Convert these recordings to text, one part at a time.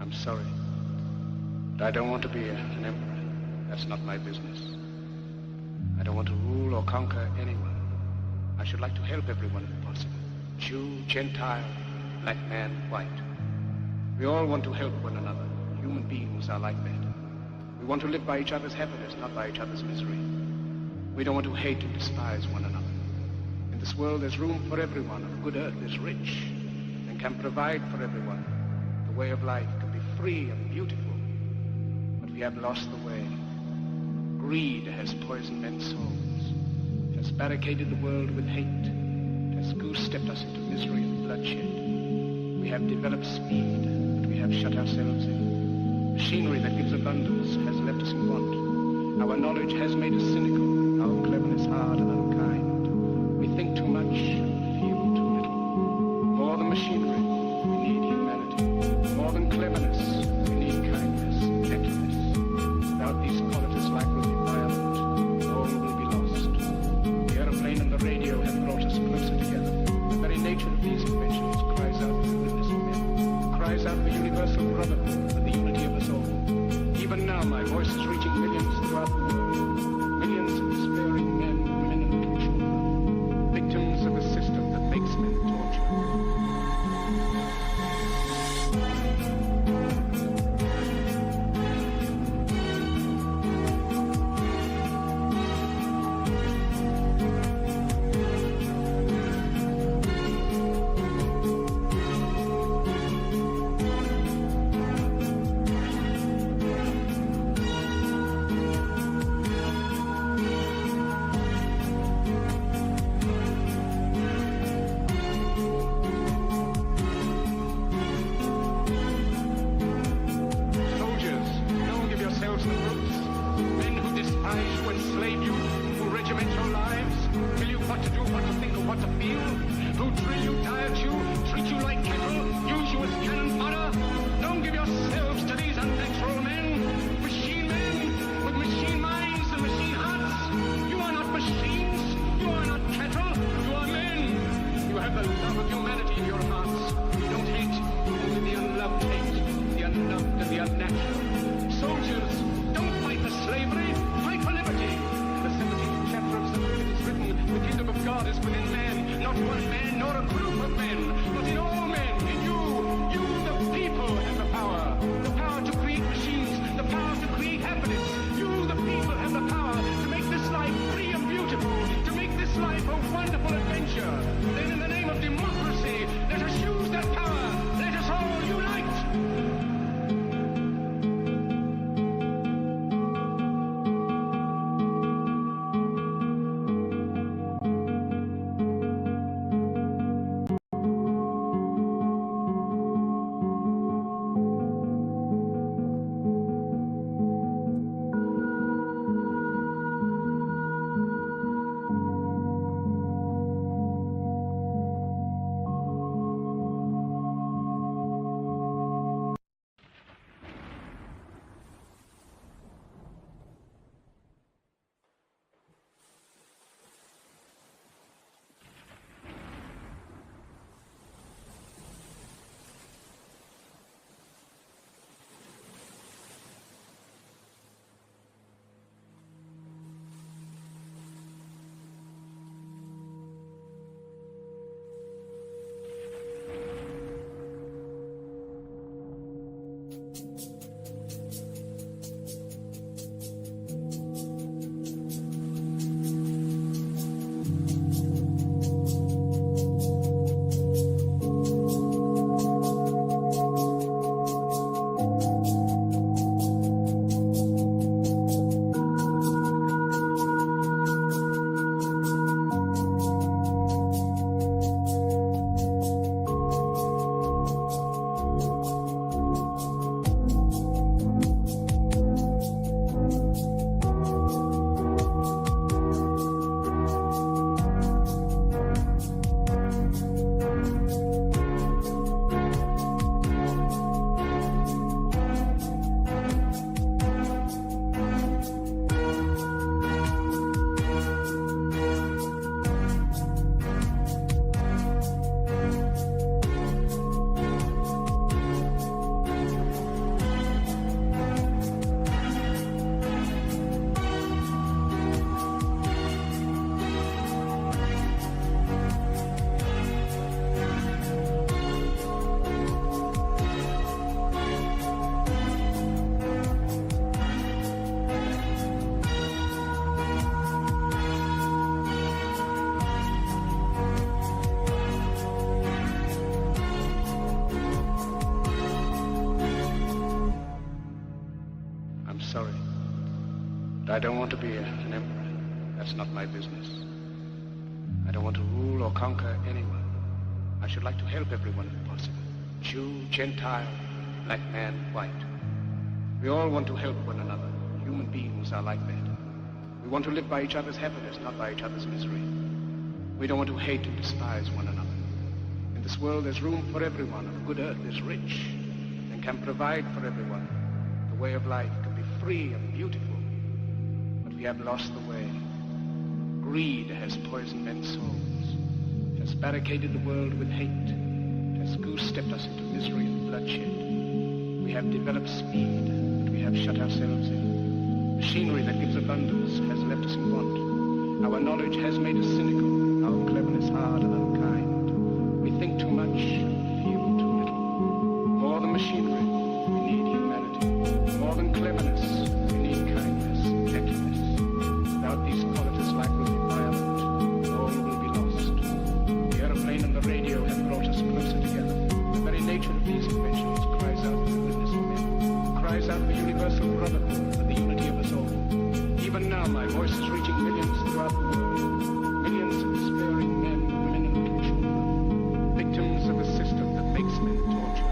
I'm sorry. But I don't want to be an emperor. That's not my business. I don't want to rule or conquer anyone. I should like to help everyone if possible. Jew, Gentile, black man, white. We all want to help one another. Human beings are like that. We want to live by each other's happiness, not by each other's misery. We don't want to hate and despise one another. In this world there's room for everyone. The good earth is rich and can provide for everyone. The way of life can be free and beautiful. But we have lost the way. Greed has poisoned men's souls. It has barricaded the world with hate. It has goose-stepped us into misery and bloodshed. We have developed speed, but we have shut ourselves in. Machinery that gives abundance has left us in want. Our knowledge has made us cynical, our cleverness hard and unkind. We think too much and feel too little. More than machinery, we need humanity. More than cleverness, we need kindness, gentleness. Without these qualities, life will be violent. All will be lost. The aeroplane and the radio have brought us closer together. The very nature of these inventions cries out for the witness of men. Cries out for universal brotherhood, for the unity of us all. Even now, my voice is reaching millions throughout the world. Millions of despairing men, women, and little children. Victims of a system that makes men torture. But I don't want to be an emperor. That's not my business. I don't want to rule or conquer anyone. I should like to help everyone if possible. Jew, Gentile, black man, white. We all want to help one another. Human beings are like that. We want to live by each other's happiness, not by each other's misery. We don't want to hate and despise one another. In this world there's room for everyone, and the good earth is rich and can provide for everyone. The way of life can be free and beautiful, but we have lost the way. Greed has poisoned men's souls, has barricaded the world with hate, has goose-stepped us into misery and bloodshed. We have developed speed, but we have shut ourselves in. Machinery that gives abundance has left us in want. Our knowledge has made us cynical, our cleverness hard and unkind. We think too much, feel too little. More than machinery, we need humanity. More than cleverness, we need kindness, gentleness. Without these qualities, life will be violent. All will be lost. The airplane and the radio have brought us closer together. The very nature of these inventions cries out for the goodness of men, cries out for universal brotherhood, for the unity of us all. Even now, my voice is reaching millions throughout the world. Millions of despairing men, women, and little children, victims of a system that makes men torture.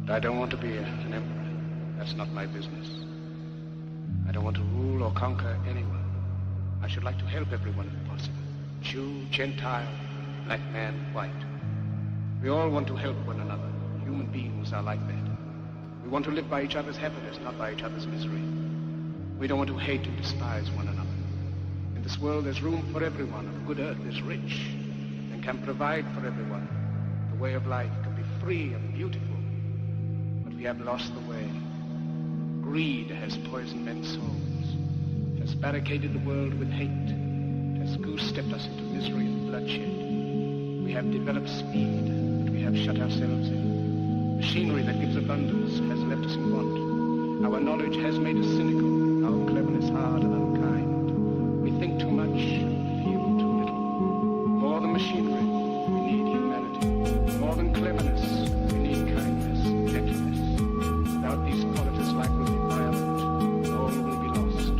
But I don't want to be an emperor. That's not my business. I don't want to rule or conquer anyone. I should like to help everyone if possible. Jew, Gentile, black man, white. We all want to help one another. Human beings are like that. We want to live by each other's happiness, not by each other's misery. We don't want to hate and despise one another. In this world there's room for everyone, and the good earth is rich and can provide for everyone. The way of life can be free and beautiful, but we have lost the way. Greed has poisoned men's souls, has barricaded the world with hate, has goose-stepped us into misery and bloodshed. We have developed speed, but we have shut ourselves in. Machinery that gives abundance has left us in want. Our knowledge has made us cynical, our cleverness hard and unkind. We think too much, feel too little. More than machinery, we need humanity. More than cleverness, we need kindness, gentleness. Without these qualities, life will be violent, all will be lost.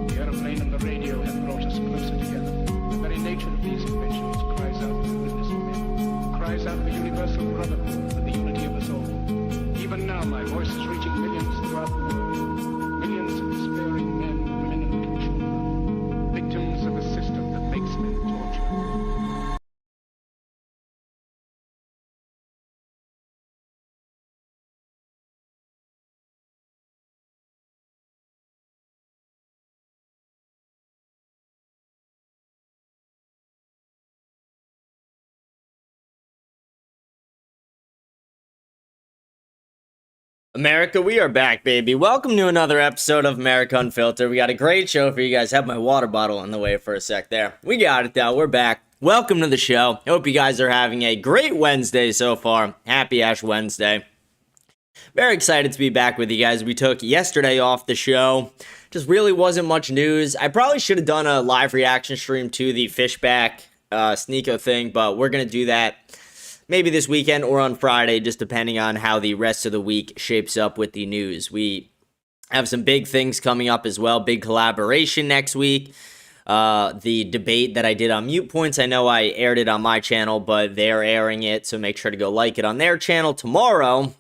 The airplane and the radio have brought us closer together. The very nature of these inventions cries out for the goodness of men, cries out for universal brotherhood, for the unity of us all. Even now, my voice is reaching millions throughout the world. Millions of despairing men, women, and children, victims of a system that makes men torture. America, we are back, baby. Welcome to another episode of America Unfiltered. We got a great show for you guys. Have my water bottle on the way for a sec there. We got it, though. We're back. Welcome to the show. Hope you guys are having a great Wednesday so far. Happy Ash Wednesday. Very excited to be back with you guys. We took yesterday off the show. Just really wasn't much news. I probably should have done a live reaction stream to the Fishback Sneeko thing, but we're going to do that maybe this weekend or on Friday, just depending on how the rest of the week shapes up with the news. We have some big things coming up as well. Big collaboration next week. The debate that I did on Mute Points, I know I aired it on my channel, but they're airing it, so make sure to go like it on their channel tomorrow.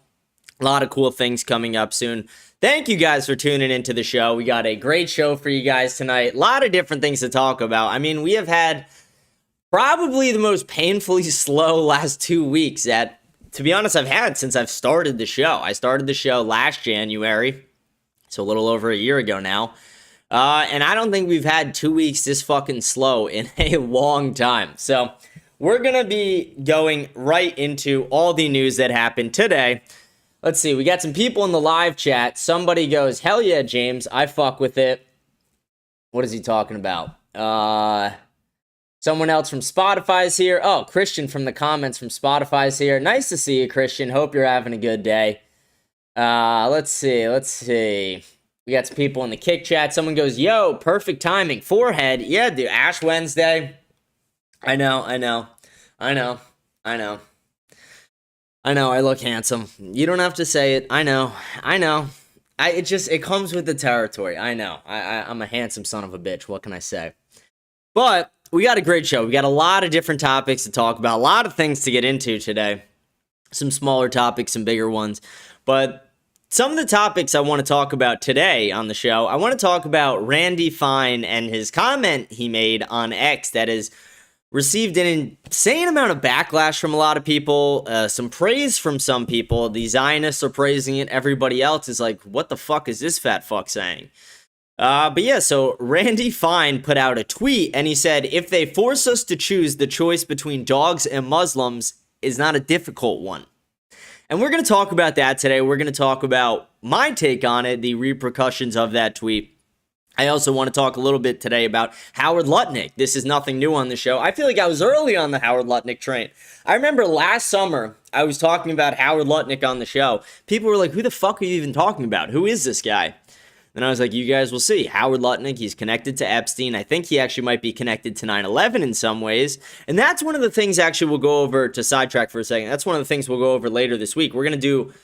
A lot of cool things coming up soon. Thank you guys for tuning into the show. We got a great show for you guys tonight. A lot of different things to talk about. I mean, we have had probably the most painfully slow last 2 weeks that, to be honest, I've had since I've started the show. I started the show last January, so a little over a year ago now. And I don't think we've had 2 weeks this fucking slow in a long time. So we're going to be going right into all the news that happened today. Let's see. We got some people in the live chat. Somebody goes, hell yeah, James. I fuck with it. What is he talking about? Someone else from Spotify is here. Oh, Christian from the comments from Spotify is here. Nice to see you, Christian. Hope you're having a good day. Let's see. We got some people in the Kick chat. Someone goes, yo, perfect timing. Forehead. Yeah, dude, Ash Wednesday. I know. I look handsome. You don't have to say it. I know. It comes with the territory. I know. I'm a handsome son of a bitch. What can I say? But we got a great show. We got a lot of different topics to talk about. A lot of things to get into today. Some smaller topics, some bigger ones. But some of the topics I want to talk about today on the show, I want to talk about Randy Fine and his comment he made on X that has received an insane amount of backlash from a lot of people, some praise from some people. The Zionists are praising it. Everybody else is like, what the fuck is this fat fuck saying? But yeah, so Randy Fine put out a tweet and he said, if they force us to choose, the choice between dogs and Muslims is not a difficult one. And we're going to talk about that today. We're going to talk about my take on it, the repercussions of that tweet. I also want to talk a little bit today about Howard Lutnick. This is nothing new on the show. I feel like I was early on the Howard Lutnick train. I remember last summer, I was talking about Howard Lutnick on the show. People were like, who the fuck are you even talking about? Who is this guy? And I was like, you guys will see. Howard Lutnick, he's connected to Epstein. I think he actually might be connected to 9/11 in some ways. And that's one of the things actually we'll go over, to sidetrack for a second. That's one of the things we'll go over later this week. We're going to do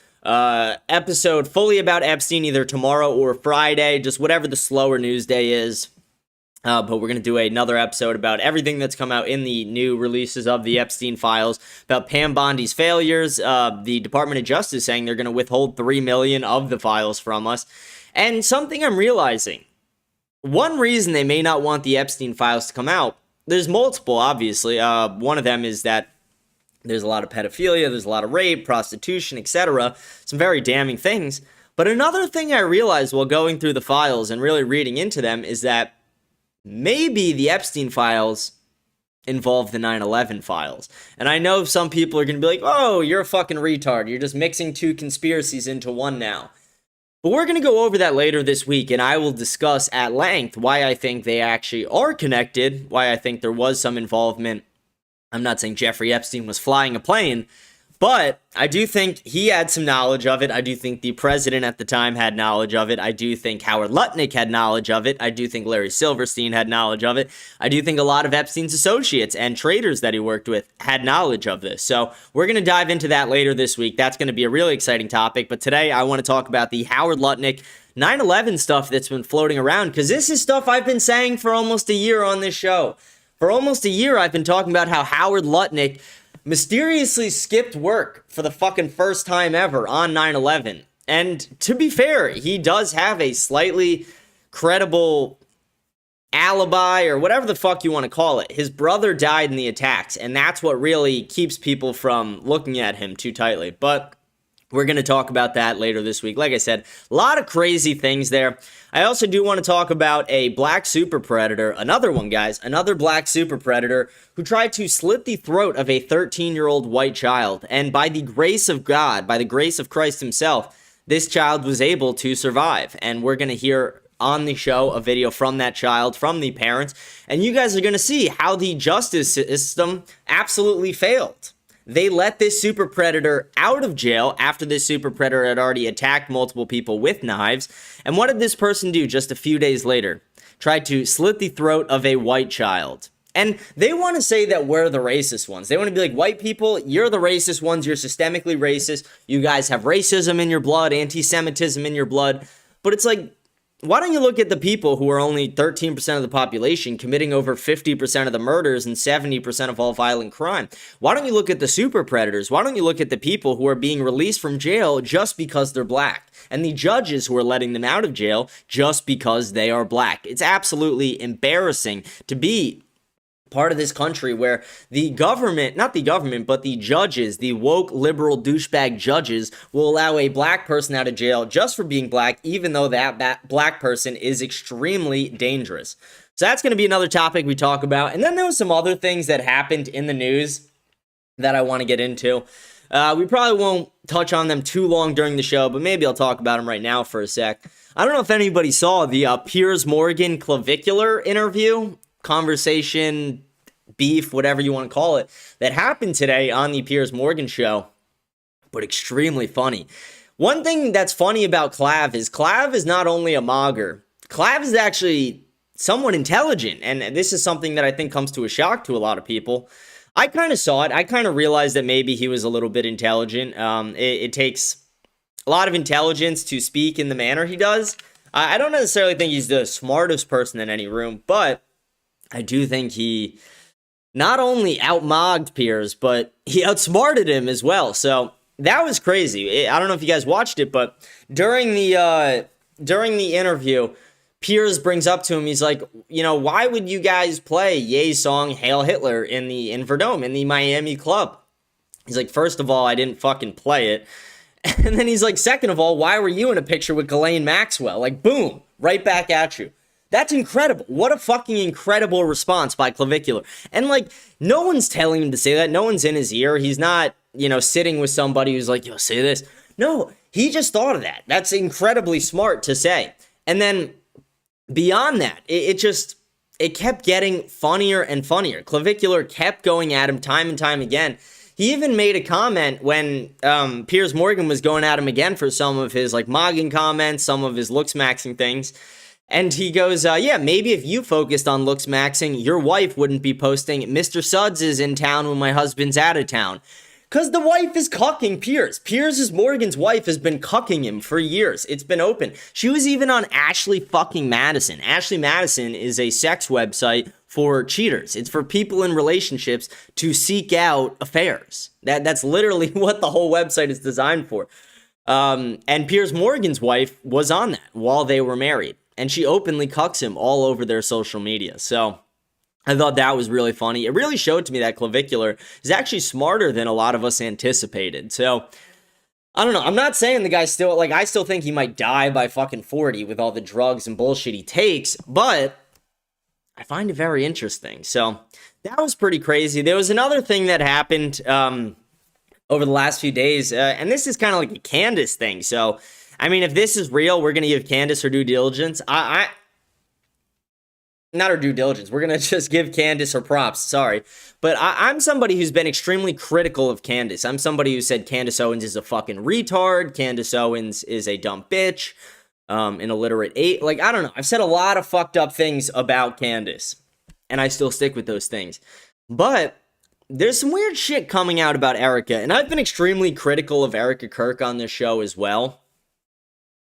episode fully about Epstein either tomorrow or Friday, just whatever the slower news day is. But we're going to do another episode about everything that's come out in the new releases of the Epstein files, about Pam Bondi's failures, the Department of Justice saying they're going to withhold $3 million of the files from us, and something I'm realizing. One reason they may not want the Epstein files to come out, there's multiple, obviously. One of them is that there's a lot of pedophilia, there's a lot of rape, prostitution, etc. Some very damning things. But another thing I realized while going through the files and really reading into them is that maybe the Epstein files involve the 9/11 files. And I know some people are going to be like, oh, you're a fucking retard. You're just mixing two conspiracies into one now. But we're going to go over that later this week, and I will discuss at length why I think they actually are connected, why I think there was some involvement. I'm not saying Jeffrey Epstein was flying a plane, but I do think he had some knowledge of it. I do think the president at the time had knowledge of it. I do think Howard Lutnick had knowledge of it. I do think Larry Silverstein had knowledge of it. I do think a lot of Epstein's associates and traders that he worked with had knowledge of this. So we're going to dive into that later this week. That's going to be a really exciting topic. But today I want to talk about the Howard Lutnick 9/11 stuff that's been floating around, because this is stuff I've been saying for almost a year on this show. For almost a year, I've been talking about how Howard Lutnick mysteriously skipped work for the fucking first time ever on 9/11. And to be fair, he does have a slightly credible alibi, or whatever the fuck you want to call it. His brother died in the attacks, and that's what really keeps people from looking at him too tightly. But we're going to talk about that later this week. Like I said, a lot of crazy things there. I also do want to talk about a black super predator, another one, guys, another black super predator who tried to slit the throat of a 13-year-old white child. And by the grace of God, by the grace of Christ himself, this child was able to survive. And we're going to hear on the show a video from that child, from the parents, and you guys are going to see how the justice system absolutely failed. They let this super predator out of jail after this super predator had already attacked multiple people with knives. And what did this person do just a few days later? Tried to slit the throat of a white child. And they want to say that we're the racist ones. They want to be like, white people, you're the racist ones. You're systemically racist. You guys have racism in your blood, anti-Semitism in your blood. But it's like, why don't you look at the people who are only 13% of the population committing over 50% of the murders and 70% of all violent crime? Why don't you look at the super predators? Why don't you look at the people who are being released from jail just because they're black? And the judges who are letting them out of jail just because they are black? It's absolutely embarrassing to be part of this country where the government, not the government, but the judges, the woke liberal douchebag judges, will allow a black person out of jail just for being black, even though that black person is extremely dangerous. So that's going to be another topic we talk about. And then there was some other things that happened in the news that I want to get into. We probably won't touch on them too long during the show, but maybe I'll talk about them right now for a sec. I don't know if anybody saw the Piers Morgan clavicular interview, conversation, beef, whatever you want to call it, that happened today on the Piers Morgan show, but extremely funny. One thing that's funny about Clav is not only a mogger, Clav is actually somewhat intelligent, and this is something that I think comes to a shock to a lot of people. I kind of saw it. I kind of realized that maybe he was a little bit intelligent. It takes a lot of intelligence to speak in the manner he does. I don't necessarily think he's the smartest person in any room, but I do think he not only outmogged Piers, but he outsmarted him as well. So that was crazy. I don't know if you guys watched it, but during the interview, Piers brings up to him, he's like, why would you guys play Ye's song Hail Hitler in the Inverdome, in the Miami club? He's like, first of all, I didn't fucking play it. And then he's like, second of all, why were you in a picture with Ghislaine Maxwell? Like, boom, right back at you. That's incredible. What a fucking incredible response by Clavicular. And, no one's telling him to say that. No one's in his ear. He's not, sitting with somebody who's like, say this. No, he just thought of that. That's incredibly smart to say. And then beyond that, it kept getting funnier and funnier. Clavicular kept going at him time and time again. He even made a comment when Piers Morgan was going at him again for some of his, mogging comments, some of his looks-maxing things. And he goes, maybe if you focused on looks maxing, your wife wouldn't be posting, Mr. Suds is in town when my husband's out of town. Because the wife is cucking Piers. Morgan's wife has been cucking him for years. It's been open. She was even on Ashley fucking Madison. Ashley Madison is a sex website for cheaters. It's for people in relationships to seek out affairs. That's literally what the whole website is designed for. And Piers Morgan's wife was on that while they were married. And she openly cucks him all over their social media. So I thought that was really funny. It really showed to me that Clavicular is actually smarter than a lot of us anticipated. So, I don't know. I'm not saying the guy's still, like, I still think he might die by fucking 40 with all the drugs and bullshit he takes, but I find it very interesting. So, that was pretty crazy. There was another thing that happened over the last few days, and this is kind of like a Candace thing. So, I mean, if this is real, we're going to give Candace her due diligence. Not her due diligence. We're going to just give Candace her props. Sorry. But I'm somebody who's been extremely critical of Candace. I'm somebody who said Candace Owens is a fucking retard. Candace Owens is a dumb bitch. An illiterate ape. Like, I don't know. I've said a lot of fucked up things about Candace. And I still stick with those things. But there's some weird shit coming out about Erica. And I've been extremely critical of Erica Kirk on this show as well.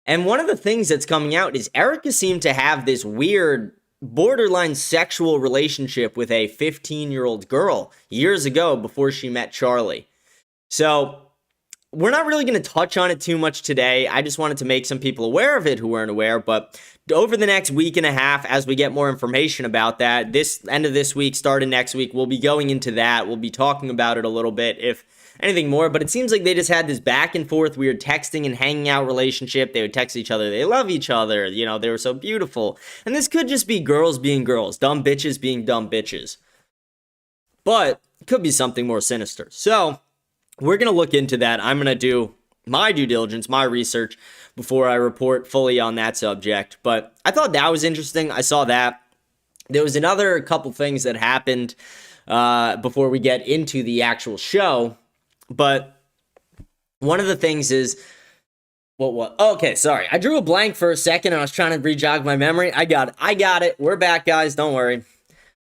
And one of the things that's coming out is Erica seemed to have this weird borderline sexual relationship with a 15-year-old girl years ago before she met Charlie. So we're not really going to touch on it too much today. I just wanted to make some people aware of it who weren't aware. But over the next week and a half, as we get more information about that, this end of this week, start of next week, we'll be going into that. We'll be talking about it a little bit, if anything more. But it seems like they just had this back and forth weird texting and hanging out relationship. They would text each other, they love each other, you know, they were so beautiful. And this could just be girls being girls, dumb bitches being dumb bitches. But it could be something more sinister. So we're going to look into that. I'm going to do my due diligence, my research, before I report fully on that subject. But I thought that was interesting. I saw that. There was another couple things that happened before we get into the actual show. But one of the things is, what? Okay, sorry. I drew a blank for a second and I was trying to re-jog my memory. I got it. We're back, guys. Don't worry.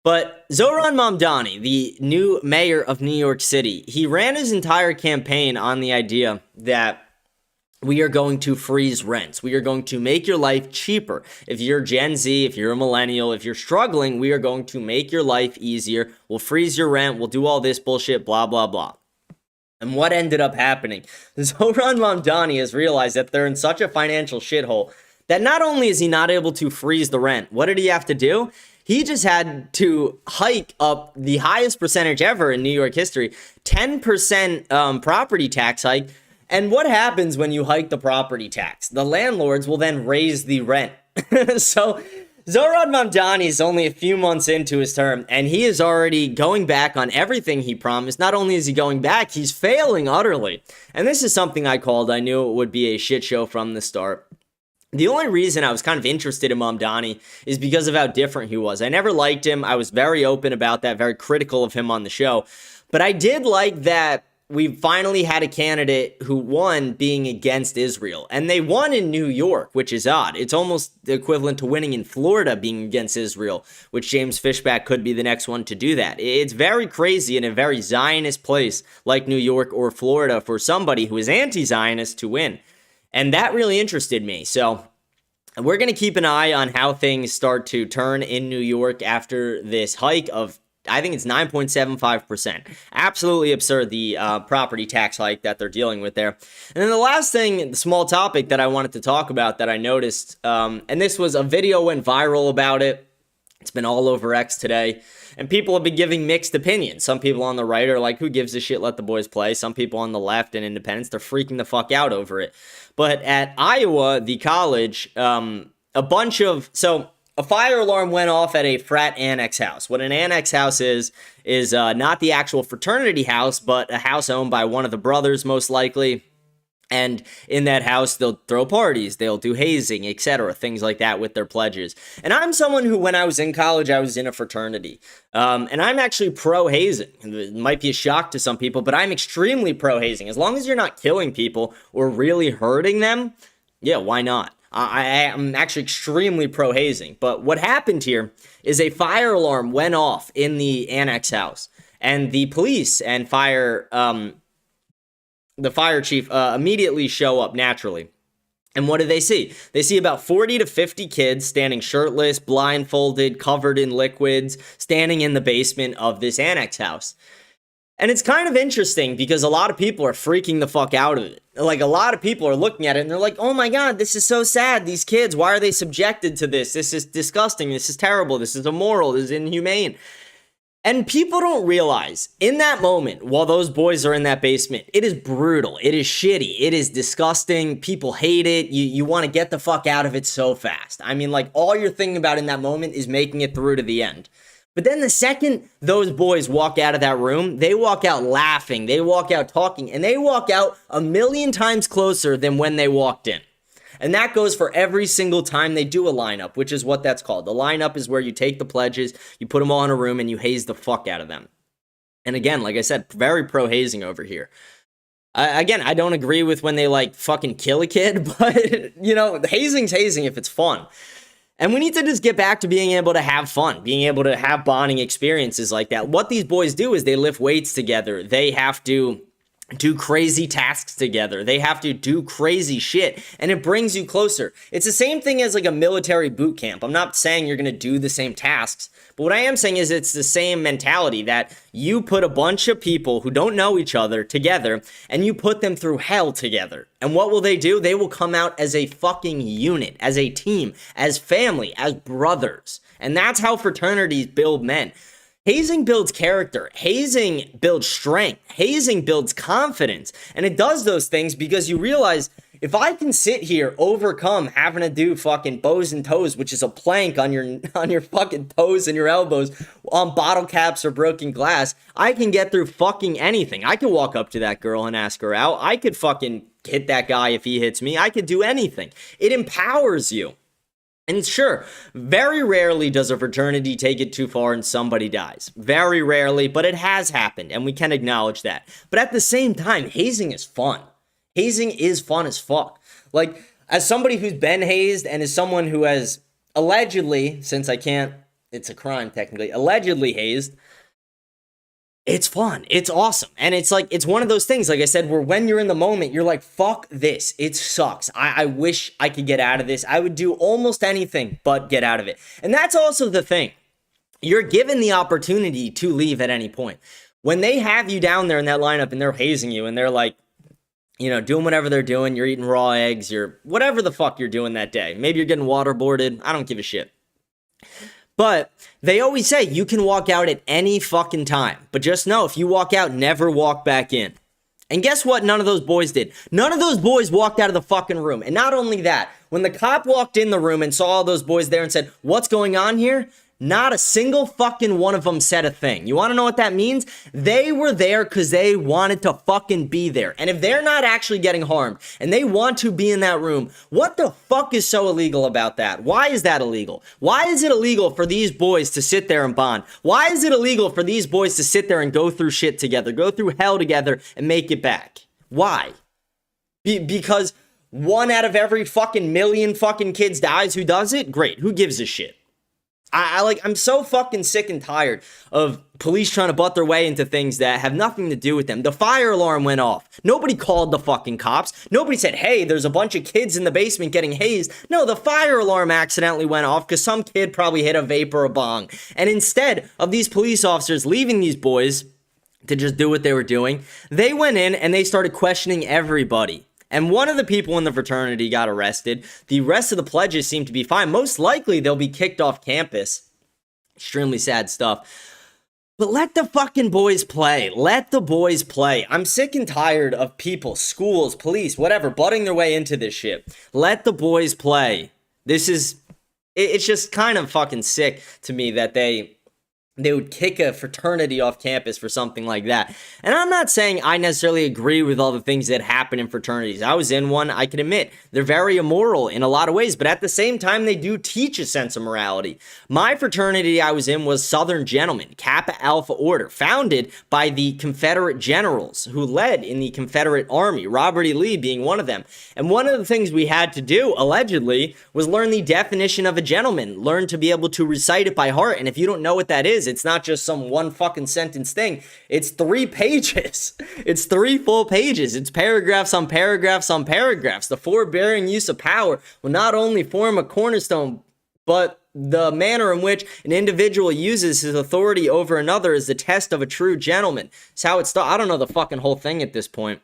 But Zohran Mamdani, the new mayor of New York City, he ran his entire campaign on the idea that we are going to freeze rents. We are going to make your life cheaper. If you're Gen Z, if you're a millennial, if you're struggling, we are going to make your life easier. We'll freeze your rent. We'll do all this bullshit, blah, blah, blah. And what ended up happening? Zohran Mamdani has realized that they're in such a financial shithole that not only is he not able to freeze the rent, what did he have to do? He just had to hike up the highest percentage ever in New York history, 10% property tax hike. And what happens when you hike the property tax? The landlords will then raise the rent. So Zohran Mamdani is only a few months into his term, and he is already going back on everything he promised. Not only is he going back, he's failing utterly. And this is something I called. I knew it would be a shit show from the start. The only reason I was kind of interested in Mamdani is because of how different he was. I never liked him. I was very open about that, very critical of him on the show. But I did like that we finally had a candidate who won being against Israel. And they won in New York, which is odd. It's almost the equivalent to winning in Florida being against Israel, which James Fishback could be the next one to do that. It's very crazy in a very Zionist place like New York or Florida for somebody who is anti-Zionist to win. And that really interested me. So we're going to keep an eye on how things start to turn in New York after this hike of, I think it's 9.75%. Absolutely absurd, the property tax hike that they're dealing with there. And then the last thing, the small topic that I wanted to talk about that I noticed, and this was a video went viral about it. It's been all over X today. And people have been giving mixed opinions. Some people on the right are like, who gives a shit, let the boys play. Some people on the left and independents, they're freaking the fuck out over it. But at Iowa, the college, a fire alarm went off at a frat annex house. What an annex house is not the actual fraternity house, but a house owned by one of the brothers, most likely. And in that house, they'll throw parties, they'll do hazing, etc., things like that with their pledges. And I'm someone who, when I was in college, I was in a fraternity. And I'm actually pro-hazing. It might be a shock to some people, but I'm extremely pro-hazing. As long as you're not killing people or really hurting them, yeah, why not? I am actually extremely pro-hazing. But what happened here is a fire alarm went off in the annex house. And the police and fire the fire chief immediately show up naturally. And what do they see? They see about 40 to 50 kids standing shirtless, blindfolded, covered in liquids, standing in the basement of this annex house. And it's kind of interesting because a lot of people are freaking the fuck out of it. Like, a lot of people are looking at it and they're like, oh my God, this is so sad. These kids, why are they subjected to this? This is disgusting. This is terrible. This is immoral. This is inhumane. And people don't realize in that moment, while those boys are in that basement, it is brutal. It is shitty. It is disgusting. People hate it. You want to get the fuck out of it so fast. I mean, like, all you're thinking about in that moment is making it through to the end. But then the second those boys walk out of that room, they walk out laughing. They walk out talking. And they walk out 1,000,000 times closer than when they walked in. And that goes for every single time they do a lineup, which is what that's called. The lineup is where you take the pledges, you put them all in a room, and you haze the fuck out of them. And again, like I said, very pro-hazing over here. Again, I don't agree with when they, like, fucking kill a kid, but, you know, hazing's hazing if it's fun. And we need to just get back to being able to have fun, being able to have bonding experiences like that. What these boys do is they lift weights together. They have to do crazy tasks together. They have to do crazy shit, and it brings you closer. It's the same thing as like a military boot camp. I'm not saying you're going to do the same tasks, but what I am saying is it's the same mentality that you put a bunch of people who don't know each other together, and you put them through hell together. And what will they do? They will come out as a fucking unit, as a team, as family, as brothers. And that's how fraternities build men. Hazing builds character. Hazing builds strength. Hazing builds confidence. And it does those things because you realize if I can sit here, overcome having to do fucking bows and toes, which is a plank on your fucking toes and your elbows on bottle caps or broken glass, I can get through fucking anything. I could walk up to that girl and ask her out. I could fucking hit that guy if he hits me. I could do anything. It empowers you. And sure, very rarely does a fraternity take it too far and somebody dies. Very rarely, but it has happened, and we can acknowledge that. But at the same time, hazing is fun. Hazing is fun as fuck. Like, as somebody who's been hazed and as someone who has allegedly, since I can't, it's a crime technically, allegedly hazed, it's fun. It's awesome. And it's like, it's one of those things, like I said, where when you're in the moment, you're like, fuck this. It sucks. I wish I could get out of this. I would do almost anything but get out of it. And that's also the thing. You're given the opportunity to leave at any point. When they have you down there in that lineup and they're hazing you and they're like, you know, doing whatever they're doing, you're eating raw eggs, you're whatever the fuck you're doing that day. Maybe you're getting waterboarded. I don't give a shit. But they always say you can walk out at any fucking time. But just know, if you walk out, never walk back in. And guess what? None of those boys did. None of those boys walked out of the fucking room. And not only that, when the cop walked in the room and saw all those boys there and said, what's going on here? Not a single fucking one of them said a thing. You want to know what that means? They were there because they wanted to fucking be there. And if they're not actually getting harmed and they want to be in that room, what the fuck is so illegal about that? Why is that illegal? Why is it illegal for these boys to sit there and bond? Why is it illegal for these boys to sit there and go through shit together, go through hell together and make it back? Why? Because 1 out of every fucking million fucking kids dies who does it? Great. Who gives a shit? I'm so fucking sick and tired of police trying to butt their way into things that have nothing to do with them. The fire alarm went off. Nobody called the fucking cops. Nobody said, hey, there's a bunch of kids in the basement getting hazed. No, the fire alarm accidentally went off because some kid probably hit a vape or a bong. And instead of these police officers leaving these boys to just do what they were doing, they went in and they started questioning everybody. And one of the people in the fraternity got arrested. The rest of the pledges seem to be fine. Most likely, they'll be kicked off campus. Extremely sad stuff. But let the fucking boys play. Let the boys play. I'm sick and tired of people, schools, police, whatever, butting their way into this shit. Let the boys play. It's just kind of fucking sick to me that they would kick a fraternity off campus for something like that. And I'm not saying I necessarily agree with all the things that happen in fraternities. I was in one, I can admit. They're very immoral in a lot of ways, but at the same time, they do teach a sense of morality. My fraternity I was in was Southern Gentlemen, Kappa Alpha Order, founded by the Confederate generals who led in the Confederate Army, Robert E. Lee being one of them. And one of the things we had to do, allegedly, was learn the definition of a gentleman, learn to be able to recite it by heart. And if you don't know what that is, is. It's not just some one fucking sentence thing. It's 3 pages. It's 3 full pages. It's paragraphs on paragraphs on paragraphs. The forbearing use of power will not only form a cornerstone, but the manner in which an individual uses his authority over another is the test of a true gentleman. It's how it starts. I don't know the fucking whole thing at this point,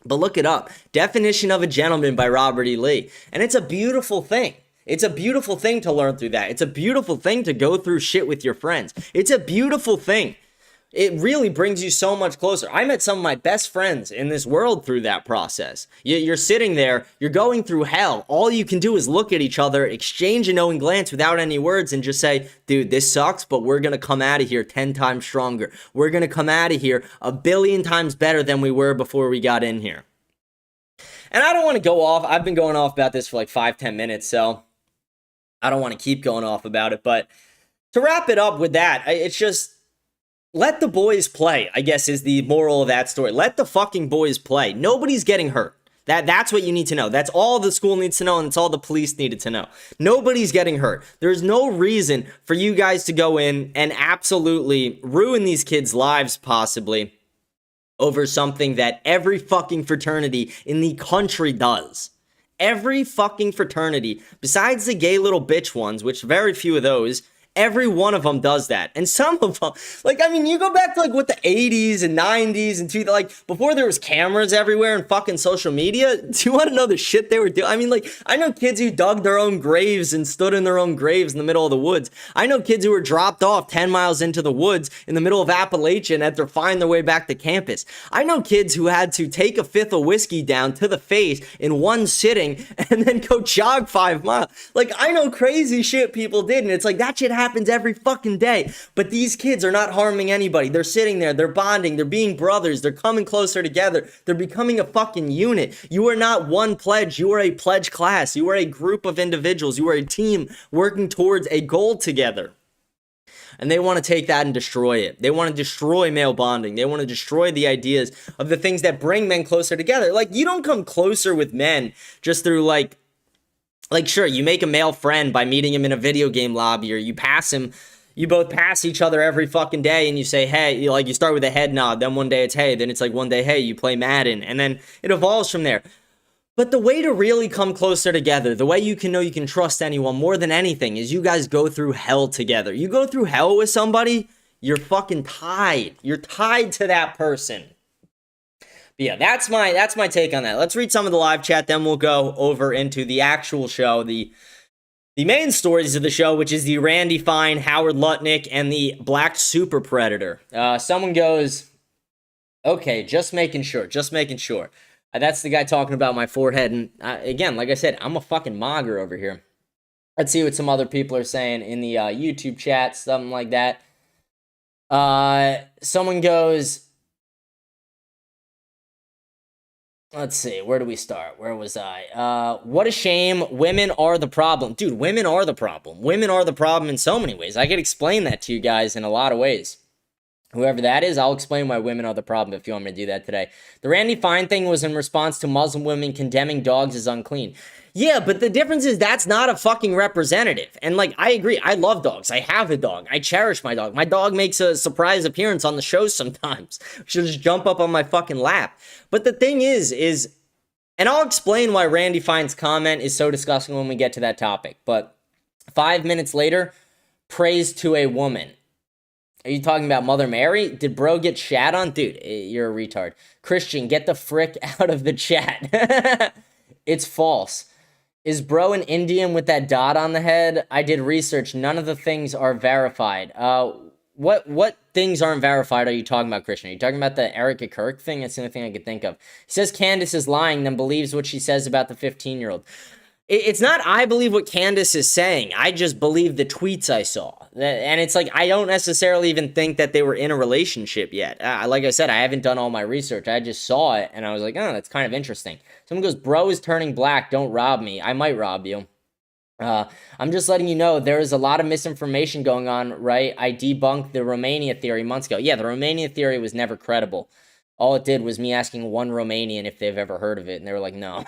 but look it up. Definition of a Gentleman by Robert E. Lee. And it's a beautiful thing. It's a beautiful thing to learn through that. It's a beautiful thing to go through shit with your friends. It's a beautiful thing. It really brings you so much closer. I met some of my best friends in this world through that process. You're sitting there, you're going through hell. All you can do is look at each other, exchange a knowing glance without any words, and just say, dude, this sucks, but we're going to come out of here 10 times stronger. We're going to come out of here 1 billion times better than we were before we got in here. And I don't want to go off. I've been going off about this for like 5-10 minutes, so I don't want to keep going off about it. But to wrap it up with that, it's just, let the boys play, I guess, is the moral of that story. Let the fucking boys play. Nobody's getting hurt. That's what you need to know. That's all the school needs to know, and it's all the police needed to know. Nobody's getting hurt. There's no reason for you guys to go in and absolutely ruin these kids' lives, possibly, over something that every fucking fraternity in the country does. Every fucking fraternity, besides the gay little bitch ones, which very few of those, every one of them does that. And some of them, like, I mean, you go back to, like, what, the 80s and 90s and like, before there was cameras everywhere and fucking social media, do you want to know the shit they were doing? I mean, like, I know kids who dug their own graves and stood in their own graves in the middle of the woods. I know kids who were dropped off 10 miles into the woods in the middle of Appalachia and had to find their way back to campus. I know kids who had to take a fifth of whiskey down to the face in one sitting and then go jog 5 miles. Like, I know crazy shit people did, and it's like, that shit happens every fucking day. But these kids are not harming anybody. They're sitting there, they're bonding, they're being brothers, they're coming closer together, they're becoming a fucking unit. You are not one pledge, you are a pledge class. You are a group of individuals, you are a team working towards a goal together. And they want to take that and destroy it. They want to destroy male bonding. They want to destroy the ideas of the things that bring men closer together. Like, you don't come closer with men just through, like, sure, you make a male friend by meeting him in a video game lobby, or you pass him, you both pass each other every fucking day, and you say, hey, you start with a head nod, then one day it's hey, then it's like one day, hey, you play Madden, and then it evolves from there. But the way to really come closer together, the way you can know you can trust anyone more than anything, is you guys go through hell together. You go through hell with somebody, you're fucking tied. You're tied to that person. Yeah, that's my take on that. Let's read some of the live chat, then we'll go over into the actual show, the main stories of the show, which is the Randy Fine, Howard Lutnick, and the Black Super Predator. Someone goes, okay, just making sure. That's the guy talking about my forehead, and again, like I said, I'm a fucking mogger over here. Let's see what some other people are saying in the YouTube chat, something like that. Someone goes, let's see, where do we start? Where was I? What a shame. Women are the problem. Dude, women are the problem. Women are the problem in so many ways. I could explain that to you guys in a lot of ways. Whoever that is, I'll explain why women are the problem if you want me to do that today. The Randy Fine thing was in response to Muslim women condemning dogs as unclean. Yeah, but the difference is that's not a fucking representative. And, like, I agree. I love dogs. I have a dog. I cherish my dog. My dog makes a surprise appearance on the show sometimes. She'll just jump up on my fucking lap. But the thing is, and I'll explain why Randy Fine's comment is so disgusting when we get to that topic. But 5 minutes later, praise to a woman. Are you talking about Mother Mary? Did bro get shat on? Dude, you're a retard. Christian, get the frick out of the chat. It's false. Is bro an Indian with that dot on the head? I did research. None of the things are verified. What things aren't verified are you talking about, Christian? Are you talking about the Erica Kirk thing? That's the only thing I could think of. He says Candace is lying, then believes what she says about the 15-year-old. It's not I believe what Candace is saying. I just believe the tweets I saw. And it's like, I don't necessarily even think that they were in a relationship yet. Like I said, I haven't done all my research. I just saw it, and I was like, oh, that's kind of interesting. Someone goes, bro is turning black. Don't rob me. I might rob you. I'm just letting you know there is a lot of misinformation going on, right? I debunked the Romania theory months ago. Yeah, the Romania theory was never credible. All it did was me asking one Romanian if they've ever heard of it, and they were like, no.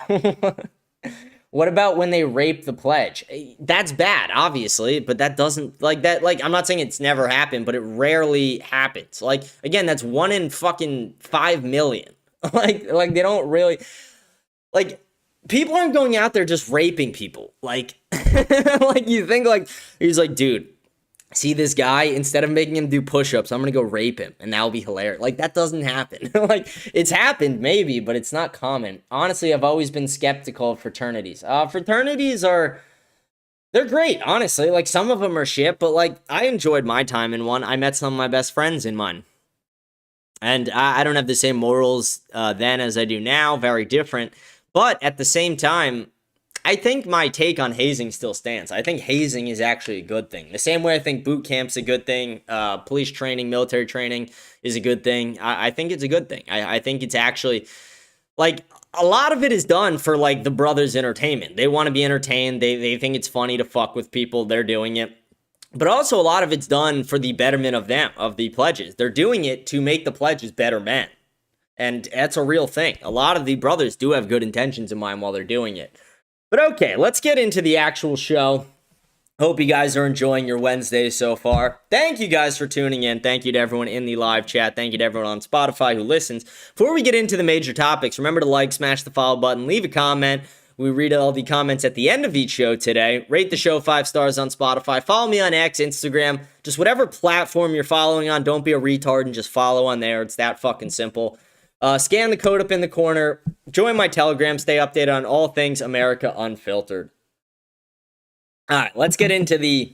What about when they rape the pledge? That's bad, obviously, but that doesn't, like, that, like, I'm not saying it's never happened, but it rarely happens. Like, again, that's 1 in fucking 5 million. Like, they don't really, like, people aren't going out there just raping people. Like, like, you think, like, he's like, dude, see this guy, instead of making him do push-ups, I'm gonna go rape him, and that'll be hilarious. Like, that doesn't happen. Like, it's happened, maybe, but it's not common. Honestly, I've always been skeptical of fraternities. Fraternities they're great, honestly. Like, some of them are shit, but, like, I enjoyed my time in one. I met some of my best friends in mine. And I don't have the same morals then as I do now, very different. But at the same time, I think my take on hazing still stands. I think hazing is actually a good thing. The same way I think boot camp's a good thing, police training, military training is a good thing. I think it's a good thing. I think it's actually, like, a lot of it is done for, like, the brothers' entertainment. They want to be entertained. They think it's funny to fuck with people. They're doing it. But also a lot of it's done for the betterment of them, of the pledges. They're doing it to make the pledges better men. And that's a real thing. A lot of the brothers do have good intentions in mind while they're doing it. But okay, let's get into the actual show. Hope you guys are enjoying your Wednesday so far. Thank you guys for tuning in. Thank you to everyone in the live chat. Thank you to everyone on Spotify who listens. Before we get into the major topics, remember to like, smash the follow button, leave a comment. We read all the comments at the end of each show today. Rate the show 5 stars on Spotify. Follow me on X, Instagram, just whatever platform you're following on. Don't be a retard and just follow on there. It's that fucking simple. Scan the code up in the corner. Join my Telegram. Stay updated on all things America Unfiltered. All right, let's get into the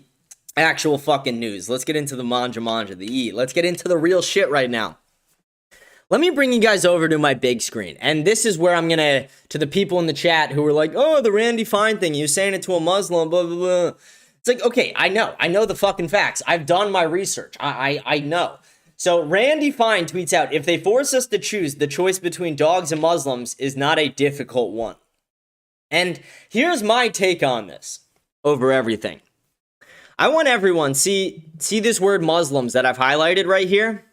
actual fucking news. Let's get into the manja, the eat. Let's get into the real shit right now. Let me bring you guys over to my big screen. And this is where I'm going to the people in the chat who were like, oh, the Randy Fine thing, you saying it to a Muslim, blah, blah, blah. It's like, okay, I know the fucking facts. I've done my research. I know. So Randy Fine tweets out, if they force us to choose, the choice between dogs and Muslims is not a difficult one. And here's my take on this over everything. I want everyone, see this word Muslims that I've highlighted right here?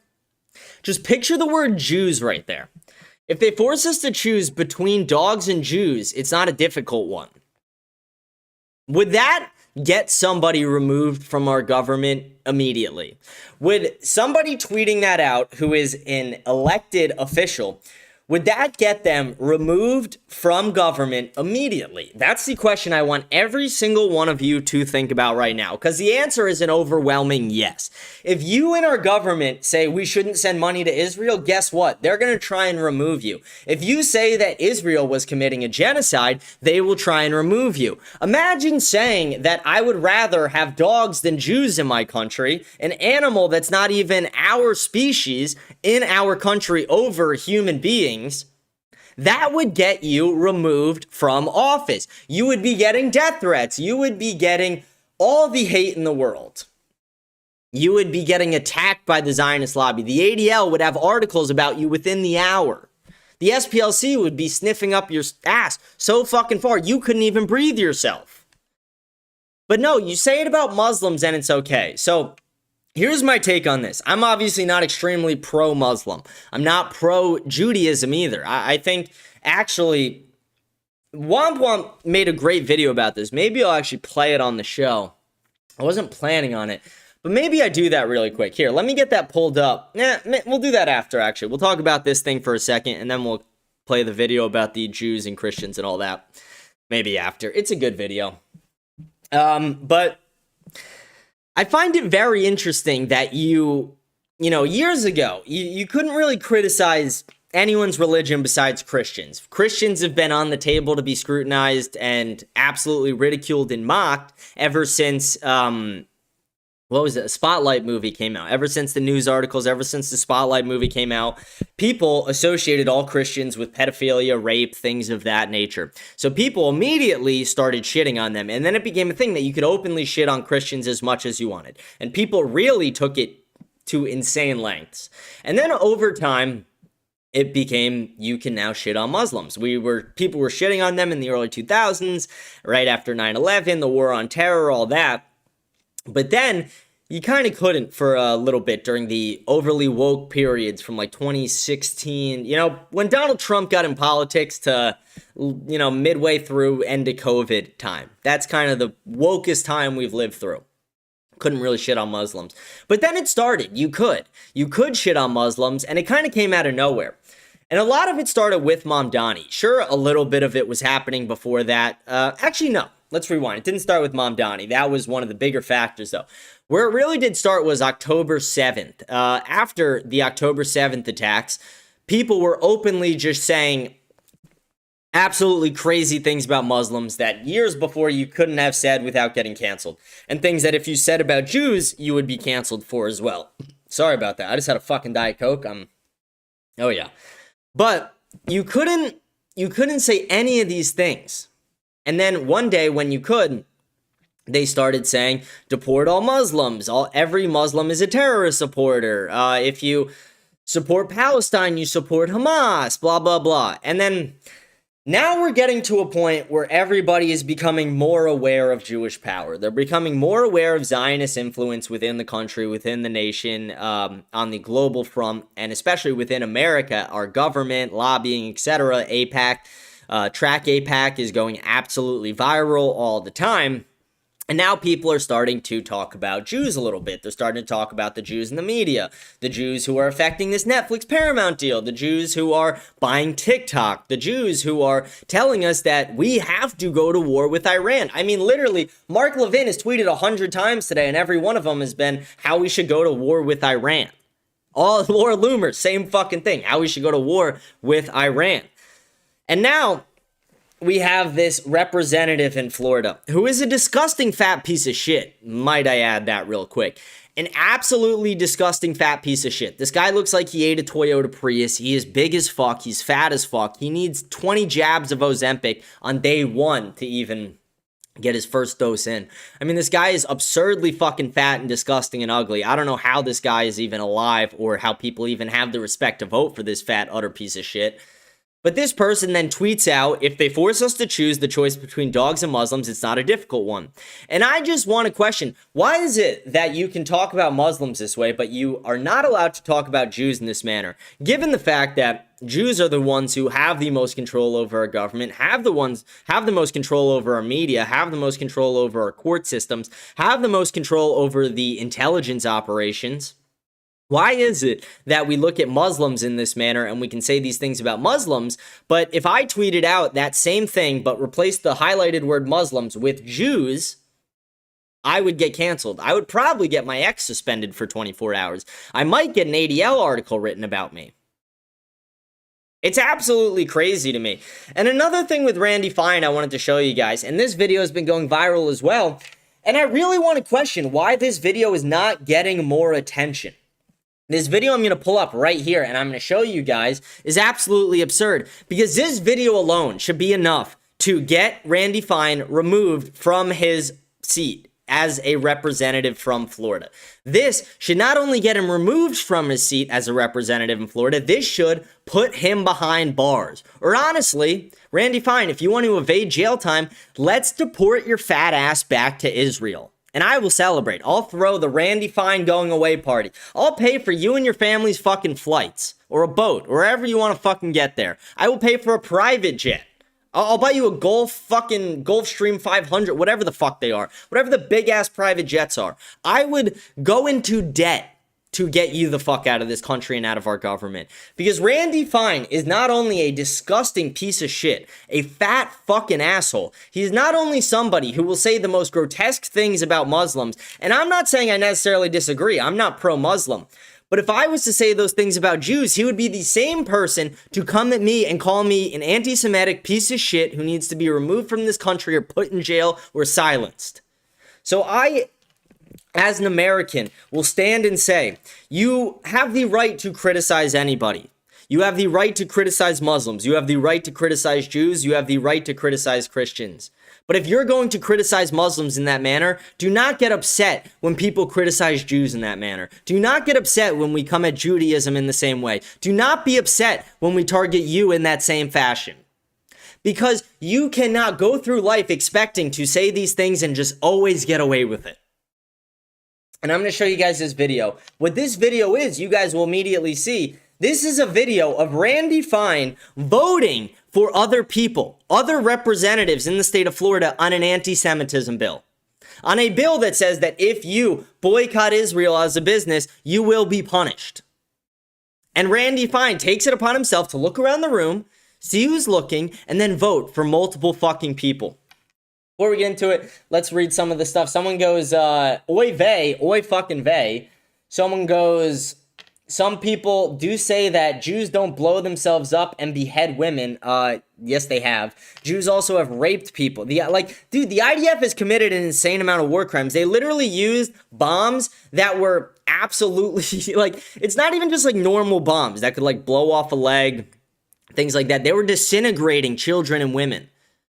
Just picture the word Jews right there. If they force us to choose between dogs and Jews, it's not a difficult one. Would that get somebody removed from our government immediately? Would somebody tweeting that out who is an elected official, would that get them removed from government immediately? That's the question I want every single one of you to think about right now, because the answer is an overwhelming yes. If you and our government say we shouldn't send money to Israel, guess what? They're going to try and remove you. If you say that Israel was committing a genocide, they will try and remove you. Imagine saying that I would rather have dogs than Jews in my country, an animal that's not even our species in our country over human beings. That would get you removed from office. You would be getting death threats. You would be getting all the hate in the world. You would be getting attacked by the Zionist lobby. The ADL would have articles about you within the hour. The SPLC would be sniffing up your ass so fucking far you couldn't even breathe yourself. But no, you say it about Muslims and it's okay. So here's my take on this. I'm obviously not extremely pro-Muslim. I'm not pro-Judaism either. I think, actually, Womp Womp made a great video about this. Maybe I'll actually play it on the show. I wasn't planning on it, but maybe I do that really quick. Here, let me get that pulled up. We'll do that after, actually. We'll talk about this thing for a second, and then we'll play the video about the Jews and Christians and all that. Maybe after. It's a good video. But I find it very interesting that years ago, you couldn't really criticize anyone's religion besides Christians. Christians have been on the table to be scrutinized and absolutely ridiculed and mocked ever since, a Spotlight movie came out. Ever since the news articles, ever since the Spotlight movie came out, people associated all Christians with pedophilia, rape, things of that nature. So people immediately started shitting on them. And then it became a thing that you could openly shit on Christians as much as you wanted. And people really took it to insane lengths. And then over time, it became, you can now shit on Muslims. People were shitting on them in the early 2000s, right after 9/11, the war on terror, all that. But then you kind of couldn't for a little bit during the overly woke periods from like 2016, when Donald Trump got in politics to, midway through end of COVID time. That's kind of the wokest time we've lived through. Couldn't really shit on Muslims. But then it started. You could shit on Muslims, and it kind of came out of nowhere. And a lot of it started with Mamdani. Sure, a little bit of it was happening before that. Actually, no. Let's rewind. It didn't start with Mamdani. That was one of the bigger factors, though. Where it really did start was October 7th. After the October 7th attacks, people were openly just saying absolutely crazy things about Muslims that years before you couldn't have said without getting canceled. And things that if you said about Jews, you would be canceled for as well. Sorry about that. I just had a fucking Diet Coke. Oh yeah. But you couldn't say any of these things. And then one day when you could, they started saying, deport all Muslims. Every Muslim is a terrorist supporter. If you support Palestine, you support Hamas, blah, blah, blah. And then now we're getting to a point where everybody is becoming more aware of Jewish power. They're becoming more aware of Zionist influence within the country, within the nation, on the global front, and especially within America, our government, lobbying, etc. AIPAC, Track AIPAC is going absolutely viral all the time. And now people are starting to talk about Jews a little bit. They're starting to talk about the Jews in the media, the Jews who are affecting this Netflix Paramount deal, the Jews who are buying TikTok, the Jews who are telling us that we have to go to war with Iran. I mean, literally, Mark Levin has tweeted 100 times today, and every one of them has been how we should go to war with Iran. All Laura Loomer, same fucking thing, how we should go to war with Iran. And now we have this representative in Florida who is a disgusting fat piece of shit. Might I add that real quick? An absolutely disgusting fat piece of shit. This guy looks like he ate a Toyota Prius. He is big as fuck. He's fat as fuck. He needs 20 jabs of Ozempic on day one to even get his first dose in. I mean, this guy is absurdly fucking fat and disgusting and ugly. I don't know how this guy is even alive or how people even have the respect to vote for this fat, utter piece of shit. But this person then tweets out, if they force us to choose the choice between dogs and Muslims, it's not a difficult one. And I just want to question, why is it that you can talk about Muslims this way, but you are not allowed to talk about Jews in this manner? Given the fact that Jews are the ones who have the most control over our government, have the most control over our media, have the most control over our court systems, have the most control over the intelligence operations. Why is it that we look at Muslims in this manner and we can say these things about Muslims, but if I tweeted out that same thing but replaced the highlighted word Muslims with Jews, I would get canceled. I would probably get my ex suspended for 24 hours. I might get an ADL article written about me. It's absolutely crazy to me. And another thing with Randy Fine I wanted to show you guys, and this video has been going viral as well, and I really want to question why this video is not getting more attention. This video I'm going to pull up right here and I'm going to show you guys is absolutely absurd because this video alone should be enough to get Randy Fine removed from his seat as a representative from Florida. This should not only get him removed from his seat as a representative in Florida, this should put him behind bars. Or honestly, Randy Fine, if you want to evade jail time, let's deport your fat ass back to Israel. And I will celebrate. I'll throw the Randy Fine going away party. I'll pay for you and your family's fucking flights. Or a boat. Or wherever you want to fucking get there. I will pay for a private jet. I'll buy you a Gulfstream 500. Whatever the fuck they are. Whatever the big ass private jets are. I would go into debt to get you the fuck out of this country and out of our government. Because Randy Fine is not only a disgusting piece of shit, a fat fucking asshole. He's not only somebody who will say the most grotesque things about Muslims, and I'm not saying I necessarily disagree, I'm not pro-Muslim. But if I was to say those things about Jews, he would be the same person to come at me and call me an anti-Semitic piece of shit who needs to be removed from this country or put in jail or silenced. So I, as an American, will stand and say, you have the right to criticize anybody. You have the right to criticize Muslims. You have the right to criticize Jews. You have the right to criticize Christians. But if you're going to criticize Muslims in that manner, do not get upset when people criticize Jews in that manner. Do not get upset when we come at Judaism in the same way. Do not be upset when we target you in that same fashion. Because you cannot go through life expecting to say these things and just always get away with it. And I'm going to show you guys this video. What this video is, you guys will immediately see. This is a video of Randy Fine voting for other people, other representatives in the state of Florida on an anti-Semitism bill. On a bill that says that if you boycott Israel as a business, you will be punished. And Randy Fine takes it upon himself to look around the room, see who's looking, and then vote for multiple fucking people. Before we get into it, let's read some of the stuff. Someone goes, oy fucking vey. Someone goes, some people do say that Jews don't blow themselves up and behead women. Yes, they have. Jews also have raped people. The IDF has committed an insane amount of war crimes. They literally used bombs that were absolutely, it's not even just normal bombs that could blow off a leg, things like that. They were disintegrating children and women.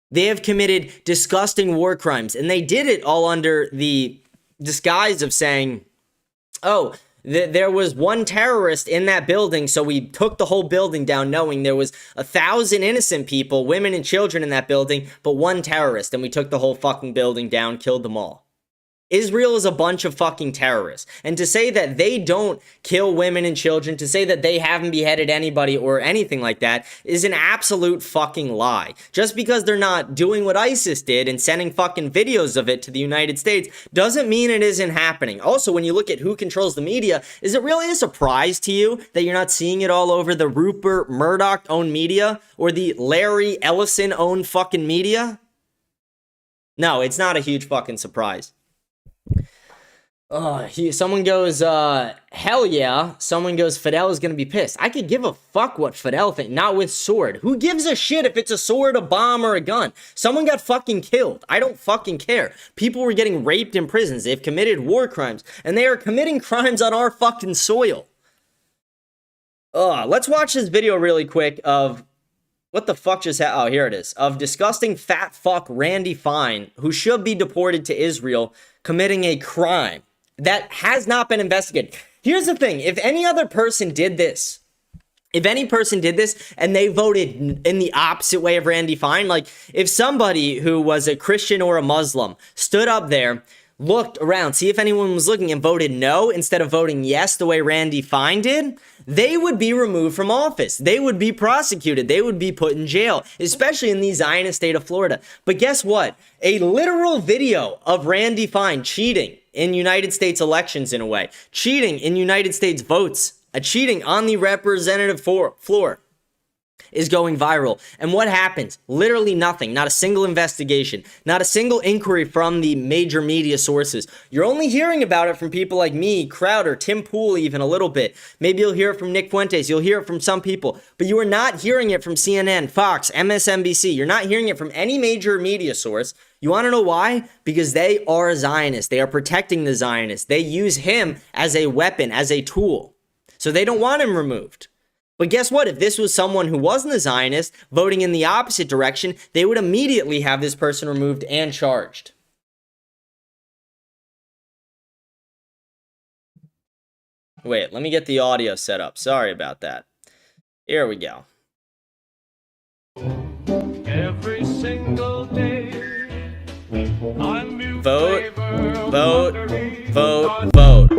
They have committed disgusting war crimes, and they did it all under the disguise of saying, oh, there was one terrorist in that building, so we took the whole building down knowing there was 1,000 innocent people, women and children in that building, but one terrorist, and we took the whole fucking building down, killed them all. Israel is a bunch of fucking terrorists. And to say that they don't kill women and children, to say that they haven't beheaded anybody or anything like that is an absolute fucking lie. Just because they're not doing what ISIS did and sending fucking videos of it to the United States doesn't mean it isn't happening. Also, when you look at who controls the media, is it really a surprise to you that you're not seeing it all over the Rupert Murdoch-owned media or the Larry Ellison-owned fucking media? No, it's not a huge fucking surprise. Someone goes, hell yeah. Someone goes, Fidel is gonna be pissed. I could give a fuck what Fidel thinks, not with sword. Who gives a shit if it's a sword, a bomb, or a gun? Someone got fucking killed. I don't fucking care. People were getting raped in prisons. They've committed war crimes, and they are committing crimes on our fucking soil. Let's watch this video really quick of what the fuck just happened. Oh, here it is. Of disgusting fat fuck Randy Fine, who should be deported to Israel, committing a crime that has not been investigated. Here's the thing. If any other person did this, and they voted in the opposite way of Randy Fine, if somebody who was a Christian or a Muslim stood up there, looked around, see if anyone was looking, and voted no instead of voting yes the way Randy Fine did, they would be removed from office. They would be prosecuted. They would be put in jail, especially in the Zionist state of Florida. But guess what? A literal video of Randy Fine cheating in United States elections in a way, cheating in United States votes, cheating on the representative floor is going viral. And what happens? Literally nothing. Not a single investigation. Not a single inquiry from the major media sources. You're only hearing about it from people like me, Crowder, Tim Pool, even a little bit. Maybe you'll hear it from Nick Fuentes. You'll hear it from some people. But you are not hearing it from CNN, Fox, MSNBC. You're not hearing it from any major media source. You want to know why? Because they are Zionists. They are protecting the Zionists. They use him as a weapon, as a tool. So they don't want him removed. But guess what? If this was someone who wasn't a Zionist voting in the opposite direction, they would immediately have this person removed and charged. Wait, let me get the audio set up. Sorry about that. Here we go. Every single day, vote, vote, vote, vote.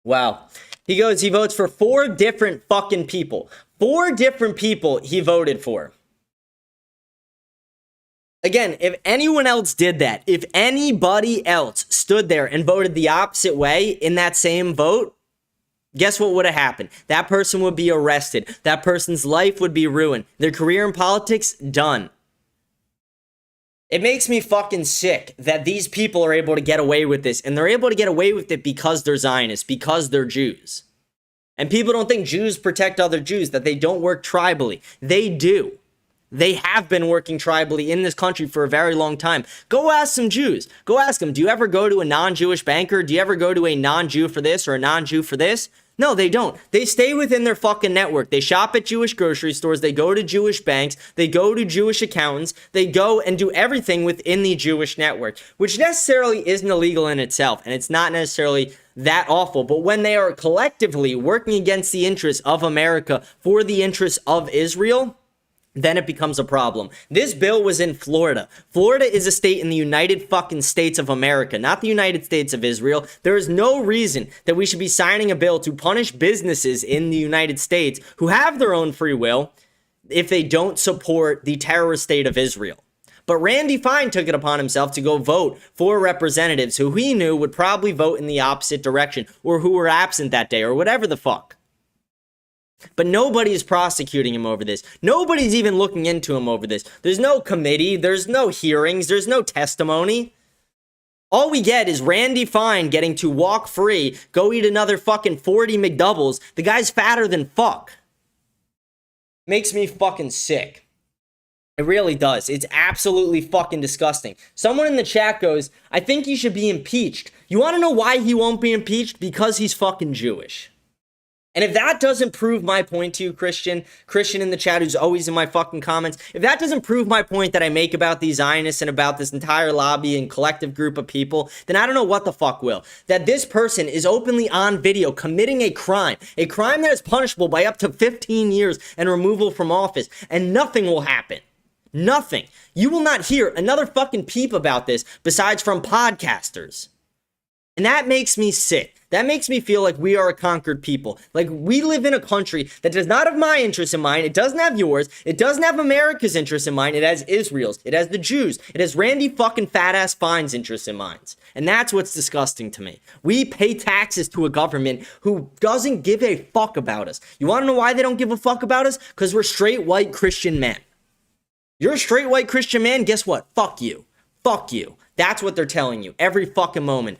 Wow. He votes for 4 different fucking people. 4 different people he voted for. Again, if anyone else did that, if anybody else stood there and voted the opposite way in that same vote, guess what would have happened? That person would be arrested. That person's life would be ruined. Their career in politics, done. It makes me fucking sick that these people are able to get away with this, and they're able to get away with it because they're Zionists, because they're Jews. And people don't think Jews protect other Jews, that they don't work tribally. They do. They have been working tribally in this country for a very long time. Go ask some Jews. Go ask them, do you ever go to a non-Jewish banker? Do you ever go to a non-Jew for this or a non-Jew for this? No, they don't. They stay within their fucking network. They shop at Jewish grocery stores. They go to Jewish banks. They go to Jewish accountants. They go and do everything within the Jewish network, which necessarily isn't illegal in itself, and it's not necessarily that awful. But when they are collectively working against the interests of America for the interests of Israel, then it becomes a problem. This bill was in Florida. Florida is a state in the United fucking States of America, not the United States of Israel. There is no reason that we should be signing a bill to punish businesses in the United States who have their own free will if they don't support the terrorist state of Israel. But Randy Fine took it upon himself to go vote for representatives who he knew would probably vote in the opposite direction, or who were absent that day, or whatever the fuck. But nobody is prosecuting him over this. Nobody's even looking into him over this. There's no committee. There's no hearings. There's no testimony. All we get is Randy Fine getting to walk free, go eat another fucking 40 McDoubles. The guy's fatter than fuck. Makes me fucking sick. It really does. It's absolutely fucking disgusting. Someone in the chat goes, I think he should be impeached. You want to know why he won't be impeached? Because he's fucking Jewish. And if that doesn't prove my point to you, Christian in the chat who's always in my fucking comments, if that doesn't prove my point that I make about these Zionists and about this entire lobby and collective group of people, then I don't know what the fuck will. That this person is openly on video committing a crime that is punishable by up to 15 years and removal from office, and nothing will happen. Nothing. You will not hear another fucking peep about this besides from podcasters. And that makes me sick. That makes me feel like we are a conquered people. Like we live in a country that does not have my interests in mind. It doesn't have yours. It doesn't have America's interests in mind. It has Israel's. It has the Jews. It has Randy fucking fat ass Fine's interests in mind. And that's what's disgusting to me. We pay taxes to a government who doesn't give a fuck about us. You want to know why they don't give a fuck about us? Because we're straight white Christian men. You're a straight white Christian man? Guess what? Fuck you. Fuck you. That's what they're telling you every fucking moment.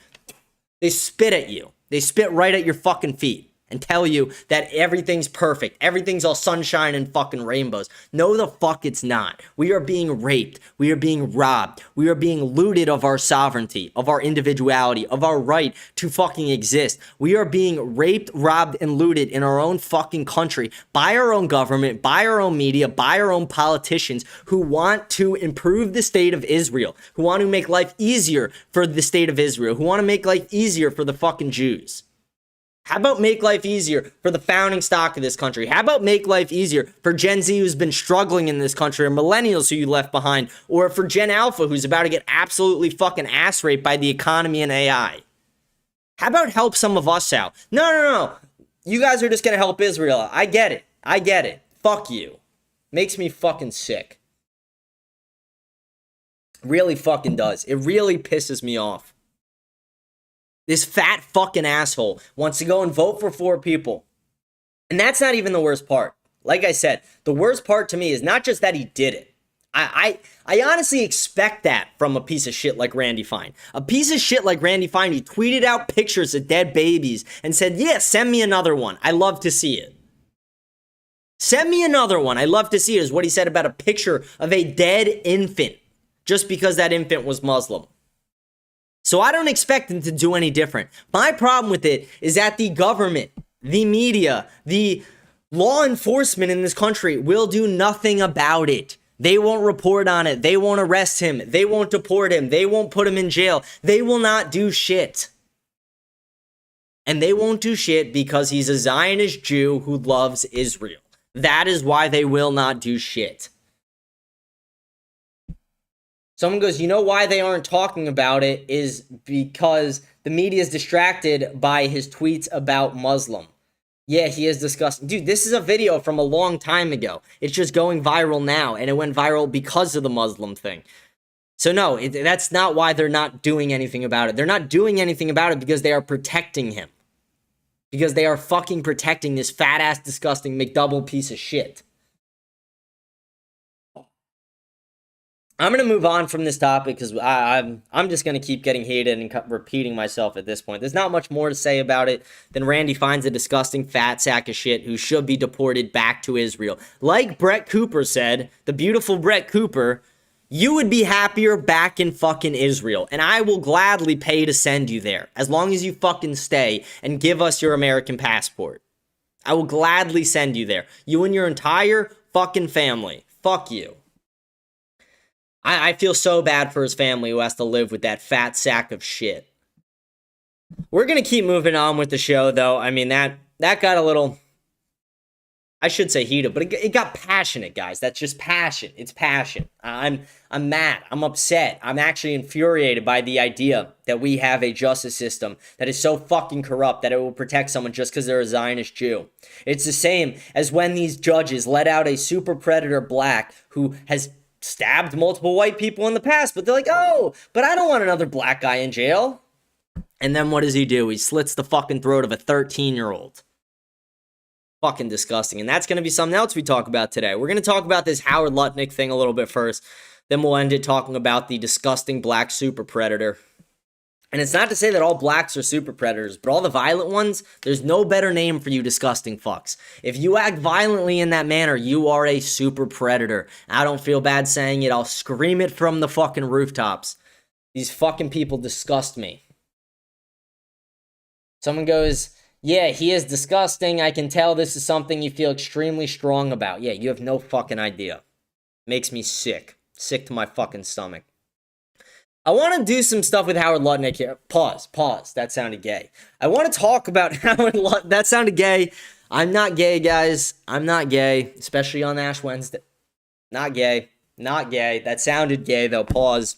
They spit at you. They spit right at your fucking feet and tell you that everything's perfect. Everything's all sunshine and fucking rainbows. No, the fuck it's not. We are being raped. We are being robbed. We are being looted of our sovereignty, of our individuality, of our right to fucking exist. We are being raped, robbed, and looted in our own fucking country by our own government, by our own media, by our own politicians who want to improve the state of Israel, who want to make life easier for the state of Israel, who want to make life easier for the fucking Jews. How about make life easier for the founding stock of this country? How about make life easier for Gen Z who's been struggling in this country, or millennials who you left behind, or for Gen Alpha who's about to get absolutely fucking ass raped by the economy and AI? How about help some of us out? No. You guys are just going to help Israel. I get it. Fuck you. Makes me fucking sick. Really fucking does. It really pisses me off. This fat fucking asshole wants to go and vote for 4 people. And that's not even the worst part. Like I said, the worst part to me is not just that he did it. I honestly expect that from a piece of shit like Randy Fine. A piece of shit like Randy Fine, he tweeted out pictures of dead babies and said, yeah, send me another one. I love to see it. Send me another one. I love to see it, is what he said about a picture of a dead infant, just because that infant was Muslim. So I don't expect him to do any different. My problem with it is that the government, the media, the law enforcement in this country will do nothing about it. They won't report on it. They won't arrest him. They won't deport him. They won't put him in jail. They will not do shit. And they won't do shit because he's a Zionist Jew who loves Israel. That is why they will not do shit. Someone goes, you know why they aren't talking about it is because the media is distracted by his tweets about Muslim. Yeah, he is disgusting. Dude, this is a video from a long time ago. It's just going viral now, and it went viral because of the Muslim thing. So no, that's not why they're not doing anything about it. They're not doing anything about it because they are protecting him. Because they are fucking protecting this fat-ass, disgusting McDouble piece of shit. I'm going to move on from this topic because I'm just going to keep getting hated and repeating myself at this point. There's not much more to say about it than Randy Fine's a disgusting fat sack of shit who should be deported back to Israel. Like Brett Cooper said, the beautiful Brett Cooper, you would be happier back in fucking Israel. And I will gladly pay to send you there as long as you fucking stay and give us your American passport. I will gladly send you there. You and your entire fucking family. Fuck you. I feel so bad for his family who has to live with that fat sack of shit. We're going to keep moving on with the show, though. I mean, that got a little I should say heated, but it got passionate, guys. That's just passion. It's passion. I'm mad. I'm upset. I'm actually infuriated by the idea that we have a justice system that is so fucking corrupt that it will protect someone just because they're a Zionist Jew. It's the same as when these judges let out a super predator black who has stabbed multiple white people in the past, but they're like, oh, but I don't want another black guy in jail. And then what does he do? He slits the fucking throat of a 13-year-old. Fucking disgusting. And that's going to be something else we talk about today. We're going to talk about this Howard Lutnick thing a little bit first. Then we'll end it talking about the disgusting black super predator. And it's not to say that all blacks are super predators, but all the violent ones, there's no better name for you disgusting fucks. If you act violently in that manner, you are a super predator. I don't feel bad saying it. I'll scream it from the fucking rooftops. These fucking people disgust me. Someone goes, yeah, he is disgusting. I can tell this is something you feel extremely strong about. Yeah, you have no fucking idea. Makes me sick. Sick to my fucking stomach. I want to do some stuff with Howard Lutnick here. Pause. That sounded gay. I want to talk about Howard Lutnick. That sounded gay. I'm not gay, guys. I'm not gay, especially on Ash Wednesday. Not gay. That sounded gay, though. Pause.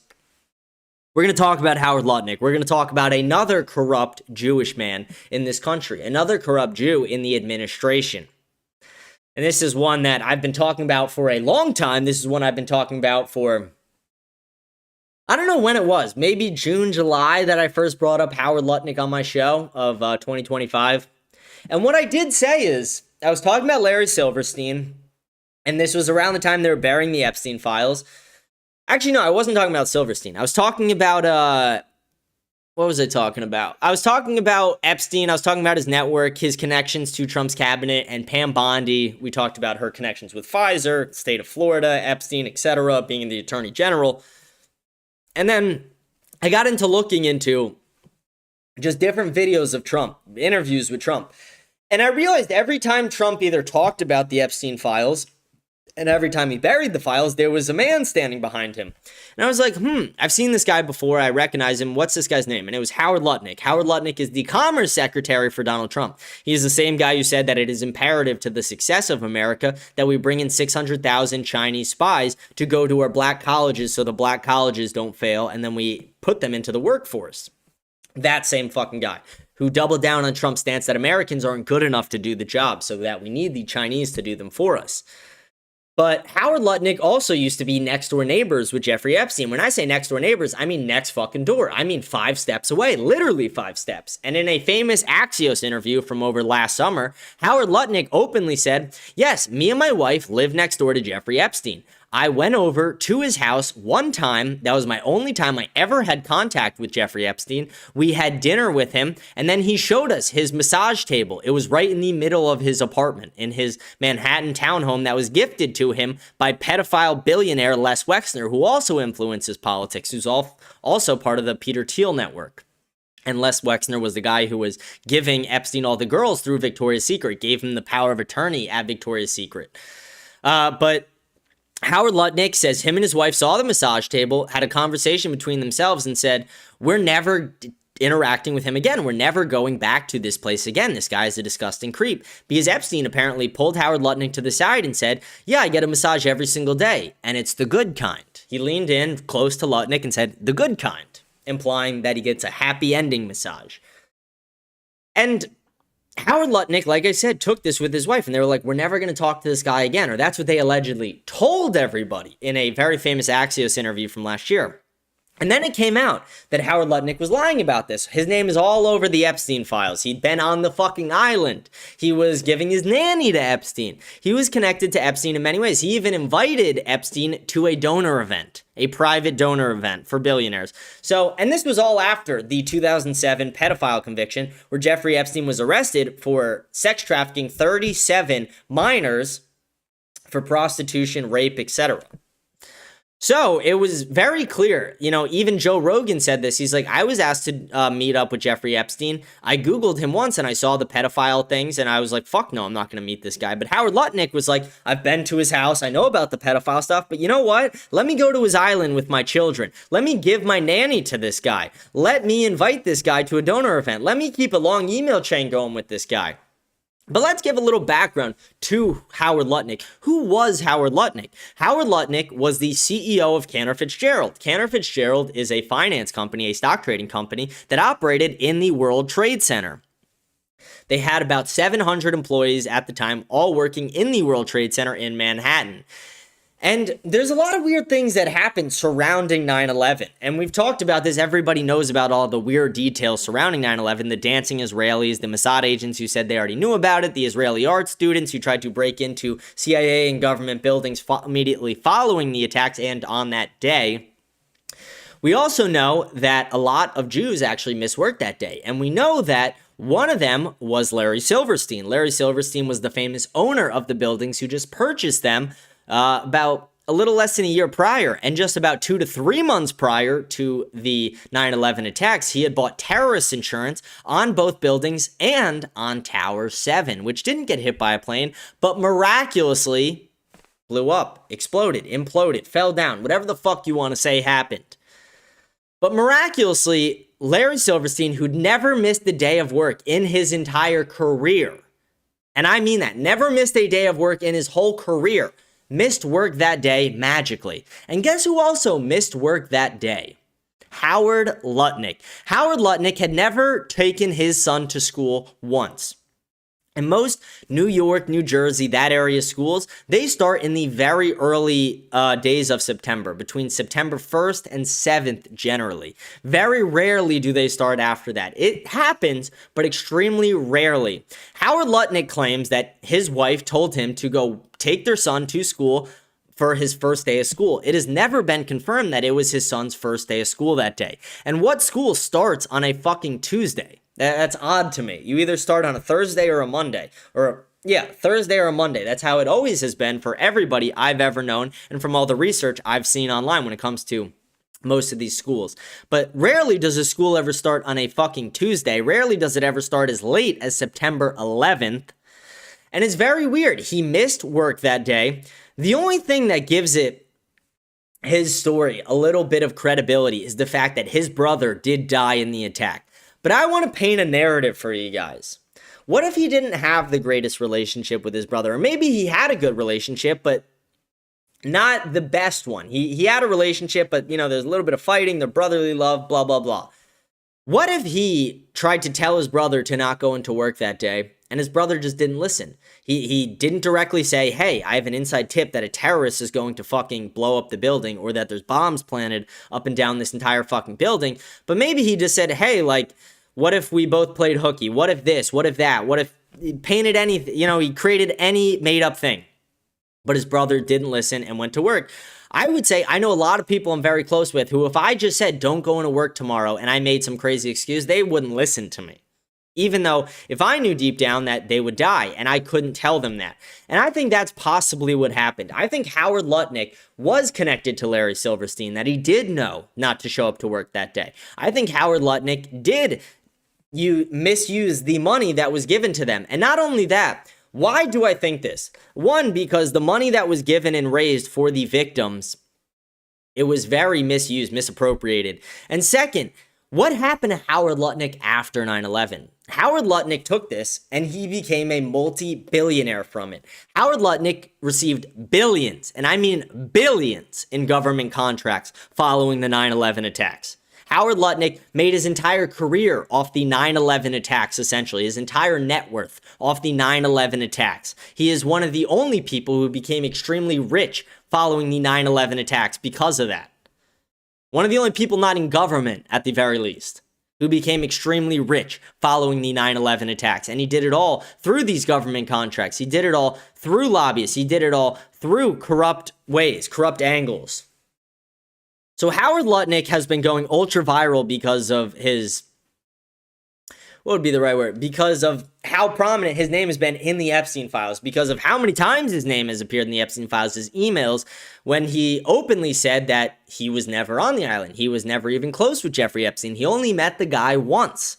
We're going to talk about Howard Lutnick. We're going to talk about another corrupt Jewish man in this country, another corrupt Jew in the administration. And this is one that I've been talking about for a long time. This is one I've been talking about for, I don't know when it was, maybe June, July that I first brought up Howard Lutnick on my show of 2025. And what I did say is, I was talking about Larry Silverstein, and this was around the time they were burying the Epstein files. Actually, no, I wasn't talking about Silverstein. I was talking about, what was I talking about? I was talking about Epstein. I was talking about his network, his connections to Trump's cabinet, and Pam Bondi. We talked about her connections with Pfizer, state of Florida, Epstein, etc., being the attorney general. And then I got into looking into just different videos of Trump, interviews with Trump. And I realized every time Trump either talked about the Epstein files, and every time he buried the files, there was a man standing behind him. And I was like, I've seen this guy before. I recognize him. What's this guy's name? And it was Howard Lutnick. Howard Lutnick is the Commerce Secretary for Donald Trump. He's the same guy who said that it is imperative to the success of America that we bring in 600,000 Chinese spies to go to our black colleges so the black colleges don't fail, and then we put them into the workforce. That same fucking guy who doubled down on Trump's stance that Americans aren't good enough to do the job, so that we need the Chinese to do them for us. But Howard Lutnick also used to be next door neighbors with Jeffrey Epstein. When I say next door neighbors, I mean next fucking door. I mean 5 steps away, literally 5 steps. And in a famous Axios interview from over last summer, Howard Lutnick openly said, yes, me and my wife live next door to Jeffrey Epstein. I went over to his house one time. That was my only time I ever had contact with Jeffrey Epstein. We had dinner with him, and then he showed us his massage table. It was right in the middle of his apartment in his Manhattan townhome that was gifted to him by pedophile billionaire Les Wexner, who also influences politics, who's also part of the Peter Thiel network. And Les Wexner was the guy who was giving Epstein all the girls through Victoria's Secret, gave him the power of attorney at Victoria's Secret. But Howard Lutnick says him and his wife saw the massage table, had a conversation between themselves, and said, we're never interacting with him again. We're never going back to this place again. This guy is a disgusting creep. Because Epstein apparently pulled Howard Lutnick to the side and said, yeah, I get a massage every single day, and it's the good kind. He leaned in close to Lutnick and said, the good kind, implying that he gets a happy ending massage. And Howard Lutnick, like I said, took this with his wife, and they were like, we're never going to talk to this guy again, or that's what they allegedly told everybody in a very famous Axios interview from last year. And then it came out that Howard Lutnick was lying about this. His name is all over the Epstein files. He'd been on the fucking island. He was giving his nanny to Epstein. He was connected to Epstein in many ways. He even invited Epstein to a donor event, a private donor event for billionaires. So, and this was all after the 2007 pedophile conviction where Jeffrey Epstein was arrested for sex trafficking 37 minors for prostitution, rape, etc. So it was very clear, even Joe Rogan said this. He's like, I was asked to meet up with Jeffrey Epstein. I Googled him once and I saw the pedophile things and I was like, fuck no, I'm not going to meet this guy. But Howard Lutnick was like, I've been to his house. I know about the pedophile stuff, but you know what? Let me go to his island with my children. Let me give my nanny to this guy. Let me invite this guy to a donor event. Let me keep a long email chain going with this guy. But let's give a little background to Howard Lutnick. Who was Howard Lutnick? Howard Lutnick was the CEO of Cantor Fitzgerald. Cantor Fitzgerald is a finance company, a stock trading company that operated in the World Trade Center. They had about 700 employees at the time, all working in the World Trade Center in Manhattan. And there's a lot of weird things that happened surrounding 9/11. And we've talked about this. Everybody knows about all the weird details surrounding 9/11. The dancing Israelis, the Mossad agents who said they already knew about it, the Israeli art students who tried to break into CIA and government buildings immediately following the attacks and on that day. We also know that a lot of Jews actually missed work that day. And we know that one of them was Larry Silverstein. Larry Silverstein was the famous owner of the buildings who just purchased them about a little less than a year prior, and just about 2 to 3 months prior to the 9/11 attacks, he had bought terrorist insurance on both buildings and on Tower 7, which didn't get hit by a plane, but miraculously blew up, exploded, imploded, fell down, whatever the fuck you want to say happened. But miraculously, Larry Silverstein, who'd never missed a day of work in his entire career, and I mean that, never missed a day of work in his whole career, missed work that day magically. And guess who also missed work that day? Howard Lutnick. Howard Lutnick had never taken his son to school once. And most New York, New Jersey, that area schools, they start in the very early days of September, between September 1st and 7th generally. Very rarely do they start after that. It happens, but extremely rarely. Howard Lutnick claims that his wife told him to go take their son to school for his first day of school. It has never been confirmed that it was his son's first day of school that day. And what school starts on a fucking Tuesday? That's odd to me. You either start on a Thursday or a Monday. Thursday or a Monday. That's how it always has been for everybody I've ever known and from all the research I've seen online when it comes to most of these schools. But rarely does a school ever start on a fucking Tuesday. Rarely does it ever start as late as September 11th. And it's very weird. He missed work that day. The only thing that gives it his story a little bit of credibility is the fact that his brother did die in the attack. But I want to paint a narrative for you guys. What if he didn't have the greatest relationship with his brother? Or maybe he had a good relationship, but not the best one. He had a relationship, but, there's a little bit of fighting, the brotherly love, blah, blah, blah. What if he tried to tell his brother to not go into work that day, and his brother just didn't listen? He didn't directly say, hey, I have an inside tip that a terrorist is going to fucking blow up the building, or that there's bombs planted up and down this entire fucking building. But maybe he just said, hey, what if we both played hooky? What if this? What if that? What if he painted anything? He created any made up thing. But his brother didn't listen and went to work. I would say I know a lot of people I'm very close with who, if I just said don't go into work tomorrow and I made some crazy excuse, they wouldn't listen to me. Even though if I knew deep down that they would die and I couldn't tell them that. And I think that's possibly what happened. I think Howard Lutnick was connected to Larry Silverstein, that he did know not to show up to work that day. I think Howard Lutnick did misuse the money that was given to them. And not only that, why do I think this? One, because the money that was given and raised for the victims, it was very misused, misappropriated. And second, what happened to Howard Lutnick after 9/11? Howard Lutnick took this and he became a multi-billionaire from it. Howard Lutnick received billions, and I mean billions, in government contracts following the 9/11 attacks. Howard Lutnick made his entire career off the 9/11 attacks, essentially, his entire net worth off the 9/11 attacks. He is one of the only people who became extremely rich following the 9/11 attacks because of that. One of the only people not in government, at the very least, who became extremely rich following the 9/11 attacks. And he did it all through these government contracts. He did it all through lobbyists. He did it all through corrupt ways, corrupt angles. So Howard Lutnick has been going ultra viral because of his, what would be the right word? Because of how prominent his name has been in the Epstein files, because of how many times his name has appeared in the Epstein files, his emails, when he openly said that he was never on the island. He was never even close with Jeffrey Epstein. He only met the guy once.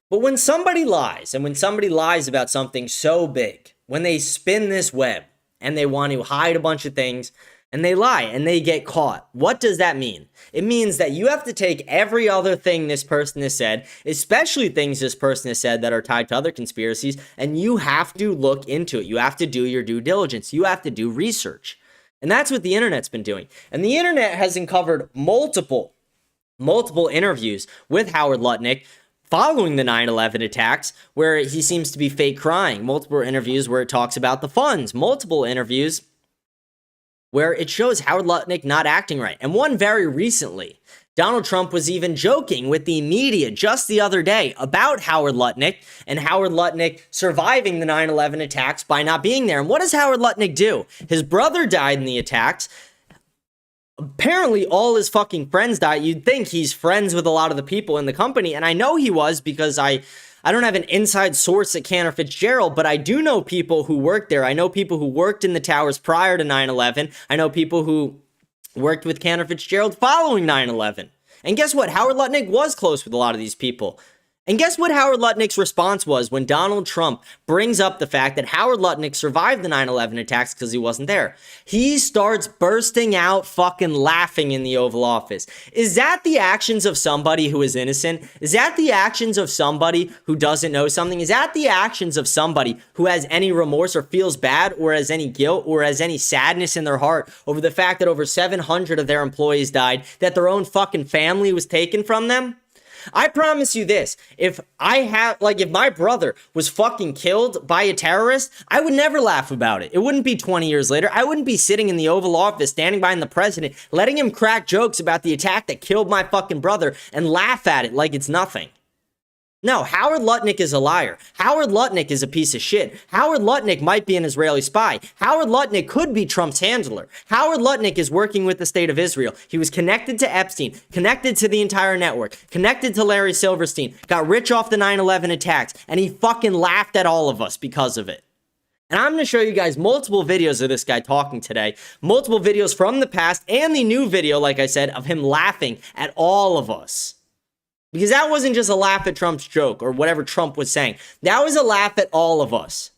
But when somebody lies, and when somebody lies about something so big, when they spin this web and they want to hide a bunch of things, and they lie and they get caught. What does that mean? It means that you have to take every other thing this person has said, especially things this person has said that are tied to other conspiracies, and you have to look into it. You have to do your due diligence. You have to do research. And that's what the internet's been doing. And the internet has uncovered multiple interviews with Howard Lutnick following the 9/11 attacks, where he seems to be fake crying. Multiple interviews where it talks about the funds. Multiple interviews where it shows Howard Lutnick not acting right. And one very recently, Donald Trump was even joking with the media just the other day about Howard Lutnick and Howard Lutnick surviving the 9/11 attacks by not being there. And what does Howard Lutnick do? His brother died in the attacks. Apparently, all his fucking friends died. You'd think he's friends with a lot of the people in the company. And I know he was, because I don't have an inside source at Cantor Fitzgerald, but I do know people who worked there. I know people who worked in the towers prior to 9/11. I know people who worked with Cantor Fitzgerald following 9/11. And guess what? Howard Lutnick was close with a lot of these people. And guess what Howard Lutnick's response was when Donald Trump brings up the fact that Howard Lutnick survived the 9/11 attacks because he wasn't there? He starts bursting out fucking laughing in the Oval Office. Is that the actions of somebody who is innocent? Is that the actions of somebody who doesn't know something? Is that the actions of somebody who has any remorse or feels bad or has any guilt or has any sadness in their heart over the fact that over 700 of their employees died, that their own fucking family was taken from them? I promise you this, if my brother was fucking killed by a terrorist, I would never laugh about it. It wouldn't be 20 years later. I wouldn't be sitting in the Oval Office, standing behind the president, letting him crack jokes about the attack that killed my fucking brother and laugh at it like it's nothing. No, Howard Lutnick is a liar. Howard Lutnick is a piece of shit. Howard Lutnick might be an Israeli spy. Howard Lutnick could be Trump's handler. Howard Lutnick is working with the state of Israel. He was connected to Epstein, connected to the entire network, connected to Larry Silverstein, got rich off the 9/11 attacks, and he fucking laughed at all of us because of it. And I'm going to show you guys multiple videos of this guy talking today, multiple videos from the past and the new video, like I said, of him laughing at all of us. Because that wasn't just a laugh at Trump's joke or whatever Trump was saying. That was a laugh at all of us.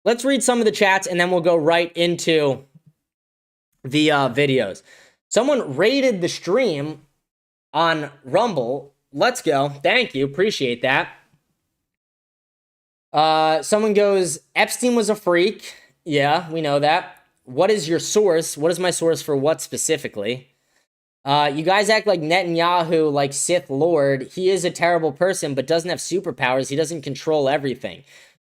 Let's read some of the chats and then we'll go right into the videos. Someone rated the stream on Rumble. Let's go. Thank you. Appreciate that. Someone goes, Epstein was a freak. Yeah, we know that. What is your source? What is my source for what specifically? You guys act like Netanyahu, like Sith Lord. He is a terrible person, but doesn't have superpowers. He doesn't control everything.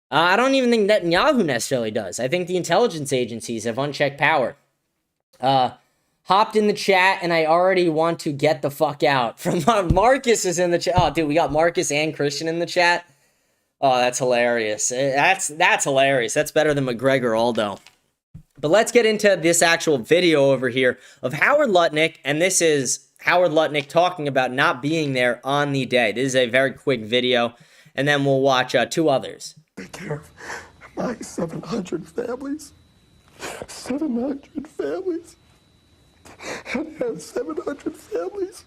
I don't even think Netanyahu necessarily does. I think the intelligence agencies have unchecked power. Hopped in the chat, and I already want to get the fuck out. From Marcus is in the chat. Oh, dude, we got Marcus and Christian in the chat. Oh, that's hilarious. That's hilarious. That's better than McGregor Aldo. But let's get into this actual video over here of Howard Lutnick, and this is Howard Lutnick talking about not being there on the day. This is a very quick video, and then we'll watch two others. Take care of my 700 families. 700 families. I have 700 families.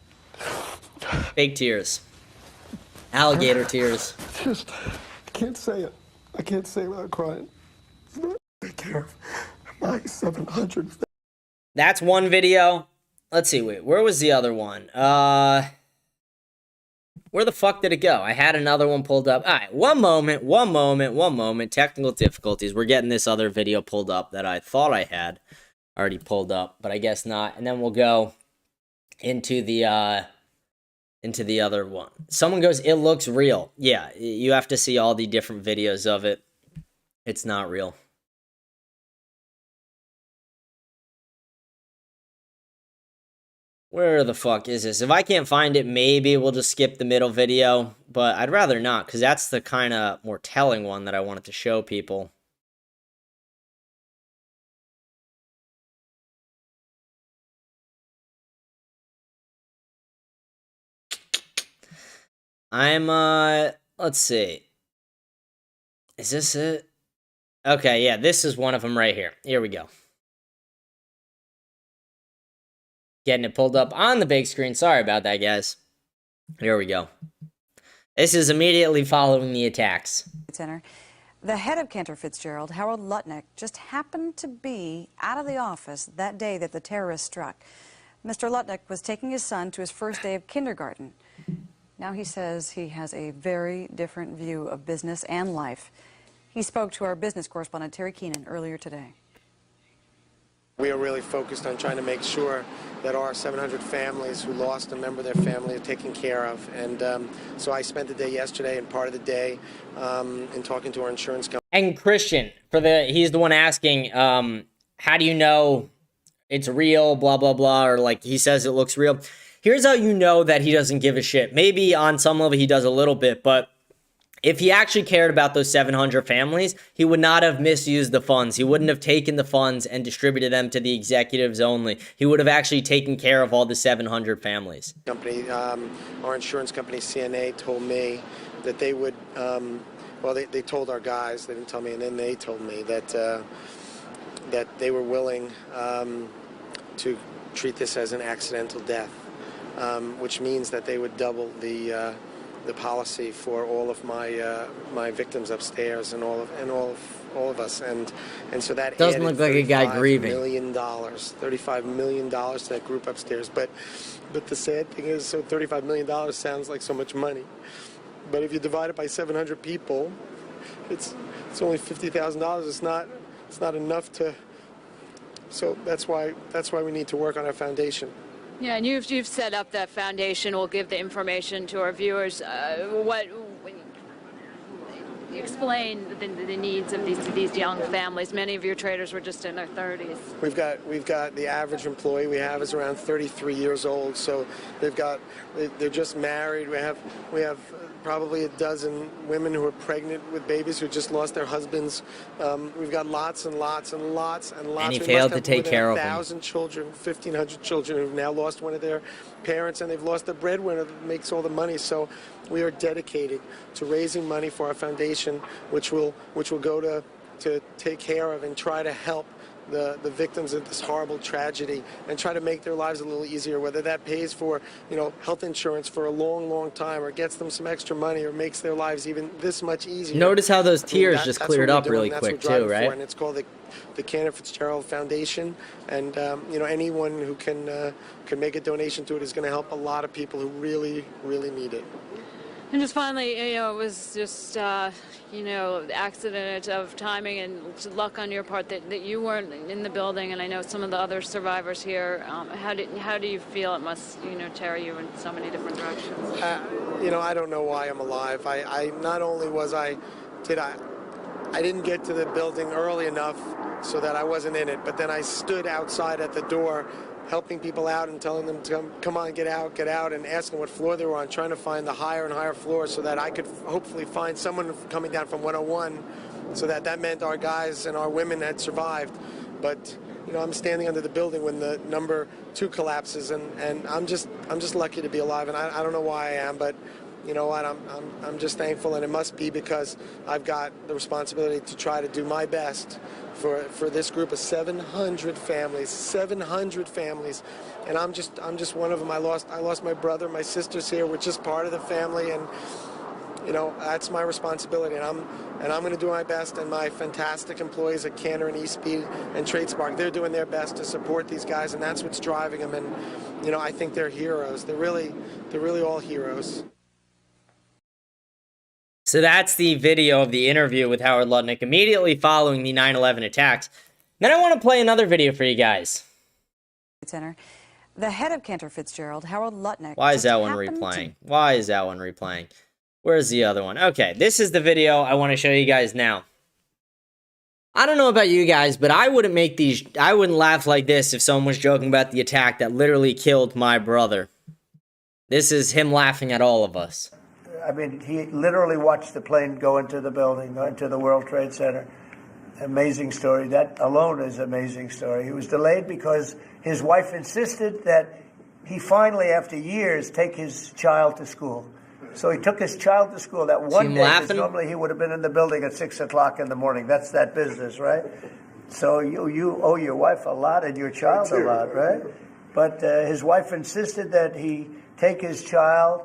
Fake tears. Alligator tears. Just, I can't say it. I can't say it without crying. Take care of my 700. That's one video. Let's see, wait, where was the other one? Where the fuck did it go? I had another one pulled up. All right, one moment. Technical difficulties. We're getting this other video pulled up that I thought I had already pulled up, but I guess not. And then we'll go into the other one. Someone goes, it looks real. Yeah, you have to see all the different videos of it. It's not real. Where the fuck is this? If I can't find it, maybe we'll just skip the middle video. But I'd rather not, because that's the kind of more telling one that I wanted to show people. Let's see. Is this it? Okay, yeah, this is one of them right here. Here we go. Getting it pulled up on the big screen. Sorry about that, guys. Here we go. This is immediately following the attacks. Center. The head of Cantor Fitzgerald, Harold Lutnick, just happened to be out of the office that day that the terrorists struck. Mr. Lutnick was taking his son to his first day of kindergarten. Now he says he has a very different view of business and life. He spoke to our business correspondent, Terry Keenan, earlier today. We are really focused on trying to make sure that our 700 families who lost a member of their family are taken care of. And so I spent the day yesterday and part of the day in talking to our insurance company. And Christian, he's the one asking, how do you know it's real, blah, blah, blah, or like he says it looks real. Here's how you know that he doesn't give a shit. Maybe on some level he does a little bit, but if he actually cared about those 700 families, he would not have misused the funds. He wouldn't have taken the funds and distributed them to the executives only. He would have actually taken care of all the 700 families. Our insurance company, CNA, told me that they would, well, they told our guys, they didn't tell me, and then they told me that they were willing to treat this as an accidental death, which means that they would double the policy for all of my victims upstairs and all of us, and so that doesn't look like a guy grieving. $35 million to that group upstairs. But the sad thing is, so $35 million sounds like so much money, but if you divide it by 700 people, it's only $50,000. It's not enough to. So that's why we need to work on our foundation. Yeah, and you've set up that foundation. We'll give the information to our viewers. Explain the needs of these young families. Many of your traders were just in their 30s. We've got the average employee we have is around 33 years old. So they're just married. We have probably a dozen women who are pregnant with babies who just lost their husbands. We've got lots and lots and lots and lots. And he failed to take care of them. 1,000 children, 1,500 children who've now lost one of their parents, and they've lost the breadwinner that makes all the money. So we are dedicated to raising money for our foundation, which will go to take care of and try to help the victims of this horrible tragedy and try to make their lives a little easier, whether that pays for health insurance for a long time or gets them some extra money or makes their lives even this much easier. Notice how those tears just cleared up really quick too, right? And it's called the Cantor Fitzgerald Foundation, and anyone who can make a donation to it is going to help a lot of people who really need it. And just finally, it was just, accident of timing and luck on your part that you weren't in the building, and I know some of the other survivors here. How do you feel it must, tear you in so many different directions? I don't know why I'm alive. I not only I didn't get to the building early enough so that I wasn't in it, but then I stood outside at the door helping people out and telling them to come on, get out, and asking what floor they were on, trying to find the higher and higher floors so that I could hopefully find someone coming down from 101, so that meant our guys and our women had survived. But I'm standing under the building when the number 2 collapses, and I'm just lucky to be alive, and I don't know why I am, but you know what, I'm just thankful, and it must be because I've got the responsibility to try to do my best for this group of 700 families, and I'm just one of them. I lost my brother, my sister's here. We're just part of the family, and that's my responsibility, and I'm going to do my best. And my fantastic employees at Cantor and eSpeed and TradeSpark, they're doing their best to support these guys, and that's what's driving them. And I think they're heroes. They're really all heroes. So that's the video of the interview with Howard Lutnick immediately following the 9/11 attacks. Then I want to play another video for you guys. Center. The head of Cantor Fitzgerald, Harold Lutnick. Why is that one replaying? Why is that one replaying? Where's the other one? Okay, this is the video I want to show you guys now. I don't know about you guys, but I wouldn't laugh like this if someone was joking about the attack that literally killed my brother. This is him laughing at all of us. I mean, he literally watched the plane go into the building, into the World Trade Center. Amazing story. That alone is an amazing story. He was delayed because his wife insisted that he finally, after years, take his child to school. So he took his child to school that one day, because normally he would have been in the building at 6 o'clock in the morning. That's that business, right? So you owe your wife a lot and your child a lot, right? But his wife insisted that he take his child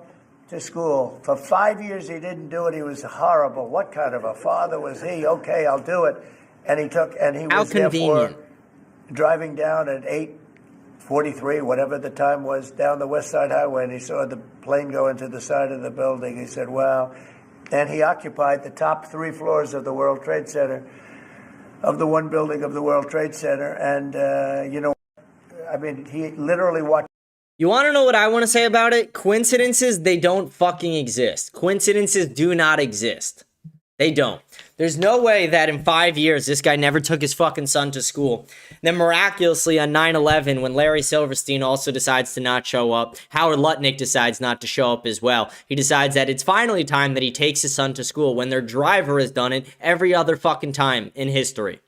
to school. For 5 years, he didn't do it. He was horrible. What kind of a father was he? Okay, I'll do it. And he How was convenient. therefore driving down at 8:43, whatever the time was, down the West Side Highway, and he saw the plane go into the side of the building. He said, wow. And he occupied the top 3 floors of the World Trade Center, of the one building of the World Trade Center. And, I mean, he literally watched. You want to know what I want to say about it? Coincidences, they don't fucking exist. Coincidences do not exist. They don't. There's no way that in 5 years, this guy never took his fucking son to school. Then miraculously on 9/11, when Larry Silverstein also decides to not show up, Howard Lutnick decides not to show up as well. He decides that it's finally time that he takes his son to school when their driver has done it every other fucking time in history.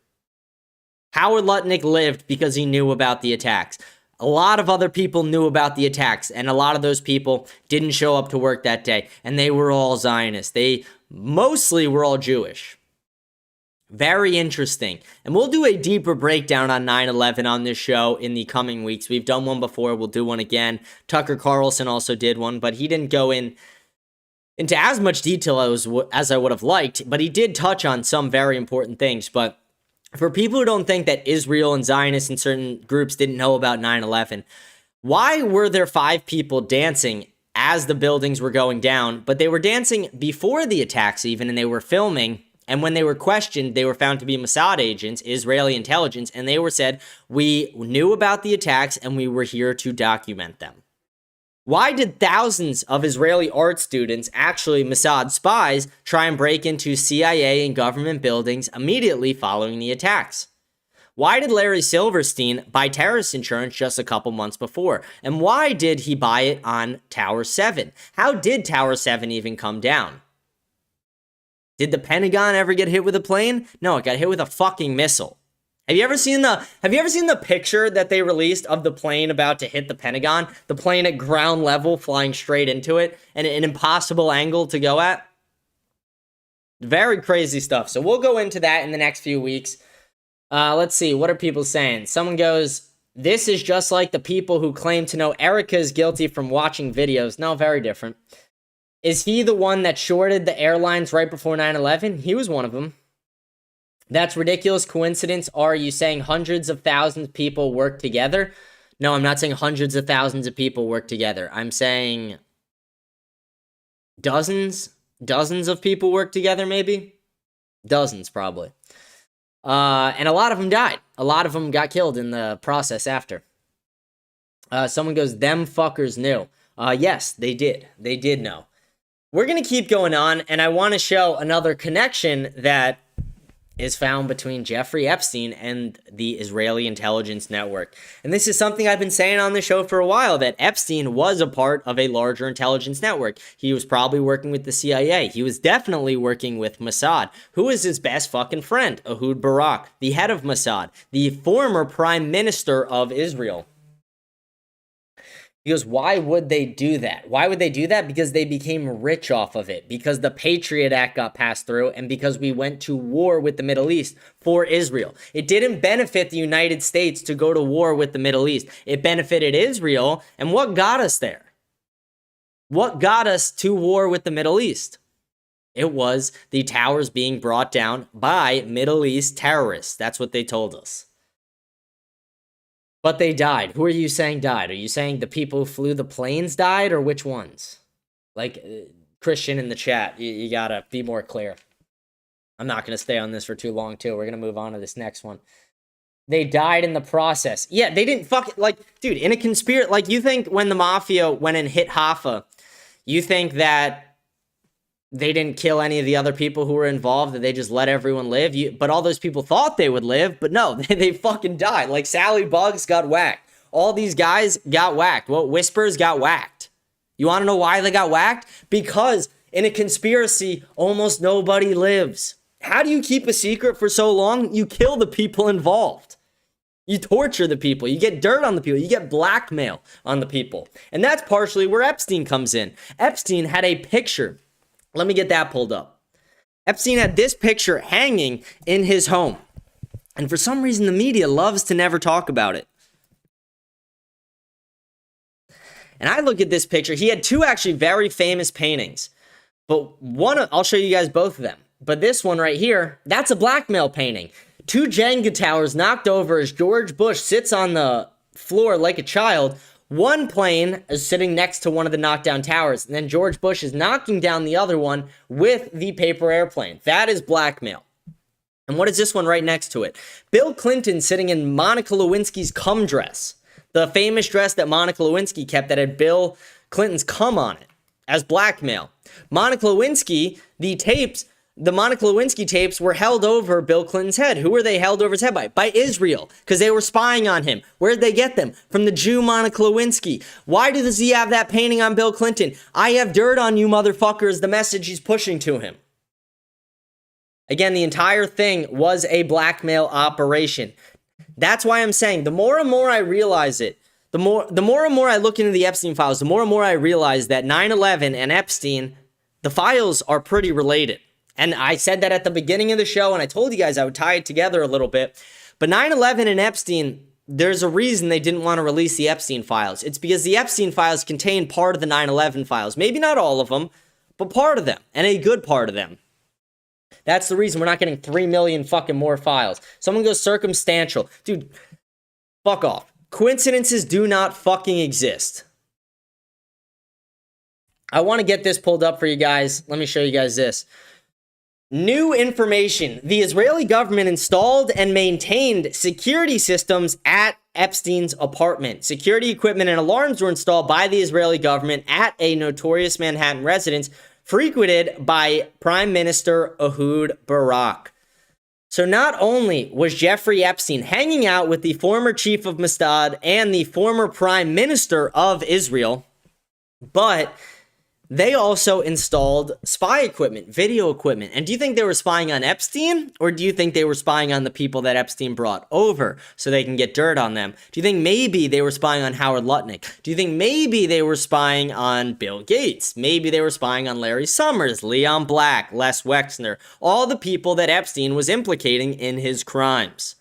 Howard Lutnick lived because he knew about the attacks. A lot of other people knew about the attacks, and a lot of those people didn't show up to work that day, and they were all Zionists. They mostly were all Jewish. Very interesting. And we'll do a deeper breakdown on 9/11 on this show in the coming weeks. We've done one before. We'll do one again. Tucker Carlson also did one, but he didn't go into as much detail as I would have liked, but he did touch on some very important things. But for people who don't think that Israel and Zionists and certain groups didn't know about 9/11, why were there 5 people dancing as the buildings were going down? But they were dancing before the attacks even, and they were filming. And when they were questioned, they were found to be Mossad agents, Israeli intelligence, and they were said, we knew about the attacks and we were here to document them. Why did thousands of Israeli art students, actually Mossad spies, try and break into CIA and government buildings immediately following the attacks? Why did Larry Silverstein buy terrorist insurance just a couple months before? And why did he buy it on Tower 7? How did Tower 7 even come down? Did the Pentagon ever get hit with a plane? No, it got hit with a fucking missile. Have you ever seen the picture that they released of the plane about to hit the Pentagon? The plane at ground level flying straight into it and an impossible angle to go at? Very crazy stuff. So we'll go into that in the next few weeks. Let's see. What are people saying? Someone goes, this is just like the people who claim to know Erica is guilty from watching videos. No, very different. Is he the one that shorted the airlines right before 9/11? He was one of them. That's ridiculous coincidence. Are you saying hundreds of thousands of people work together? No, I'm not saying hundreds of thousands of people work together. I'm saying dozens of people work together, maybe? Dozens, probably. And a lot of them died. A lot of them got killed in the process after. Someone goes, them fuckers knew. Yes, they did. They did know. We're going to keep going on, and I want to show another connection that is found between Jeffrey Epstein and the Israeli intelligence network. And this is something I've been saying on the show for a while, that Epstein was a part of a larger intelligence network. He was probably working with the CIA. He was definitely working with Mossad. Who is his best fucking friend? Ehud Barak, the head of Mossad, the former prime minister of Israel. He goes, why would they do that? Why would they do that? Because they became rich off of it. Because the Patriot Act got passed through, and because we went to war with the Middle East for Israel. It didn't benefit the United States to go to war with the Middle East. It benefited Israel. And what got us there? What got us to war with the Middle East? It was the towers being brought down by Middle East terrorists. That's what they told us. But they died. Who are you saying died? Are you saying the people who flew the planes died, or which ones? Like, Christian in the chat, you gotta be more clear. I'm not gonna stay on this for too long, too. We're gonna move on to this next one. They died in the process. Yeah, they didn't dude, in a conspiracy, like, you think when the mafia went and hit Haifa, you think that they didn't kill any of the other people who were involved, that they just let everyone live? But all those people thought they would live, but no, they fucking died. Like, Sally Buggs got whacked. All these guys got whacked. Well, Whispers got whacked. You want to know why they got whacked? Because in a conspiracy, almost nobody lives. How do you keep a secret for so long? You kill the people involved. You torture the people. You get dirt on the people. You get blackmail on the people. And that's partially where Epstein comes in. Epstein had a picture. Let me get that pulled up. Epstein had this picture hanging in his home. And for some reason, the media loves to never talk about it. And I look at this picture. He had two actually very famous paintings. But one, I'll show you guys both of them. But this one right here, that's a blackmail painting. Two Jenga towers knocked over as George Bush sits on the floor like a child. One plane is sitting next to one of the knocked down towers, and then George Bush is knocking down the other one with the paper airplane. That is blackmail. And what is this one right next to it? Bill Clinton sitting in Monica Lewinsky's cum dress. The famous dress that Monica Lewinsky kept that had Bill Clinton's cum on it as blackmail. Monica Lewinsky, the Monica Lewinsky tapes were held over Bill Clinton's head. Who were they held over his head by? By Israel, because they were spying on him. Where did they get them? From the Jew Monica Lewinsky. Why does he have that painting on Bill Clinton? I have dirt on you, motherfucker, is the message he's pushing to him. Again, the entire thing was a blackmail operation. That's why I'm saying the more and more I realize it, the more and more I look into the Epstein files, the more and more I realize that 9/11 and Epstein, the files are pretty related. And I said that at the beginning of the show, and I told you guys I would tie it together a little bit. But 9/11 and Epstein, there's a reason they didn't want to release the Epstein files. It's because the Epstein files contain part of the 9/11 files. Maybe not all of them, but part of them, and a good part of them. That's the reason we're not getting 3 million fucking more files. Someone goes circumstantial. Dude, fuck off. Coincidences do not fucking exist. I want to get this pulled up for you guys. Let me show you guys this. New information. The Israeli government installed and maintained security systems at Epstein's apartment. Security equipment and alarms were installed by the Israeli government at a notorious Manhattan residence frequented by Prime Minister Ehud Barak. So not only was Jeffrey Epstein hanging out with the former chief of Mossad and the former prime minister of Israel, but they also installed spy equipment, video equipment. And do you think they were spying on Epstein? Or do you think they were spying on the people that Epstein brought over so they can get dirt on them? Do you think maybe they were spying on Howard Lutnick? Do you think maybe they were spying on Bill Gates? Maybe they were spying on Larry Summers, Leon Black, Les Wexner, all the people that Epstein was implicating in his crimes.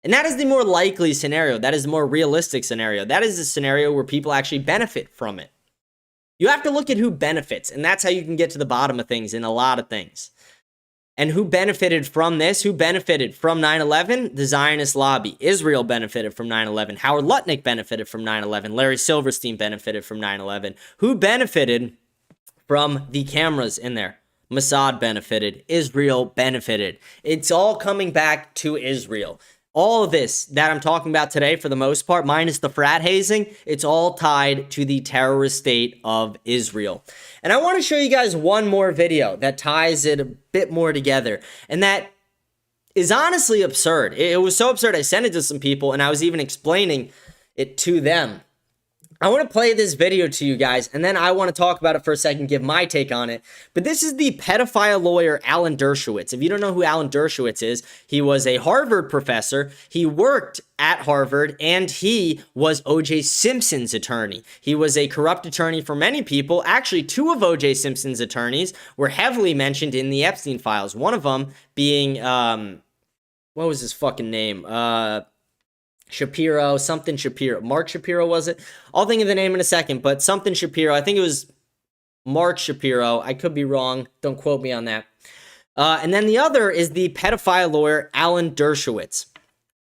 And that is the more likely scenario. That is the more realistic scenario. That is the scenario where people actually benefit from it. You have to look at who benefits, and that's how you can get to the bottom of things in a lot of things. And who benefited from this? Who benefited from 9/11? The Zionist lobby. Israel benefited from 9/11. Howard Lutnick benefited from 9/11. Larry Silverstein benefited from 9/11. Who benefited from the cameras in there? Mossad benefited. Israel benefited. It's all coming back to Israel. All of this that I'm talking about today, for the most part, minus the frat hazing, it's all tied to the terrorist state of Israel. And I want to show you guys one more video that ties it a bit more together. And that is honestly absurd. It was so absurd, I sent it to some people, and I was even explaining it to them. I want to play this video to you guys, and then I want to talk about it for a second, give my take on it. But this is the pedophile lawyer Alan Dershowitz. If you don't know who Alan Dershowitz is, he was a Harvard professor. He worked at Harvard, and he was O.J. Simpson's attorney. He was a corrupt attorney for many people. Actually, two of O.J. Simpson's attorneys were heavily mentioned in the Epstein files. One of them being, what was his fucking name? Shapiro, something Shapiro. Mark Shapiro, was it? I'll think of the name in a second, but something Shapiro. I think it was Mark Shapiro. I could be wrong. Don't quote me on that. And then the other is the pedophile lawyer, Alan Dershowitz.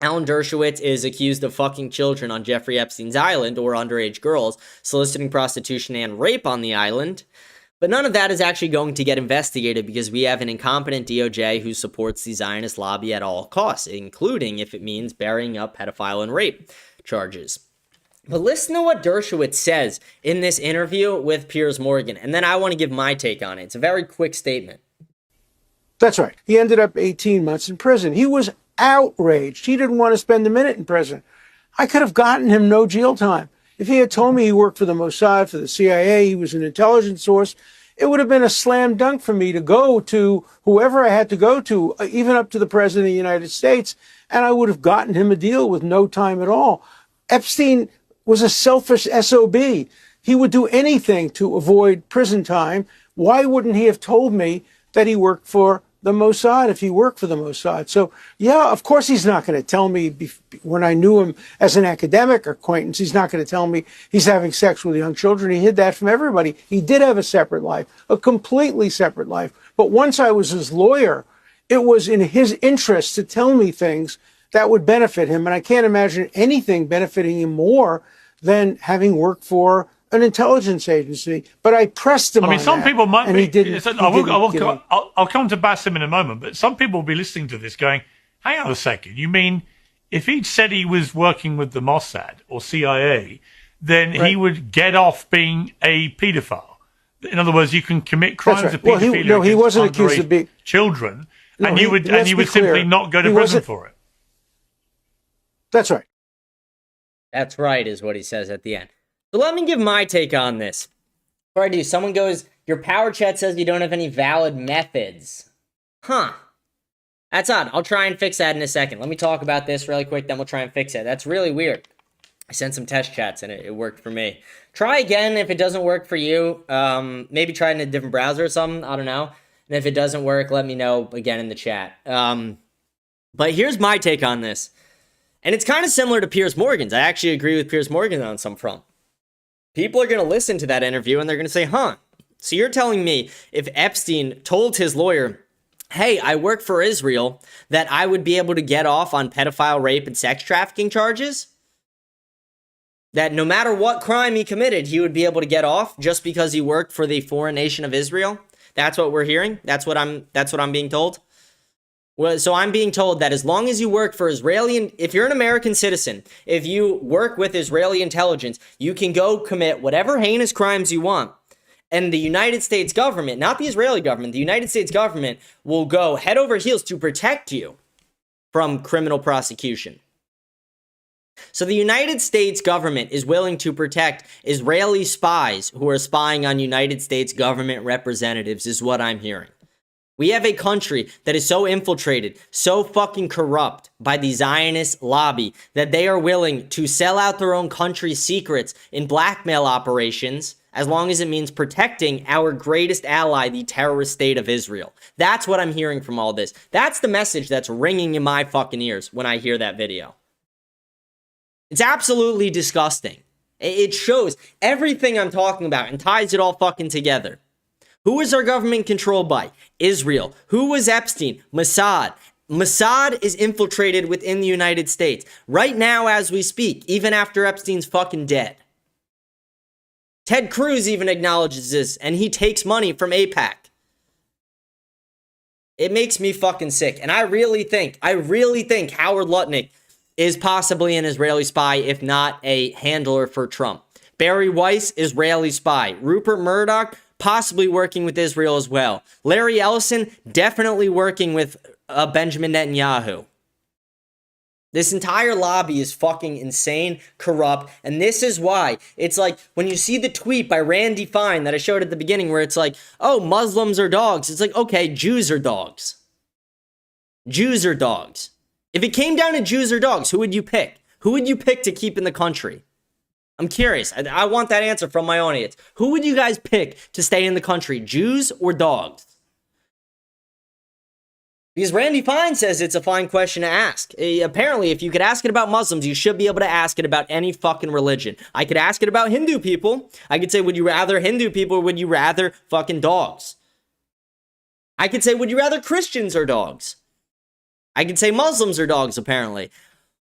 Alan Dershowitz is accused of fucking children on Jeffrey Epstein's island, or underage girls, soliciting prostitution and rape on the island. But none of that is actually going to get investigated because we have an incompetent DOJ who supports the Zionist lobby at all costs, including if it means burying up pedophile and rape charges. But listen to what Dershowitz says in this interview with Piers Morgan, and then I want to give my take on it. It's a very quick statement. That's right. He ended up 18 months in prison. He was outraged. He didn't want to spend a minute in prison. I could have gotten him no jail time. If he had told me he worked for the Mossad, for the CIA, he was an intelligence source, it would have been a slam dunk for me to go to whoever I had to go to, even up to the President of the United States, and I would have gotten him a deal with no time at all. Epstein was a selfish SOB. He would do anything to avoid prison time. Why wouldn't he have told me that he worked for the Mossad if he worked for the Mossad. So, yeah, of course he's not going to tell me when I knew him as an academic acquaintance, he's not going to tell me he's having sex with young children. He hid that from everybody. He did have a separate life, a completely separate life. But once I was his lawyer, it was in his interest to tell me things that would benefit him. And I can't imagine anything benefiting him more than having worked for an intelligence agency. But I pressed him. I mean, some people might and be. He didn't, I'll come to Bassem in a moment, but some people will be listening to this going, hang on a second, you mean if he'd said he was working with the Mossad or CIA, then he would get off being a paedophile? In other words, you can commit crimes of paedophilia he wasn't accused of being children, no, and you would simply not go to prison for it. That's right. That's right, is what he says at the end. So let me give my take on this. Before I do, someone goes, your power chat says you don't have any valid methods. Huh. That's odd. I'll try and fix that in a second. Let me talk about this really quick, then we'll try and fix it. That's really weird. I sent some test chats and it worked for me. Try again if it doesn't work for you. Maybe try it in a different browser or something. I don't know. And if it doesn't work, let me know again in the chat. But here's my take on this. And it's kind of similar to Piers Morgan's. I actually agree with Piers Morgan on some front. People are going to listen to that interview and they're going to say, huh, so you're telling me if Epstein told his lawyer, hey, I work for Israel, that I would be able to get off on pedophile, rape, and sex trafficking charges? That no matter what crime he committed, he would be able to get off just because he worked for the foreign nation of Israel? That's what we're hearing? That's what I'm being told? Well, so I'm being told that as long as you work for Israeli, if you're an American citizen, if you work with Israeli intelligence, you can go commit whatever heinous crimes you want. And the United States government, not the Israeli government, the United States government will go head over heels to protect you from criminal prosecution. So the United States government is willing to protect Israeli spies who are spying on United States government representatives, is what I'm hearing. We have a country that is so infiltrated, so fucking corrupt by the Zionist lobby that they are willing to sell out their own country's secrets in blackmail operations as long as it means protecting our greatest ally, the terrorist state of Israel. That's what I'm hearing from all this. That's the message that's ringing in my fucking ears when I hear that video. It's absolutely disgusting. It shows everything I'm talking about and ties it all fucking together. Who is our government controlled by? Israel. Who was Epstein? Mossad. Mossad is infiltrated within the United States. Right now as we speak, even after Epstein's fucking dead. Ted Cruz even acknowledges this, and he takes money from AIPAC. It makes me fucking sick. And I really think Howard Lutnick is possibly an Israeli spy, if not a handler for Trump. Barry Weiss, Israeli spy. Rupert Murdoch, possibly working with Israel as well. Larry Ellison, definitely working with Benjamin Netanyahu. This entire lobby is fucking insane, corrupt, and this is why. It's like, when you see the tweet by Randy Fine that I showed at the beginning where it's like, oh, Muslims are dogs. It's like, okay, Jews are dogs. Jews are dogs. If it came down to Jews or dogs, who would you pick? Who would you pick to keep in the country? I'm curious. I want that answer from my audience. Who would you guys pick to stay in the country, Jews or dogs? Because Randy Fine says it's a fine question to ask. Apparently, if you could ask it about Muslims, you should be able to ask it about any fucking religion. I could ask it about Hindu people. I could say, would you rather Hindu people or would you rather fucking dogs? I could say, would you rather Christians or dogs? I could say Muslims or dogs, apparently.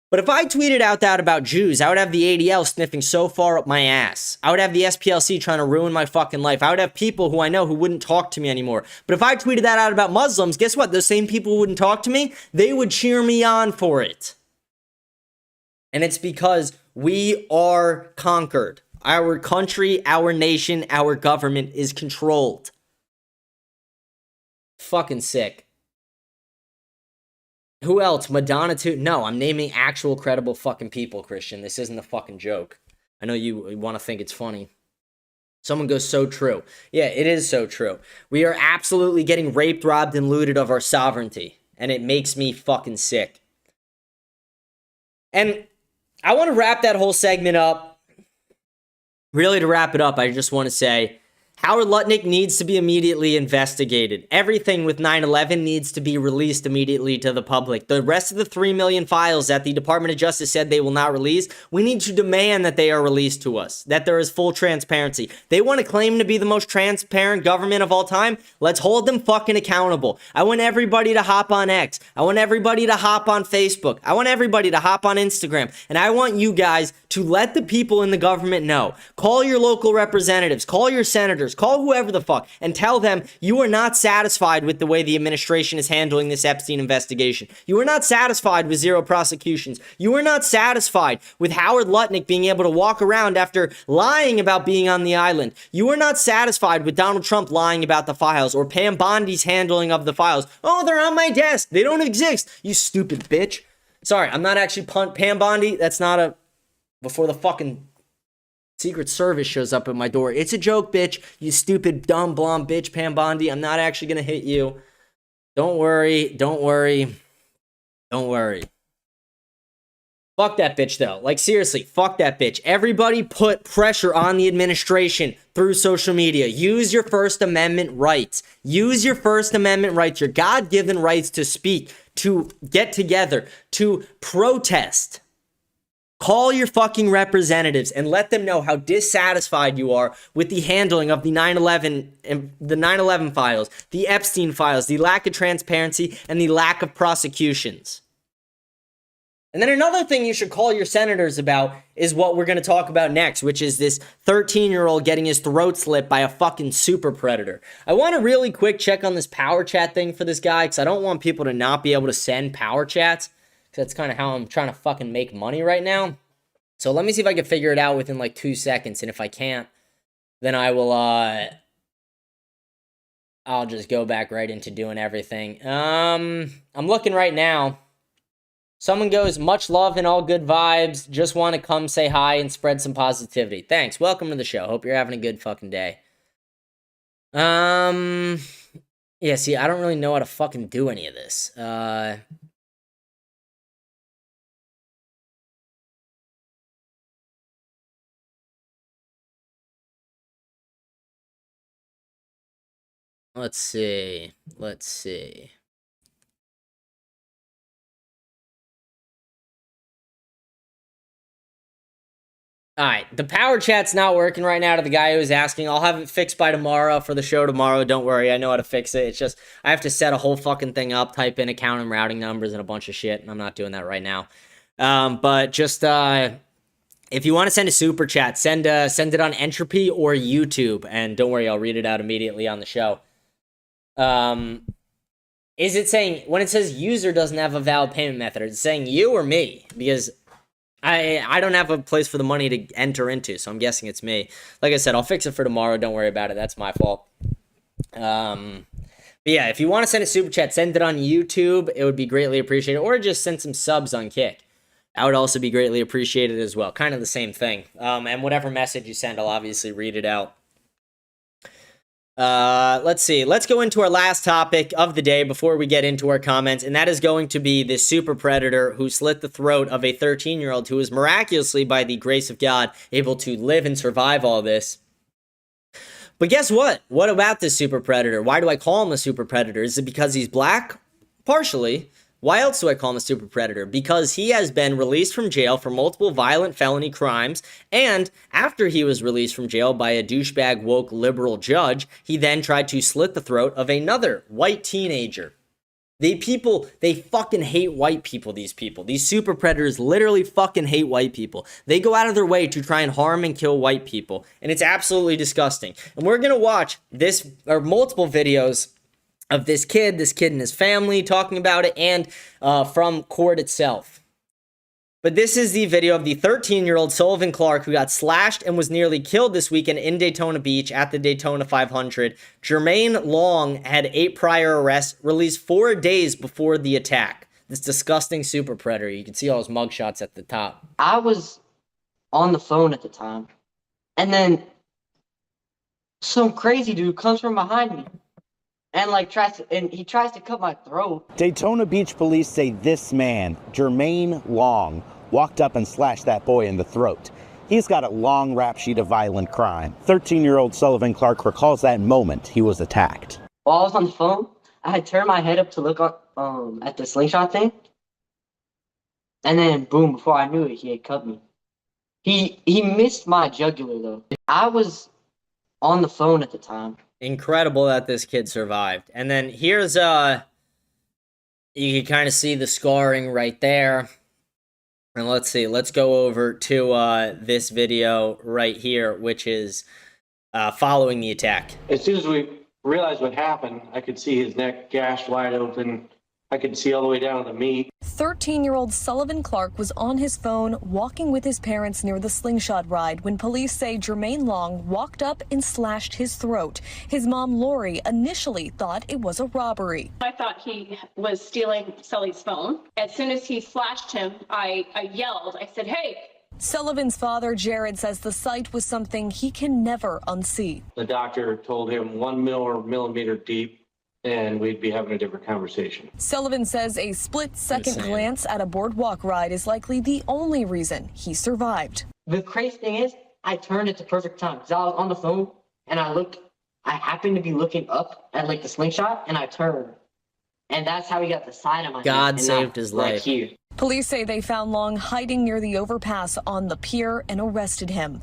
But if I tweeted out that about Jews, I would have the ADL sniffing so far up my ass. I would have the SPLC trying to ruin my fucking life. I would have people who I know who wouldn't talk to me anymore. But if I tweeted that out about Muslims, guess what? Those same people who wouldn't talk to me, they would cheer me on for it. And it's because we are conquered. Our country, our nation, our government is controlled. Fucking sick. Who else? Madonna too? No, I'm naming actual credible fucking people, Christian. This isn't a fucking joke. I know you want to think it's funny. Someone goes, so true. Yeah, it is so true. We are absolutely getting raped, robbed, and looted of our sovereignty. And it makes me fucking sick. And I want to wrap that whole segment up. Really, to wrap it up, I just want to say, Howard Lutnick needs to be immediately investigated. Everything with 9/11 needs to be released immediately to the public. The rest of the 3 million files that the Department of Justice said they will not release, we need to demand that they are released to us, that there is full transparency. They want to claim to be the most transparent government of all time. Let's hold them fucking accountable. I want everybody to hop on X. I want everybody to hop on Facebook. I want everybody to hop on Instagram. And I want you guys to let the people in the government know. Call your local representatives. Call your senators. Call whoever the fuck and tell them you are not satisfied with the way the administration is handling this Epstein investigation. You are not satisfied with zero prosecutions. You are not satisfied with Howard Lutnick being able to walk around after lying about being on the island. You are not satisfied with Donald Trump lying about the files or Pam Bondi's handling of the files. Oh, they're on my desk. They don't exist. You stupid bitch. Sorry, I'm not actually Pam Bondi. That's not a... Before the fucking Secret Service shows up at my door. It's a joke, bitch. You stupid, dumb, blonde bitch, Pam Bondi. I'm not actually going to hit you. Don't worry. Don't worry. Don't worry. Fuck that bitch, though. Like, seriously, fuck that bitch. Everybody put pressure on the administration through social media. Use your First Amendment rights. Use your First Amendment rights, your God-given rights to speak, to get together, to protest. Call your fucking representatives and let them know how dissatisfied you are with the handling of the 9/11 files, the Epstein files, the lack of transparency, and the lack of prosecutions. And then another thing you should call your senators about is what we're going to talk about next, which is this 13-year-old getting his throat slit by a fucking super predator. I want to really quick check on this power chat thing for this guy, because I don't want people to not be able to send power chats. That's kind of how I'm trying to fucking make money right now. So let me see if I can figure it out within like 2 seconds. And if I can't, then I will, I'll just go back right into doing everything. I'm looking right now. Someone goes, much love and all good vibes. Just want to come say hi and spread some positivity. Thanks. Welcome to the show. Hope you're having a good fucking day. Yeah, see, I don't really know how to fucking do any of this. Let's see. Alright, the power chat's not working right now to the guy who was asking. I'll have it fixed by tomorrow for the show tomorrow. Don't worry, I know how to fix it. It's just, I have to set a whole fucking thing up, type in account and routing numbers and a bunch of shit, and I'm not doing that right now. But just, if you want to send a super chat, send it on Entropy or YouTube, and don't worry, I'll read it out immediately on the show. Is it saying, when it says user doesn't have a valid payment method, is it saying you or me? Because I don't have a place for the money to enter into, so I'm guessing it's me. Like I said, I'll fix it for tomorrow. Don't worry about it. That's my fault. But yeah, if you want to send a super chat, send it on YouTube. It would be greatly appreciated. Or just send some subs on Kick. That would also be greatly appreciated as well. Kind of the same thing. And whatever message you send, I'll obviously read it out. Let's see. Let's go into our last topic of the day before we get into our comments, and that is going to be this super predator who slit the throat of a 13-year-old who was miraculously, by the grace of God, able to live and survive all this. But guess what? What about this super predator? Why do I call him a super predator? Is it because he's black? Partially. Why else do I call him a super predator? Because he has been released from jail for multiple violent felony crimes, and after he was released from jail by a douchebag woke liberal judge, he then tried to slit the throat of another white teenager. They fucking hate white people, these people. These super predators literally fucking hate white people. They go out of their way to try and harm and kill white people, and it's absolutely disgusting. And we're gonna watch this, or multiple videos of this kid and his family talking about it, and from court itself. But this is the video of the 13-year-old Sullivan Clark who got slashed and was nearly killed this weekend in Daytona Beach at the Daytona 500. Jermaine Long had 8 prior arrests, released 4 days before the attack. This disgusting super predator. You can see all his mugshots at the top. I was on the phone at the time, and then some crazy dude comes from behind me. And he tries to cut my throat. Daytona Beach police say this man, Jermaine Long, walked up and slashed that boy in the throat. He's got a long rap sheet of violent crime. 13-year-old Sullivan Clark recalls that moment he was attacked. While I was on the phone, I had turned my head up to look at the slingshot thing. And then, boom, before I knew it, he had cut me. He missed my jugular, though. I was on the phone at the time. Incredible that this kid survived. And then here's, you can kind of see the scarring right there. And let's see, let's go over to this video right here, which is following the attack. As soon as we realized what happened, I could see his neck gashed wide open. I could see all the way down to the meat. 13-year-old Sullivan Clark was on his phone walking with his parents near the slingshot ride when police say Jermaine Long walked up and slashed his throat. His mom, Lori, initially thought it was a robbery. I thought he was stealing Sully's phone. As soon as he slashed him, I yelled. I said, hey. Sullivan's father, Jared, says the sight was something he can never unsee. The doctor told him 1 millimeter deep, and we'd be having a different conversation. Sullivan says a split-second glance at a boardwalk ride is likely the only reason he survived. The crazy thing is, I turned at the perfect time because I was on the phone and I happened to be looking up at like the slingshot and I turned. And that's how he got the side of my head. God saved his life. Here. Police say they found Long hiding near the overpass on the pier and arrested him.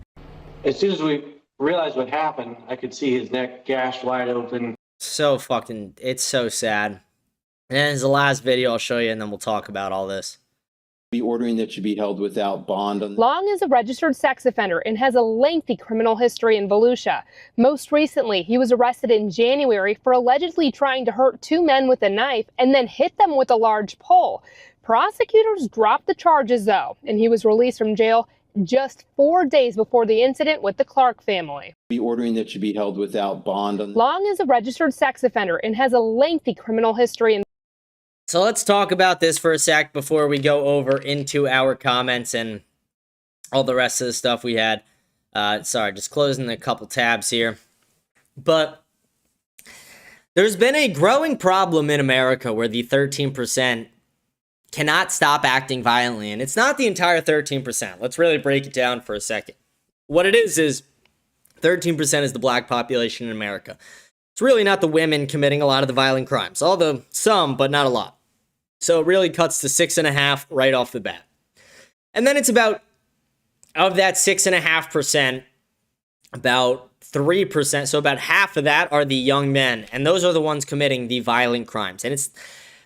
As soon as we realized what happened, I could see his neck gashed wide open. So fucking, it's so sad. And then it's the last video I'll show you, and then we'll talk about all this. Be ordering that you be held without bond. Long is a registered sex offender and has a lengthy criminal history in Volusia. Most recently, he was arrested in January for allegedly trying to hurt two men with a knife and then hit them with a large pole. Prosecutors dropped the charges, though, and he was released from jail just 4 days before the incident with the Clark family. Be ordering that you be held without bond. Long is a registered sex offender and has a lengthy criminal history in. So let's talk about this for a sec before we go over into our comments and all the rest of the stuff we had. Sorry, just closing a couple tabs here. But there's been a growing problem in America where the 13% cannot stop acting violently. And it's not the entire 13%. Let's really break it down for a second. What it is 13% is the black population in America. It's really not the women committing a lot of the violent crimes, although some, but not a lot. So it really cuts to 6.5% right off the bat. And then it's about, of that 6.5%, about 3%, so about half of that are the young men. And those are the ones committing the violent crimes. And it's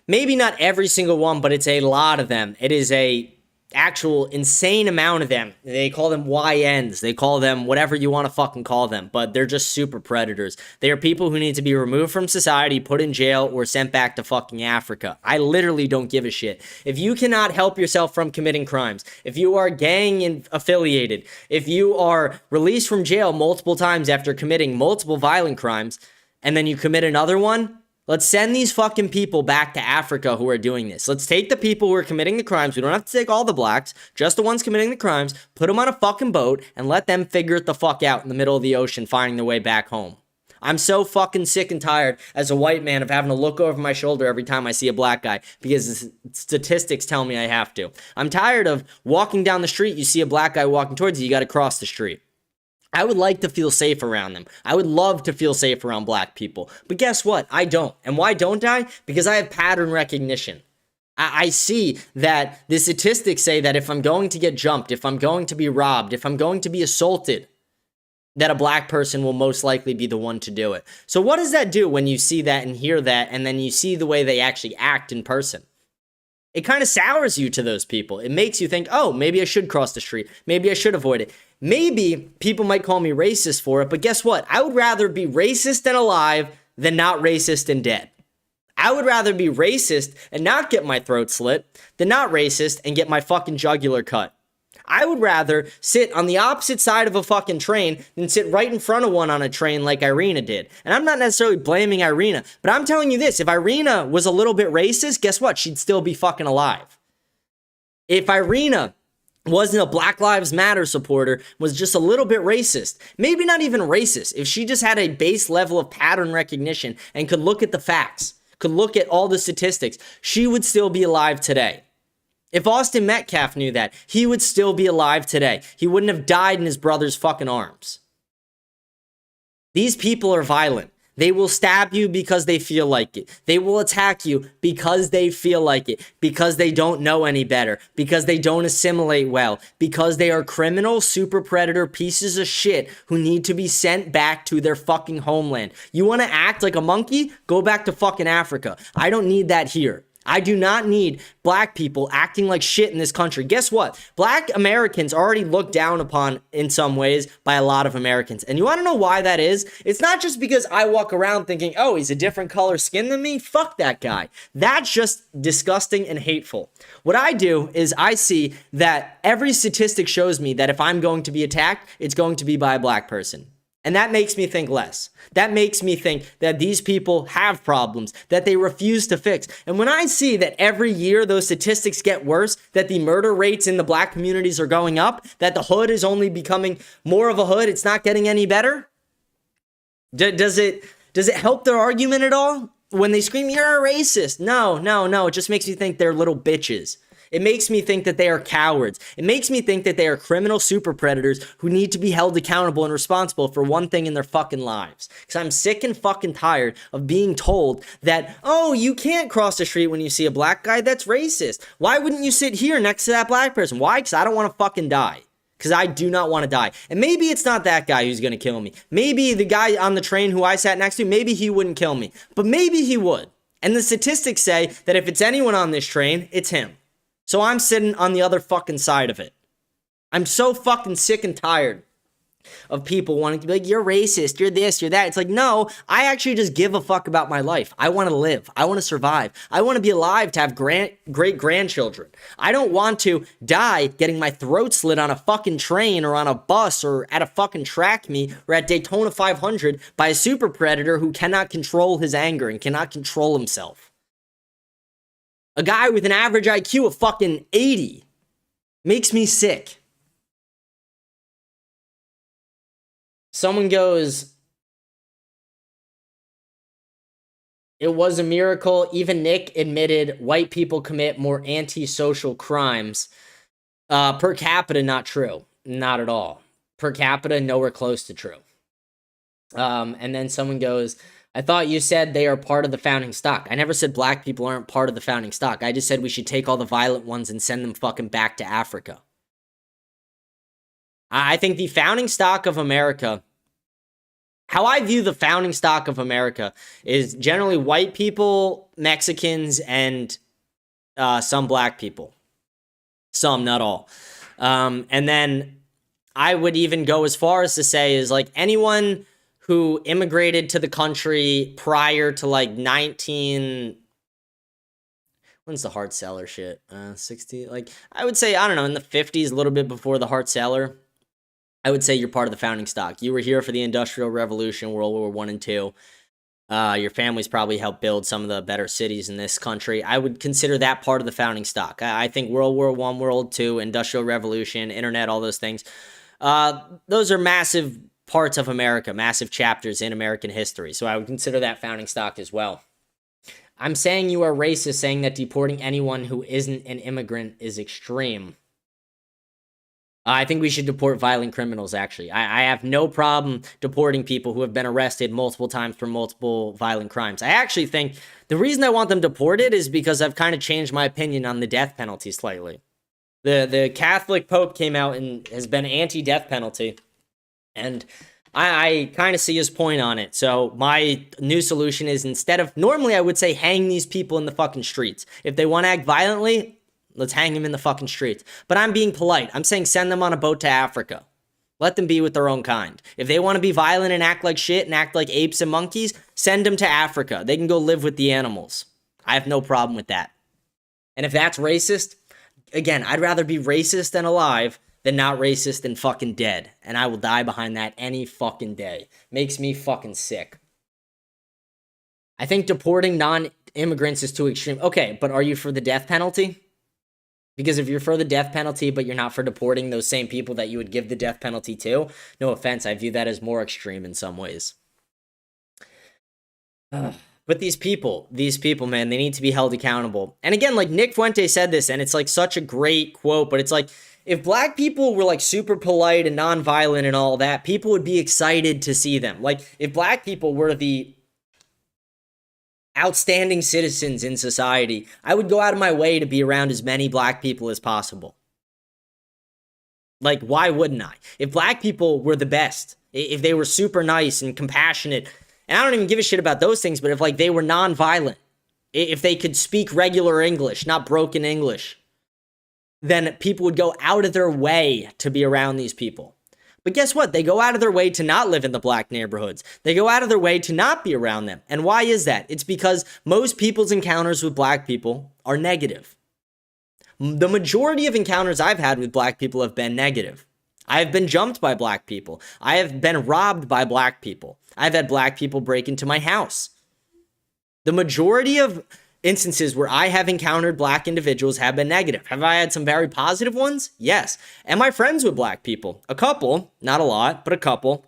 maybe not every single one, but it's a lot of them. It is a actual insane amount of them. They call them YNs. They call them whatever you want to fucking call them, but they're just super predators. They are people who need to be removed from society, put in jail, or sent back to fucking Africa. I literally don't give a shit. If you cannot help yourself from committing crimes, if you are gang affiliated, if you are released from jail multiple times after committing multiple violent crimes, and then you commit another one, let's send these fucking people back to Africa who are doing this. Let's take the people who are committing the crimes. We don't have to take all the blacks, just the ones committing the crimes, put them on a fucking boat, and let them figure it the fuck out in the middle of the ocean, finding their way back home. I'm so fucking sick and tired as a white man of having to look over my shoulder every time I see a black guy because the statistics tell me I have to. I'm tired of walking down the street, you see a black guy walking towards you, you gotta cross the street. I would like to feel safe around them. I would love to feel safe around black people. But guess what? I don't. And why don't I? Because I have pattern recognition. I see that the statistics say that if I'm going to get jumped, if I'm going to be robbed, if I'm going to be assaulted, that a black person will most likely be the one to do it. So what does that do when you see that and hear that, and then you see the way they actually act in person? It kind of sours you to those people. It makes you think, oh, maybe I should cross the street. Maybe I should avoid it. Maybe people might call me racist for it, but guess what? I would rather be racist and alive than not racist and dead. I would rather be racist and not get my throat slit than not racist and get my fucking jugular cut. I would rather sit on the opposite side of a fucking train than sit right in front of one on a train like Irina did. And I'm not necessarily blaming Irina, but I'm telling you this, if Irina was a little bit racist, guess what? She'd still be fucking alive. If Irina wasn't a Black Lives Matter supporter, was just a little bit racist, maybe not even racist, if she just had a base level of pattern recognition and could look at the facts, could look at all the statistics, she would still be alive today. If Austin Metcalf knew that, he would still be alive today. He wouldn't have died in his brother's fucking arms. These people are violent. They will stab you because they feel like it. They will attack you because they feel like it, because they don't know any better, because they don't assimilate well, because they are criminal, super predator pieces of shit who need to be sent back to their fucking homeland. You want to act like a monkey? Go back to fucking Africa. I don't need that here. I do not need black people acting like shit in this country. Guess what? Black Americans are already looked down upon in some ways by a lot of Americans. And you want to know why that is? It's not just because I walk around thinking, oh, he's a different color skin than me. Fuck that guy. That's just disgusting and hateful. What I do is I see that every statistic shows me that if I'm going to be attacked, it's going to be by a black person. And that makes me think less. That makes me think that these people have problems that they refuse to fix. And when I see that every year those statistics get worse, that the murder rates in the black communities are going up, that the hood is only becoming more of a hood, it's not getting any better, does it help their argument at all? When they scream, you're a racist. No. It just makes me think they're little bitches. It makes me think that they are cowards. It makes me think that they are criminal super predators who need to be held accountable and responsible for one thing in their fucking lives. Because I'm sick and fucking tired of being told that, oh, you can't cross the street when you see a black guy. That's racist. Why wouldn't you sit here next to that black person? Why? Because I don't want to fucking die. Because I do not want to die. And maybe it's not that guy who's going to kill me. Maybe the guy on the train who I sat next to, maybe he wouldn't kill me. But maybe he would. And the statistics say that if it's anyone on this train, it's him. So I'm sitting on the other fucking side of it. I'm so fucking sick and tired of people wanting to be like, you're racist, you're this, you're that. It's like, no, I actually just give a fuck about my life. I want to live. I want to survive. I want to be alive to have great-grandchildren. I don't want to die getting my throat slit on a fucking train or on a bus or at a fucking track meet or at Daytona 500 by a super predator who cannot control his anger and cannot control himself. A guy with an average IQ of fucking 80 makes me sick. Someone goes, it was a miracle. Even Nick admitted white people commit more antisocial crimes. Per capita, not true. Not at all. Per capita, nowhere close to true. And then someone goes, I thought you said they are part of the founding stock. I never said black people aren't part of the founding stock. I just said we should take all the violent ones and send them fucking back to Africa. I think the founding stock of America, how I view the founding stock of America is generally white people, Mexicans, and some black people. Some, not all. And then I would even go as far as to say is like anyone who immigrated to the country prior to like when's the hard seller shit? 60, like I would say, I don't know, in the 50s, a little bit before the hard seller. I would say you're part of the founding stock. You were here for the Industrial Revolution, World War I and II. Your families probably helped build some of the better cities in this country. I would consider that part of the founding stock. I think World War I, World II, Industrial Revolution, Internet, all those things. Those are massive parts of America, massive chapters in American history. So I would consider that founding stock as well. I'm saying you are racist, saying that deporting anyone who isn't an immigrant is extreme. I think we should deport violent criminals, actually. I have no problem deporting people who have been arrested multiple times for multiple violent crimes. I actually think the reason I want them deported is because I've kind of changed my opinion on the death penalty slightly. The Catholic Pope came out and has been anti-death penalty. And I kind of see his point on it. So my new solution is instead of, normally I would say hang these people in the fucking streets. If they want to act violently, let's hang them in the fucking streets. But I'm being polite. I'm saying send them on a boat to Africa. Let them be with their own kind. If they want to be violent and act like shit and act like apes and monkeys, send them to Africa. They can go live with the animals. I have no problem with that. And if that's racist, again, I'd rather be racist and alive than not racist and fucking dead. And I will die behind that any fucking day. Makes me fucking sick. I think deporting non-immigrants is too extreme. Okay, but are you for the death penalty? Because if you're for the death penalty, but you're not for deporting those same people that you would give the death penalty to, no offense, I view that as more extreme in some ways. But But these people, man, they need to be held accountable. And again, like Nick Fuente said this, and it's like such a great quote, but it's like, if black people were like super polite and nonviolent and all that, people would be excited to see them. Like if black people were the outstanding citizens in society, I would go out of my way to be around as many black people as possible. Like, why wouldn't I? If black people were the best, if they were super nice and compassionate, and I don't even give a shit about those things, but if like they were nonviolent, if they could speak regular English, not broken English, then people would go out of their way to be around these people. But guess what? They go out of their way to not live in the black neighborhoods. They go out of their way to not be around them. And why is that? It's because most people's encounters with black people are negative. The majority of encounters I've had with black people have been negative. I have been jumped by black people. I have been robbed by black people. I've had black people break into my house. The majority of instances where I have encountered black individuals have been negative. Have I had some very positive ones? Yes. Am I friends with black people? A couple, not a lot, but a couple.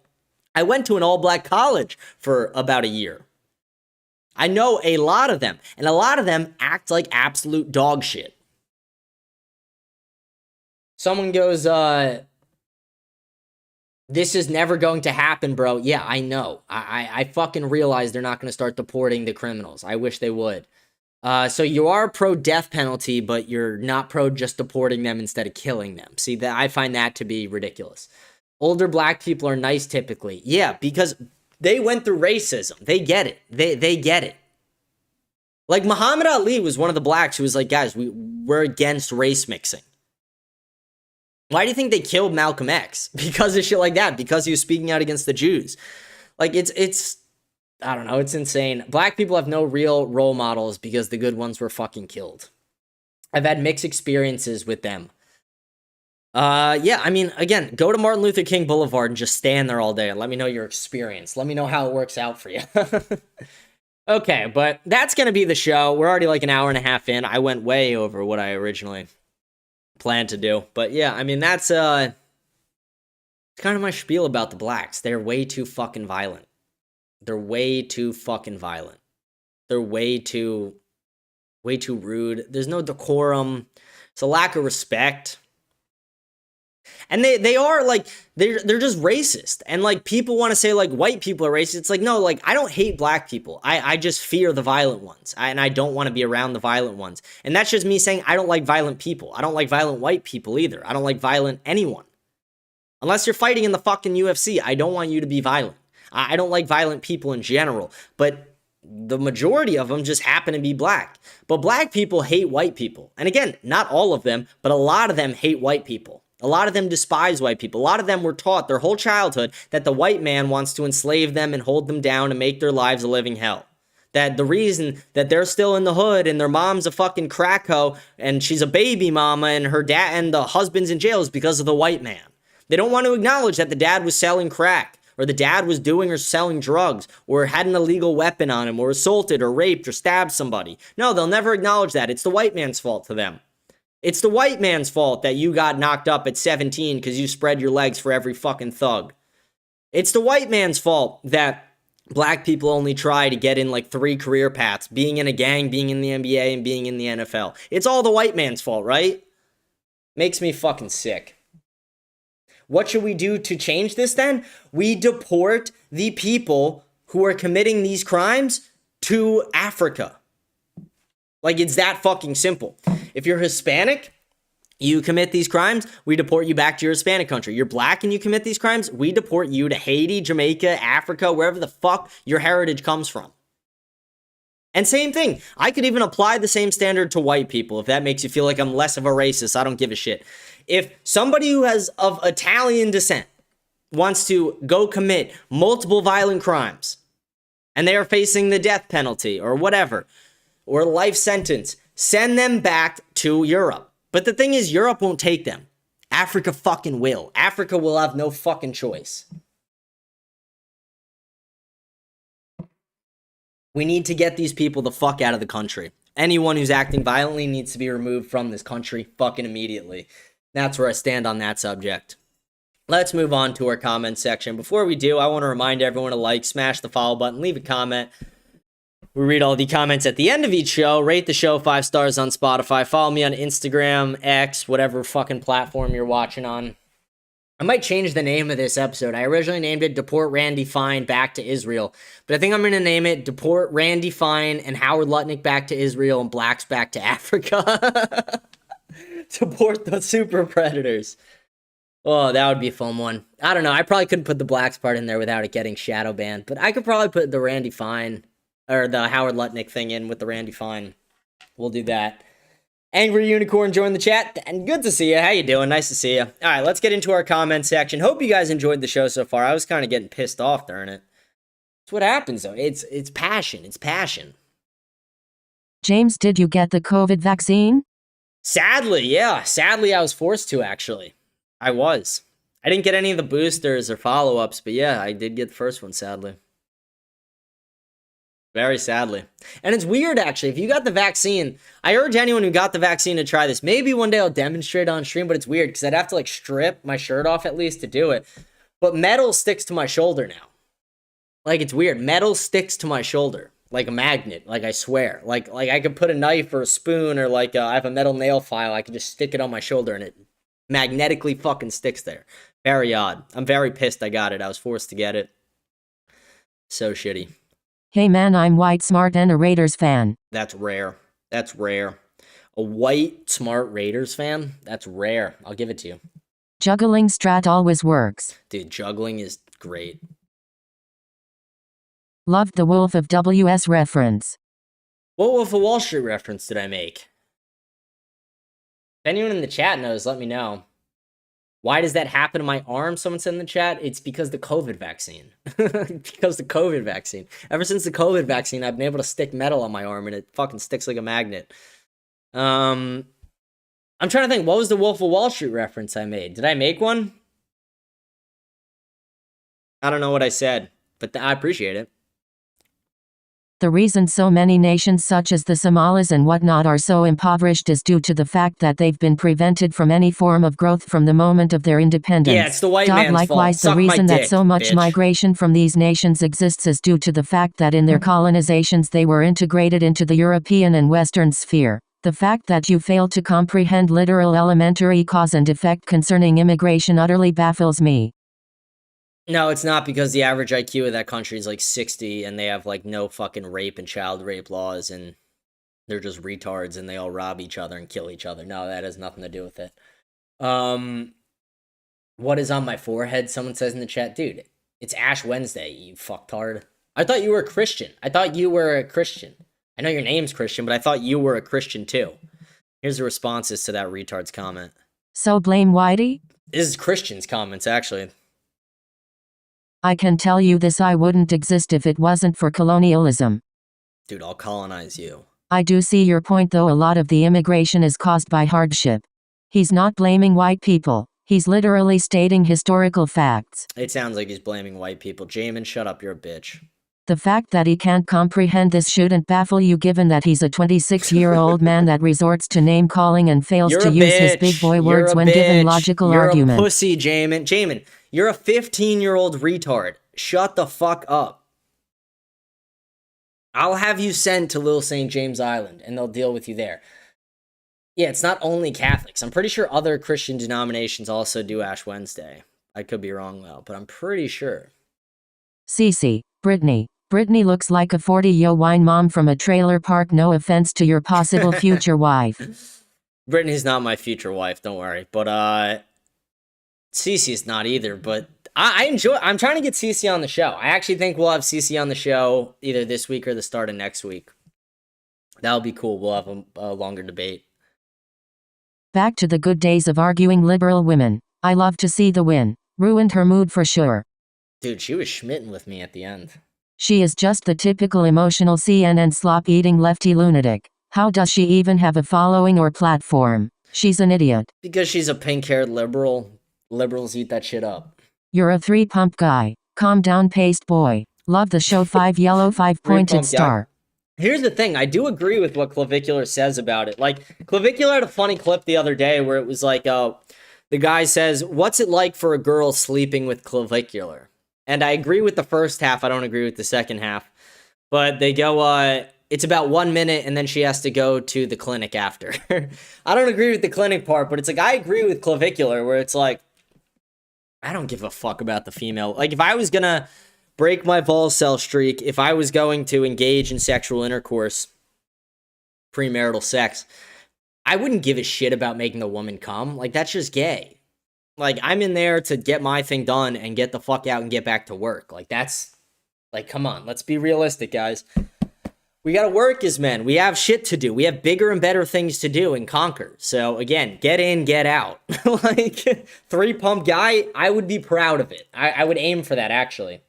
I went to an all-black college for about a year. I know a lot of them, and a lot of them act like absolute dog shit. Someone goes, this is never going to happen, bro. Yeah, I know. I fucking realize they're not going to start deporting the criminals. I wish they would. So you are pro death penalty, but you're not pro just deporting them instead of killing them. See, that I find that to be ridiculous. Older black people are nice typically. Yeah, because they went through racism. They get it. They get it. Like Muhammad Ali was one of the blacks who was like, guys, we're against race mixing. Why do you think they killed Malcolm X? Because of shit like that. Because he was speaking out against the Jews. Like, it's I don't know. It's insane. Black people have no real role models because the good ones were fucking killed. I've had mixed experiences with them. Yeah, I mean, again, go to Martin Luther King Boulevard and just stand there all day and let me know your experience. Let me know how it works out for you. Okay, but that's going to be the show. We're already like an hour and a half in. I went way over what I originally planned to do. But yeah, I mean, that's kind of my spiel about the blacks. They're way too fucking violent. They're way too fucking violent. They're way too rude. There's no decorum. It's a lack of respect. And they are like, they're just racist. And like people want to say like white people are racist. It's like, no, like I don't hate black people. I just fear the violent ones. And I don't want to be around the violent ones. And that's just me saying I don't like violent people. I don't like violent white people either. I don't like violent anyone. Unless you're fighting in the fucking UFC, I don't want you to be violent. I don't like violent people in general. But the majority of them just happen to be black. But black people hate white people. And again, not all of them, but a lot of them hate white people. A lot of them despise white people. A lot of them were taught their whole childhood that the white man wants to enslave them and hold them down and make their lives a living hell. That the reason that they're still in the hood and their mom's a fucking crack hoe and she's a baby mama and her dad and the husband's in jail is because of the white man. They don't want to acknowledge that the dad was selling crack or the dad was doing or selling drugs or had an illegal weapon on him or assaulted or raped or stabbed somebody. No, they'll never acknowledge that. It's the white man's fault to them. It's the white man's fault that you got knocked up at 17 because you spread your legs for every fucking thug. It's the white man's fault that black people only try to get in like 3 career paths, being in a gang, being in the NBA, and being in the NFL. It's all the white man's fault, right? Makes me fucking sick. What should we do to change this then? We deport the people who are committing these crimes to Africa. Like, it's that fucking simple. If you're Hispanic, you commit these crimes, we deport you back to your Hispanic country. You're black and you commit these crimes, we deport you to Haiti, Jamaica, Africa, wherever the fuck your heritage comes from. And same thing, I could even apply the same standard to white people if that makes you feel like I'm less of a racist. I don't give a shit. If somebody who has of Italian descent wants to go commit multiple violent crimes and they are facing the death penalty or whatever, or life sentence, send them back to Europe. But the thing is, Europe won't take them. Africa fucking will. Africa will have no fucking choice. We need to get these people the fuck out of the country. Anyone who's acting violently needs to be removed from this country fucking immediately. That's where I stand on that subject. Let's move on to our comment section. Before we do, I want to remind everyone to like, smash the follow button, leave a comment. We read all the comments at the end of each show. Rate the show 5 stars on Spotify. Follow me on Instagram, X, whatever fucking platform you're watching on. I might change the name of this episode. I originally named it Deport Randy Fine Back to Israel. But I think I'm going to name it Deport Randy Fine and Howard Lutnick Back to Israel and Blacks Back to Africa. Deport the super predators. Oh, that would be a fun one. I don't know. I probably couldn't put the Blacks part in there without it getting shadow banned. But I could probably put the Randy Fine or the Howard Lutnick thing in with the Randy Fine. We'll do that. Angry Unicorn joined the chat, and good to see you. How you doing? Nice to see you. All right, let's get into our comment section. Hope you guys enjoyed the show so far. I was kind of getting pissed off during it. It's what happens, though. It's passion. It's passion. James, did you get the COVID vaccine? Sadly, yeah. Sadly, I was forced to, actually. I was. I didn't get any of the boosters or follow-ups, but yeah, I did get the first one, sadly. Very sadly. And it's weird, actually. If you got the vaccine, I urge anyone who got the vaccine to try this. Maybe one day I'll demonstrate on stream, but it's weird because I'd have to, like, strip my shirt off at least to do it. But metal sticks to my shoulder now. Like, it's weird. Metal sticks to my shoulder. Like a magnet. Like, I swear. Like I could put a knife or a spoon or, like, I have a metal nail file. I could just stick it on my shoulder and it magnetically fucking sticks there. Very odd. I'm very pissed I got it. I was forced to get it. So shitty. Hey man, I'm white, smart, and a Raiders fan. That's rare. That's rare. A white, smart Raiders fan? That's rare. I'll give it to you. Juggling strat always works. Dude, juggling is great. Loved the Wolf of WS reference. What Wolf of Wall Street reference did I make? If anyone in the chat knows, let me know. Why does that happen to my arm? Someone said in the chat. It's because the COVID vaccine. Because the COVID vaccine. Ever since the COVID vaccine, I've been able to stick metal on my arm, and it fucking sticks like a magnet. I'm trying to think. What was the Wolf of Wall Street reference I made? Did I make one? I don't know what I said, but I appreciate it. The reason so many nations such as the Somalis and whatnot are so impoverished is due to the fact that they've been prevented from any form of growth from the moment of their independence. Yeah, it's the white man's likewise, fault. The reason that so much bitch. migration from these nations exists is due to the fact that in their colonizations they were integrated into the European and Western sphere. The fact that you fail to comprehend literal elementary cause and effect concerning immigration utterly baffles me. No, it's not, because the average IQ of that country is like 60 and they have like no fucking rape and child rape laws and they're just retards and they all rob each other and kill each other. No, that has nothing to do with it. What is on my forehead? Someone says in the chat, dude, it's Ash Wednesday, you fucktard. I thought you were a Christian. I know your name's Christian, but I thought you were a Christian too. Here's the responses to that retard's comment. So blame Whitey? This is Christian's comments, actually. I can tell you this, I wouldn't exist if it wasn't for colonialism. Dude, I'll colonize you. I do see your point though, a lot of the immigration is caused by hardship. He's not blaming white people. He's literally stating historical facts. It sounds like he's blaming white people. Jamin, shut up, you're a bitch. The fact that he can't comprehend this shouldn't baffle you, given that he's a 26-year-old man that resorts to name-calling and fails to use his big boy words when given logical argument. You're a pussy, Jamin. Jamin, you're a 15-year-old retard. Shut the fuck up. I'll have you sent to Little St. James Island, and they'll deal with you there. Yeah, it's not only Catholics. I'm pretty sure other Christian denominations also do Ash Wednesday. I could be wrong, though, but I'm pretty sure. Cece, Brittany looks like a 40-yo wine mom from a trailer park. No offense to your possible future wife. Brittany's not my future wife, don't worry. But, Cece's not either, but I'm trying to get Cece on the show. I actually think we'll have Cece on the show either this week or the start of next week. That'll be cool. We'll have a longer debate. Back to the good days of arguing liberal women. I love to see the win. Ruined her mood for sure. Dude, she was schmitting with me at the end. She is just the typical emotional CNN slop-eating lefty lunatic. How does she even have a following or platform? She's an idiot. Because she's a pink-haired liberal. Liberals eat that shit up. You're a 3-pump guy. Calm down, paste boy. Love the show. 5 yellow, 5-pointed star. Here's the thing. I do agree with what Clavicular says about it. Like, Clavicular had a funny clip the other day where it was like, the guy says, what's it like for a girl sleeping with Clavicular? And I agree with the first half. I don't agree with the second half. But they go, it's about 1 minute, and then she has to go to the clinic after. I don't agree with the clinic part, but it's like, I agree with clavicular, where it's like, I don't give a fuck about the female. Like, if I was gonna break my ball cell streak, if I was going to engage in sexual intercourse, premarital sex, I wouldn't give a shit about making the woman come. Like, that's just gay. Like, I'm in there to get my thing done and get the fuck out and get back to work. Like, that's, like, come on, let's be realistic, guys. We gotta work as men. We have shit to do. We have bigger and better things to do and conquer. So, again, get in, get out. Like, 3-pump guy, I would be proud of it. I would aim for that, actually.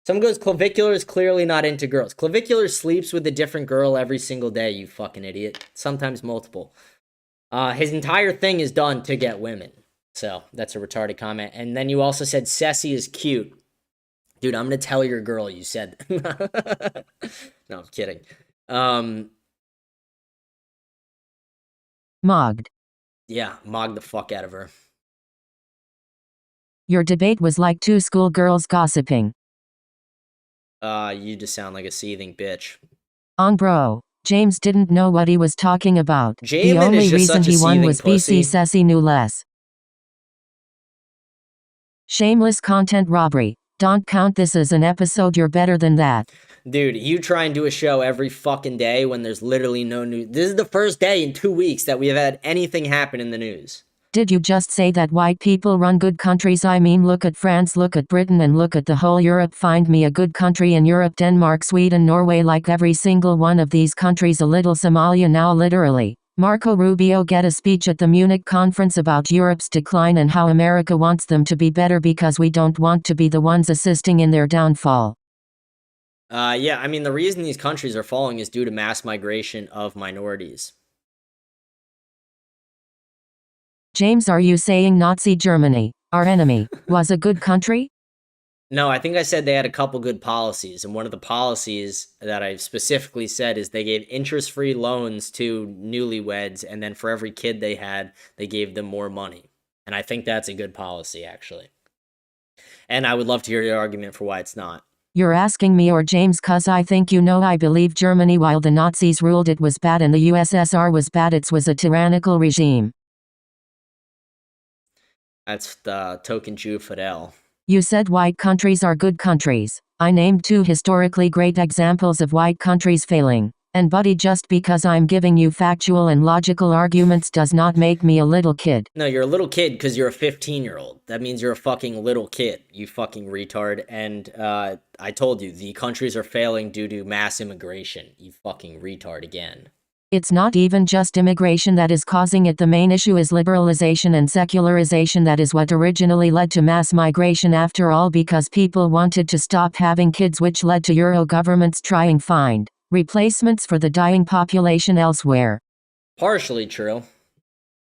Someone goes, clavicular is clearly not into girls. Clavicular sleeps with a different girl every single day, you fucking idiot. Sometimes multiple. His entire thing is done to get women. So, that's a retarded comment. And then you also said, Ceci is cute. Dude, I'm gonna tell your girl you said. No, I'm kidding. Mogged. Yeah, mog the fuck out of her. Your debate was like two schoolgirls gossiping. You just sound like a seething bitch. Bro. James didn't know what he was talking about. Jamin the only is just reason such a he won seething was pussy. BC Ceci knew less. Shameless content robbery. Don't count this as an episode, you're better than that. Dude, you try and do a show every fucking day when there's literally no news. This is the first day in 2 weeks that we have had anything happen in the news. Did you just say that white people run good countries? I mean, look at France, look at Britain, and look at the whole Europe. Find me a good country in Europe. Denmark, Sweden, Norway, like every single one of these countries. A little Somalia now, literally. Marco Rubio get a speech at the Munich conference about Europe's decline and how America wants them to be better because we don't want to be the ones assisting in their downfall. Yeah, I mean, the reason these countries are falling is due to mass migration of minorities. James, are you saying Nazi Germany, our enemy, was a good country? No, I think I said they had a couple good policies, and one of the policies that I specifically said is they gave interest-free loans to newlyweds, and then for every kid they had, they gave them more money. And I think that's a good policy, actually. And I would love to hear your argument for why it's not. You're asking me or James, cause I think you know I believe Germany while the Nazis ruled it was bad and the USSR was bad, it was a tyrannical regime. That's the token Jew Fidel. You said white countries are good countries. I named 2 historically great examples of white countries failing. And buddy, just because I'm giving you factual and logical arguments does not make me a little kid. No, you're a little kid because you're a 15-year-old. That means you're a fucking little kid, you fucking retard. And I told you, the countries are failing due to mass immigration, you fucking retard again. It's not even just immigration that is causing it. The main issue is liberalization and secularization. That is what originally led to mass migration after all, because people wanted to stop having kids, which led to Euro governments trying find replacements for the dying population elsewhere. Partially true.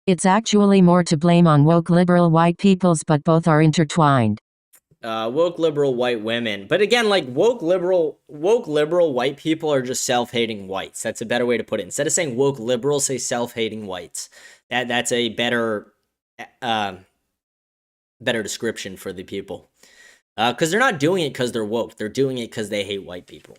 It's actually more to blame on woke liberal white peoples, but both are intertwined. Woke liberal white women. But again, like, woke liberal white people are just self-hating whites. That's a better way to put it. Instead of saying woke liberals, say self-hating whites. That's a better description for the people. Because they're not doing it because they're woke. They're doing it because they hate white people.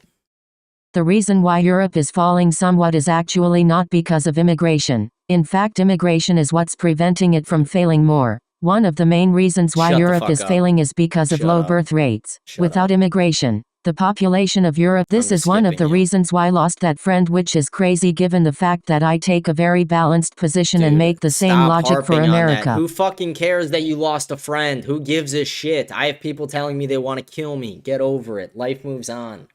The reason why Europe is falling somewhat is actually not because of immigration. In fact, immigration is what's preventing it from failing more. One of the main reasons why Europe is failing is because of low birth rates. Without immigration, the population of Europe, this is one of the reasons why I lost that friend, which is crazy given the fact that I take a very balanced position and make the same logic for America. Who fucking cares that you lost a friend? Who gives a shit? I have people telling me they want to kill me. Get over it. Life moves on.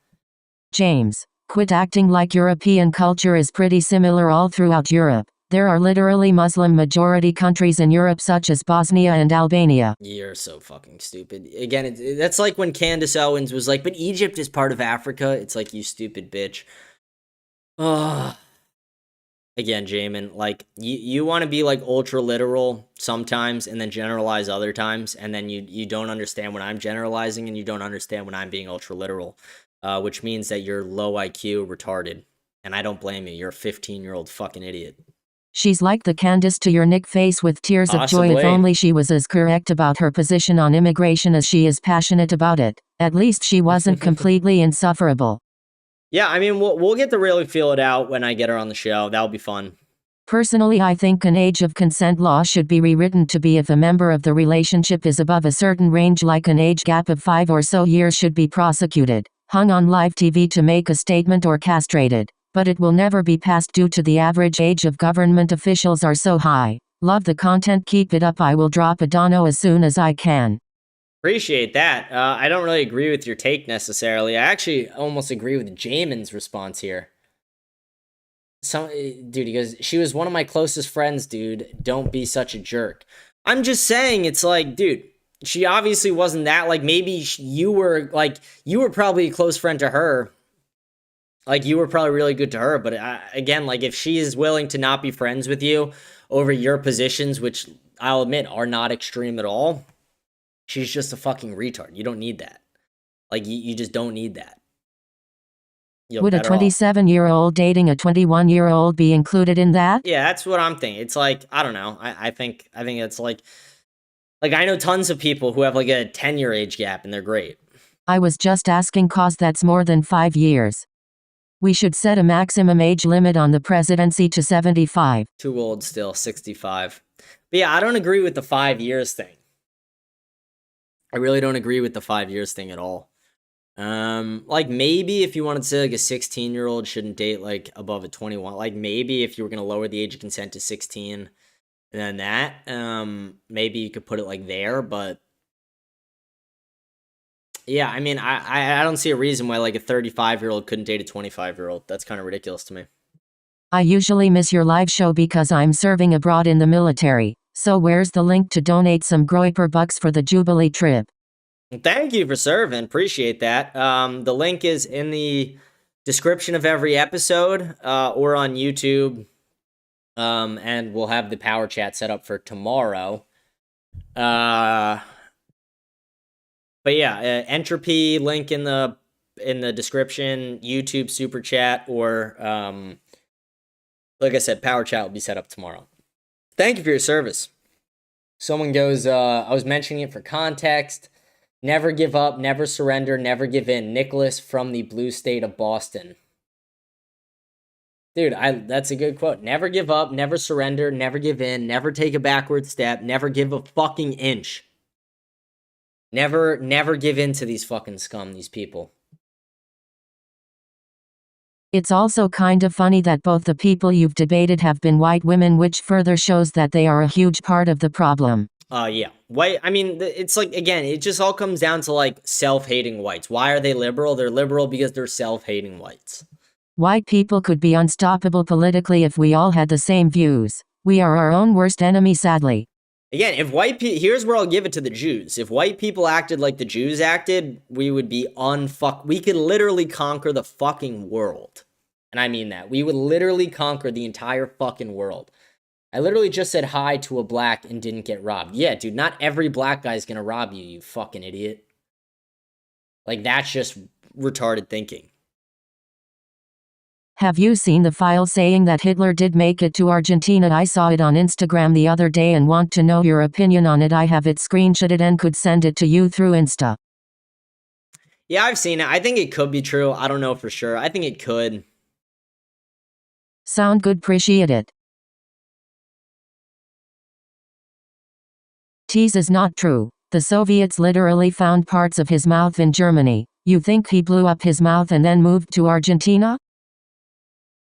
James, quit acting like European culture is pretty similar all throughout Europe. There are literally Muslim majority countries in Europe such as Bosnia and Albania. You're so fucking stupid. Again, that's like when Candace Owens was like, but Egypt is part of Africa. It's like, you stupid bitch. Ugh. Again, Jamin, like, you want to be like ultra literal sometimes and then generalize other times, and then you don't understand when I'm generalizing and you don't understand when I'm being ultra literal, which means that you're low IQ, retarded, and I don't blame you. You're a 15-year-old fucking idiot. She's like the Candace to your Nick face with tears of joy. If only she was as correct about her position on immigration as she is passionate about it. At least she wasn't completely insufferable. Yeah, I mean, we'll get to really feel it out when I get her on the show. That'll be fun. Personally, I think an age of consent law should be rewritten to be if a member of the relationship is above a certain range, like an age gap of 5 or so years, should be prosecuted, hung on live TV to make a statement, or castrated. But it will never be passed due to the average age of government officials are so high. Love the content, keep it up. I will drop a dono as soon as I can. Appreciate that. I don't really agree with your take necessarily. I actually almost agree with Jamin's response here. Dude, he goes, she was one of my closest friends, dude. Don't be such a jerk. I'm just saying, it's like, dude, she obviously wasn't that. Like, maybe you were probably a close friend to her. Like, you were probably really good to her. But again, like, if she is willing to not be friends with you over your positions, which I'll admit are not extreme at all, she's just a fucking retard. You don't need that. Like, you just don't need that. Would a 27-year-old dating a 21-year-old be included in that? Yeah, that's what I'm thinking. It's like, I don't know. I think it's like I know tons of people who have like a 10-year age gap and they're great. I was just asking cause that's more than 5 years. We should set a maximum age limit on the presidency to 75. Too old still, 65. But yeah, I don't agree with the 5 years thing. I really don't agree with the 5 years thing at all. Like, maybe if you wanted to say like a 16-year-old shouldn't date like above a 21, like maybe if you were going to lower the age of consent to 16, then that, maybe you could put it like there, but yeah, I mean, I don't see a reason why like a 35-year-old couldn't date a 25-year-old. That's kind of ridiculous to me. I usually miss your live show because I'm serving abroad in the military. So where's the link to donate some Groiper bucks for the Jubilee trip? Thank you for serving. Appreciate that. The link is in the description of every episode, or on YouTube. And we'll have the power chat set up for tomorrow. But yeah, Entropy link in the description, YouTube super chat, or like I said, power chat will be set up tomorrow. Thank you for your service. Someone goes, I was mentioning it for context. Never give up, never surrender, never give in. Nicholas from the blue state of Boston. Dude, that's a good quote. Never give up, never surrender, never give in, never take a backward step, never give a fucking inch. Never give in to these fucking scum, these people. It's also kind of funny that both the people you've debated have been white women, which further shows that they are a huge part of the problem. Yeah. White, I mean, it's like, again, it just all comes down to like self-hating whites. Why are they liberal? They're liberal because they're self-hating whites. White people could be unstoppable politically if we all had the same views. We are our own worst enemy, sadly. Again, if white people, here's where I'll give it to the Jews. If white people acted like the Jews acted, we would be we could literally conquer the fucking world. And I mean that. We would literally conquer the entire fucking world. I literally just said hi to a black and didn't get robbed. Yeah, dude, not every black guy's gonna rob you, you fucking idiot. Like, that's just retarded thinking. Have you seen the file saying that Hitler did make it to Argentina? I saw it on Instagram the other day and want to know your opinion on it. I have it screenshotted and could send it to you through Insta. Yeah, I've seen it. I think it could be true. I don't know for sure. I think it could. Sound good, appreciate it. Tease is not true. The Soviets literally found parts of his mouth in Germany. You think he blew up his mouth and then moved to Argentina?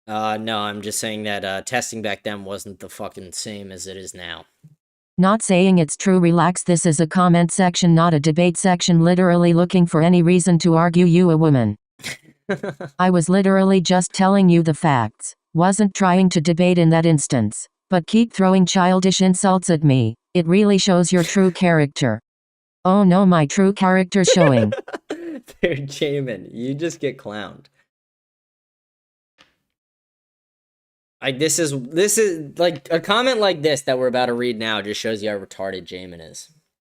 No, I'm just saying that testing back then wasn't the fucking same as it is now. Not saying it's true, relax. This is a comment section, not a debate section. Literally looking for any reason to argue, you a woman. I was literally just telling you the facts. Wasn't trying to debate in that instance. But keep throwing childish insults at me. It really shows your true character. Oh no, my true character showing. Dude, Jamin, you just get clowned. Like, this is like a comment like this that we're about to read now just shows you how retarded Jamin is.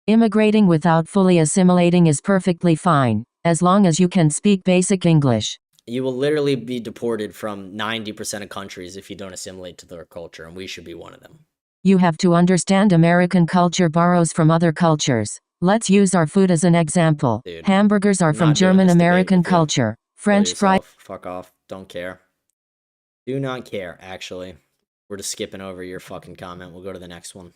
Immigrating without fully assimilating is perfectly fine, as long as you can speak basic English. You will literally be deported from 90% of countries if you don't assimilate to their culture, and we should be one of them. You have to understand American culture borrows from other cultures. Let's use our food as an example. Dude, hamburgers are from German American culture. French fry. Fuck off. Don't care. Do not care, actually. We're just skipping over your fucking comment. We'll go to the next one.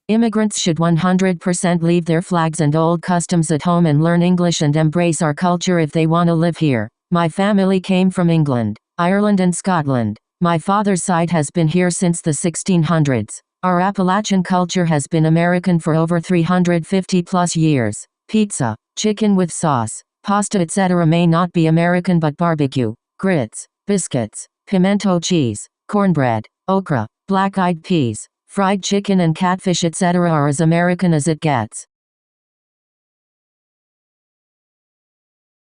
Immigrants should 100% leave their flags and old customs at home and learn English and embrace our culture if they want to live here. My family came from England, Ireland and Scotland. My father's side has been here since the 1600s. Our Appalachian culture has been American for over 350 plus years. Pizza, chicken with sauce, pasta etc. may not be American, but barbecue, grits, biscuits, pimento cheese, cornbread, okra, black-eyed peas, fried chicken and catfish etc. are as American as it gets.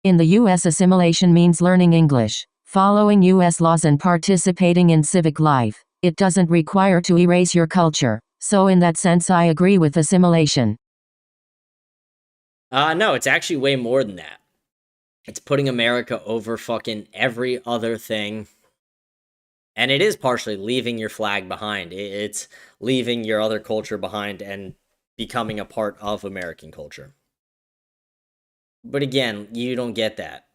In the U.S., assimilation means learning English, following U.S. laws and participating in civic life. It doesn't require to erase your culture, so in that sense I agree with assimilation. No, it's actually way more than that. It's putting America over fucking every other thing. And it is partially leaving your flag behind. It's leaving your other culture behind and becoming a part of American culture. But again, you don't get that.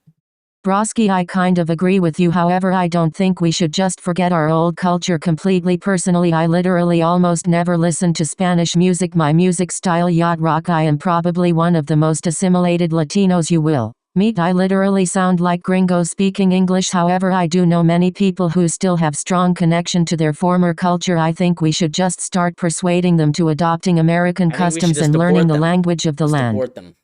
Broski, I kind of agree with you, however I don't think we should just forget our old culture completely. Personally, I literally almost never listen to Spanish music. My music style yacht rock. I am probably one of the most assimilated Latinos you will meet. I literally sound like gringos speaking English, however I do know many people who still have strong connection to their former culture. I think we should just start persuading them to adopting American customs and learning the language of the land. Support them.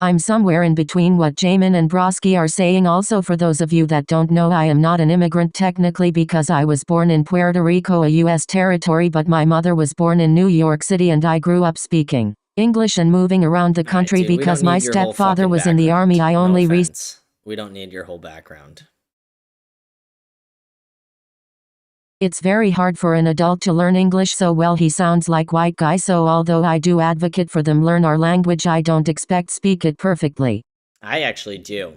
I'm somewhere in between what Jamin and Broski are saying. Also, for those of you that don't know, I am not an immigrant technically because I was born in Puerto Rico, a U.S. territory, but my mother was born in New York City and I grew up speaking English and moving around the country because my stepfather was in the army. I only We don't need your whole background. It's very hard for an adult to learn English so well. He sounds like white guy, so although I do advocate for them learn our language, I don't expect speak it perfectly. I actually do.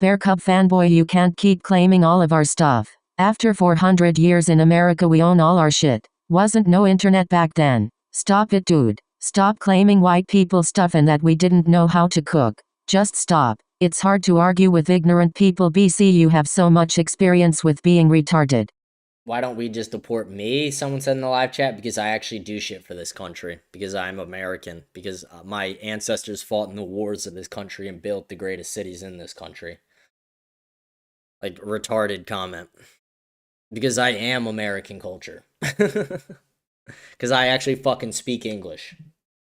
Bear Cub fanboy, you can't keep claiming all of our stuff. After 400 years in America we own all our shit. Wasn't no internet back then. Stop it, dude. Stop claiming white people stuff and that we didn't know how to cook. Just stop. It's hard to argue with ignorant people. BC, you have so much experience with being retarded. Why don't we just deport me? Someone said in the live chat, because I actually do shit for this country. Because I'm American. Because my ancestors fought in the wars of this country and built the greatest cities in this country. Like, retarded comment. Because I am American culture. Because I actually fucking speak English.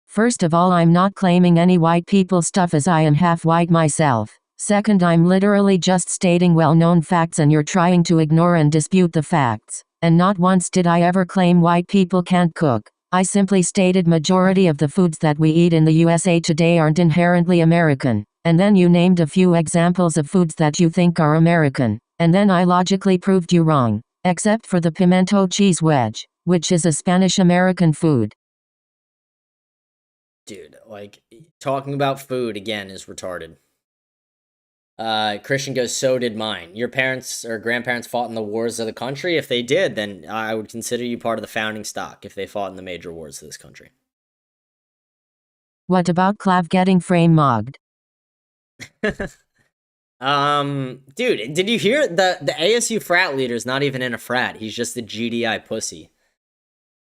First of all, I'm not claiming any white people stuff as I am half white myself. Second, I'm literally just stating well-known facts and you're trying to ignore and dispute the facts. And not once did I ever claim white people can't cook. I simply stated majority of the foods that we eat in the USA today aren't inherently American. And then you named a few examples of foods that you think are American. And then I logically proved you wrong. Except for the pimento cheese wedge, which is a Spanish-American food. Dude, like, talking about food, again, is retarded. Christian goes, so did mine. Your parents or grandparents fought in the wars of the country? If they did, then I would consider you part of the founding stock if they fought in the major wars of this country. What about Clav getting frame mogged? Dude, did you hear the ASU frat leader is not even in a frat. He's just a GDI pussy.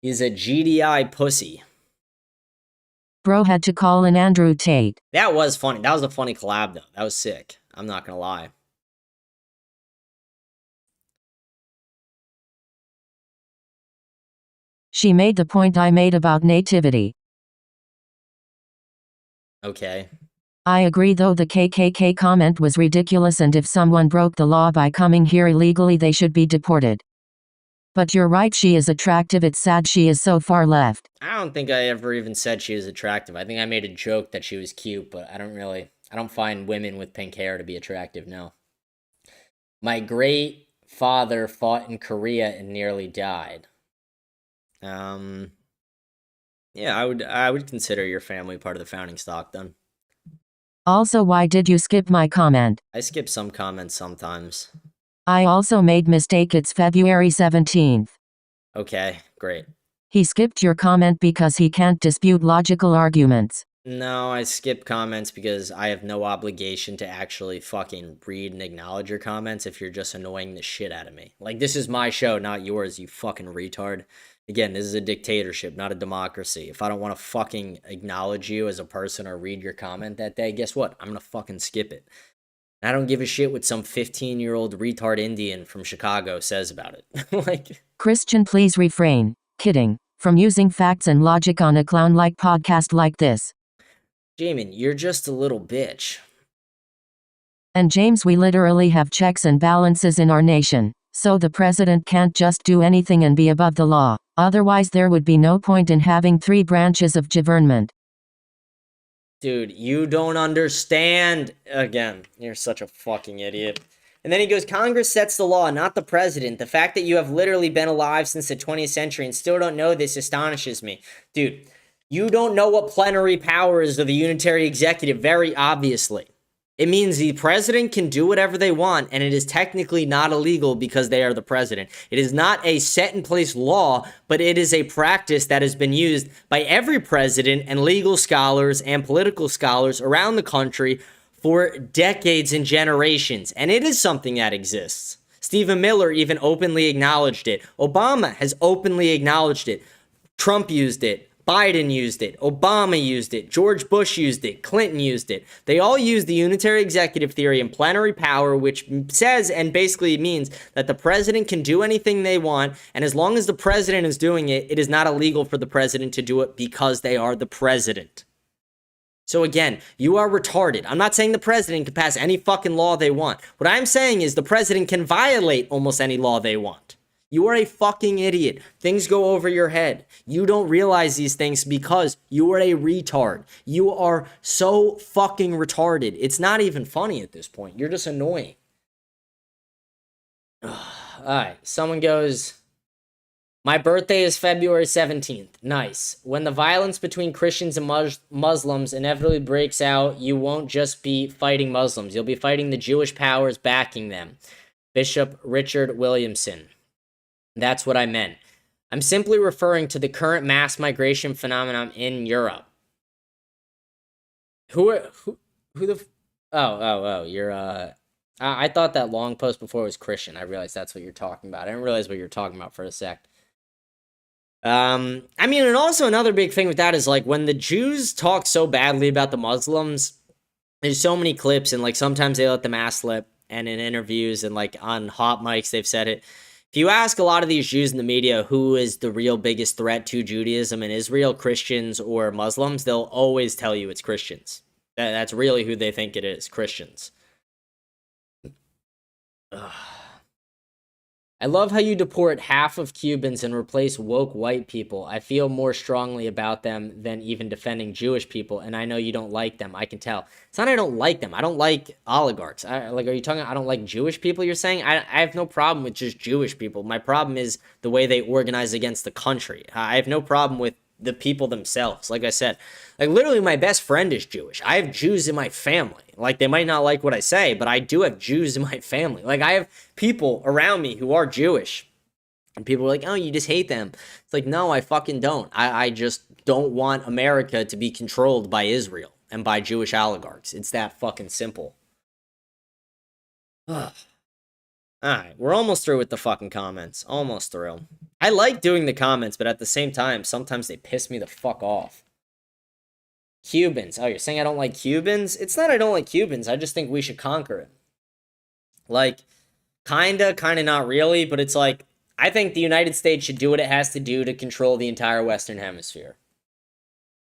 He's a GDI pussy. Bro had to call in Andrew Tate. That was funny. That was a funny collab, though. That was sick. I'm not gonna lie. She made the point I made about nativity. Okay. I agree, though the KKK comment was ridiculous, and if someone broke the law by coming here illegally they should be deported. But you're right, she is attractive. It's sad she is so far left. I don't think I ever even said she was attractive. I think I made a joke that she was cute, but I don't find women with pink hair to be attractive, no. My great father fought in Korea and nearly died. Yeah, I would consider your family part of the founding stock then. Also, why did you skip my comment? I skip some comments sometimes. I also made mistake. It's February 17th. Okay, great. He skipped your comment because he can't dispute logical arguments. No, I skip comments because I have no obligation to actually fucking read and acknowledge your comments if you're just annoying the shit out of me. Like, this is my show, not yours, you fucking retard. Again, this is a dictatorship, not a democracy. If I don't want to fucking acknowledge you as a person or read your comment that day, guess what? I'm gonna fucking skip it. I don't give a shit what some 15-year-old retard Indian from Chicago says about it. Like, Christian, please refrain, kidding, from using facts and logic on a clown-like podcast like this. Jamin, you're just a little bitch. And James, we literally have checks and balances in our nation, so the president can't just do anything and be above the law. Otherwise there would be no point in having 3 branches of government. Dude, you don't understand. Again, you're such a fucking idiot. And then he goes, Congress sets the law, not the president. The fact that you have literally been alive since the 20th century and still don't know this astonishes me. Dude, you don't know what plenary power is of the unitary executive, very obviously. It means the president can do whatever they want, and it is technically not illegal because they are the president. It is not a set-in-place law, but it is a practice that has been used by every president and legal scholars and political scholars around the country for decades and generations, and it is something that exists. Stephen Miller even openly acknowledged it. Obama has openly acknowledged it. Trump used it. Biden used it, Obama used it, George Bush used it, Clinton used it. They all use the unitary executive theory and plenary power, which says and basically means that the president can do anything they want, and as long as the president is doing it, it is not illegal for the president to do it because they are the president. So again, you are retarded. I'm not saying the president can pass any fucking law they want. What I'm saying is the president can violate almost any law they want. You are a fucking idiot. Things go over your head. You don't realize these things because you are a retard. You are so fucking retarded. It's not even funny at this point. You're just annoying. Alright, someone goes, my birthday is February 17th. Nice. When the violence between Christians and Muslims inevitably breaks out, you won't just be fighting Muslims. You'll be fighting the Jewish powers backing them. Bishop Richard Williamson. That's what I meant. I'm simply referring to the current mass migration phenomenon in Europe. You're, I thought that long post before was Christian. I realized that's what you're talking about. I didn't realize what you were talking about for a sec. I mean, and also another big thing with that is, like, when the Jews talk so badly about the Muslims, there's so many clips, and, like, sometimes they let the mask slip, and in interviews and, like, on hot mics, they've said it. If you ask a lot of these Jews in the media who is the real biggest threat to Judaism in Israel, Christians or Muslims, they'll always tell you it's Christians. That's really who they think it is, Christians. Ugh. I love how you deport half of Cubans and replace woke white people. I feel more strongly about them than even defending Jewish people, and I know you don't like them. I can tell. It's not I don't like them. I don't like oligarchs. Are you talking I don't like Jewish people, you're saying? I have no problem with just Jewish people. My problem is the way they organize against the country. I have no problem with the people themselves. Like I said, like, literally my best friend is Jewish. I have Jews in my family. Like, they might not like what I say, but I do have Jews in my family. Like, I have people around me who are Jewish, and people are like, oh, you just hate them. It's like, no, I fucking don't. I just don't want America to be controlled by Israel and by Jewish oligarchs. It's that fucking simple. Alright, we're almost through with the fucking comments. Almost through. I like doing the comments, but at the same time, sometimes they piss me the fuck off. Cubans. Oh, you're saying I don't like Cubans? It's not I don't like Cubans. I just think we should conquer it. Like, kinda not really, but it's like, I think the United States should do what it has to do to control the entire Western Hemisphere.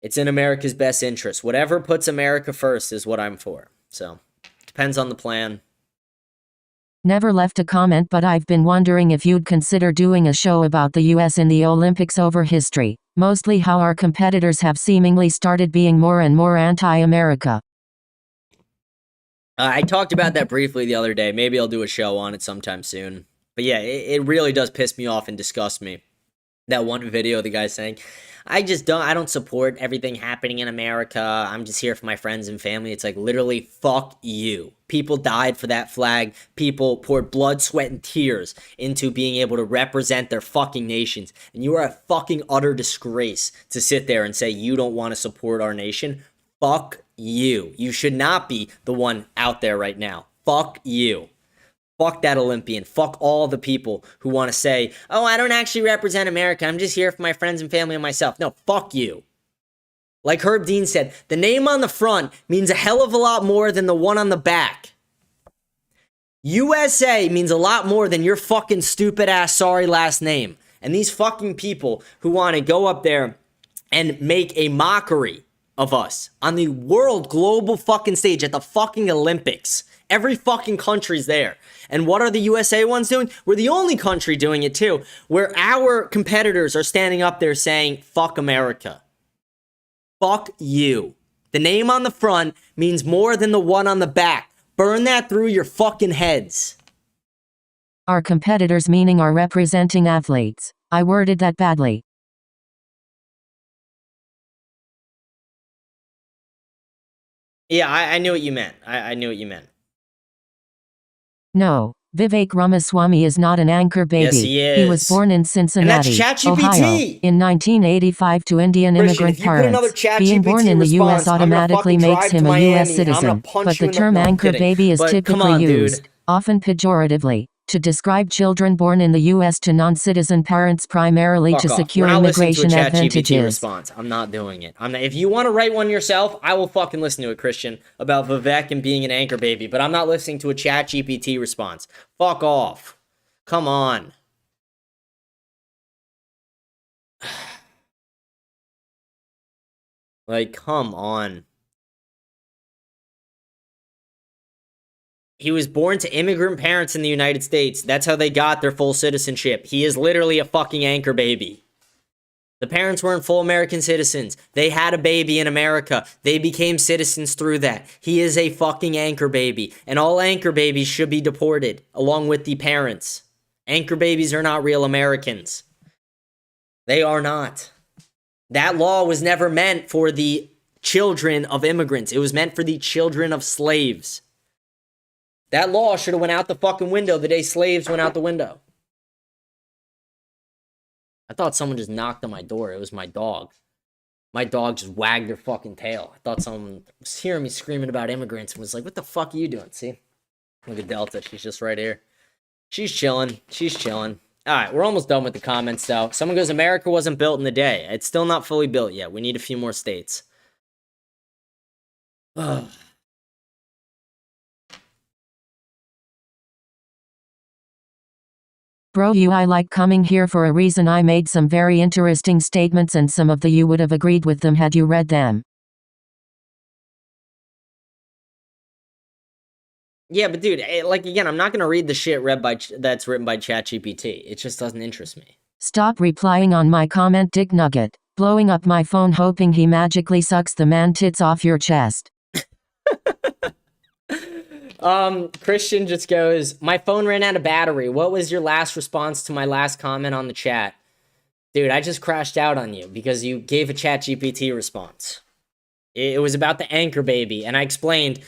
It's in America's best interest. Whatever puts America first is what I'm for. So, depends on the plan. Never left a comment, but I've been wondering if you'd consider doing a show about the US in the Olympics over history, mostly how our competitors have seemingly started being more and more anti-America. I talked about that briefly the other day. Maybe I'll do a show on it sometime soon. But yeah, it really does piss me off and disgust me. That one video, the guy saying, I don't support everything happening in America. I'm just here for my friends and family. It's like, literally, fuck you. People died for that flag. People poured blood, sweat, and tears into being able to represent their fucking nations. And you are a fucking utter disgrace to sit there and say you don't want to support our nation. Fuck you. You should not be the one out there right now. Fuck you. Fuck that Olympian. Fuck all the people who want to say, oh, I don't actually represent America. I'm just here for my friends and family and myself. No, fuck you. Like Herb Dean said, the name on the front means a hell of a lot more than the one on the back. USA means a lot more than your fucking stupid ass sorry last name. And these fucking people who want to go up there and make a mockery of us on the world global fucking stage at the fucking Olympics. Every fucking country's there. And what are the USA ones doing? We're the only country doing it too, where our competitors are standing up there saying, fuck America. Fuck you. The name on the front means more than the one on the back. Burn that through your fucking heads. Our competitors meaning our representing athletes. I worded that badly. Yeah, I knew what you meant. I knew what you meant. No, Vivek Ramaswamy is not an anchor baby. Yes, he is. He was born in Cincinnati, and that's ChatGPT. Ohio, in 1985 to Indian immigrant parents. Being born in the U.S. automatically makes him a U.S. citizen, but the term anchor baby is typically used, often pejoratively, to describe children born in the U.S. to non-citizen parents primarily to secure immigration advantages. Response. I'm not doing it. If you want to write one yourself, I will fucking listen to it, Christian, about Vivek and being an anchor baby, but I'm not listening to a ChatGPT response. Fuck off. Come on. Like, come on. He was born to immigrant parents in the United States. That's how they got their full citizenship. He is literally a fucking anchor baby. The parents weren't full American citizens. They had a baby in America. They became citizens through that. He is a fucking anchor baby. And all anchor babies should be deported, along with the parents. Anchor babies are not real Americans. They are not. That law was never meant for the children of immigrants. It was meant for the children of slaves. That law should have went out the fucking window the day slaves went out the window. I thought someone just knocked on my door. It was my dog. My dog just wagged her fucking tail. I thought someone was hearing me screaming about immigrants and was like, what the fuck are you doing? See? Look at Delta. She's just right here. She's chilling. She's chilling. All right, we're almost done with the comments, though. Someone goes, America wasn't built in a day. It's still not fully built yet. We need a few more states. Ugh. Bro, I like coming here for a reason. I made some very interesting statements and some of you would have agreed with them had you read them. Yeah, but dude, like again, I'm not going to read the shit that's written by ChatGPT. It just doesn't interest me. Stop replying on my comment, Dick Nugget. Blowing up my phone hoping he magically sucks the man tits off your chest. Christian just goes, my phone ran out of battery. What was your last response to my last comment on the chat? Dude, I just crashed out on you because you gave a ChatGPT response. It was about the anchor baby, and I explained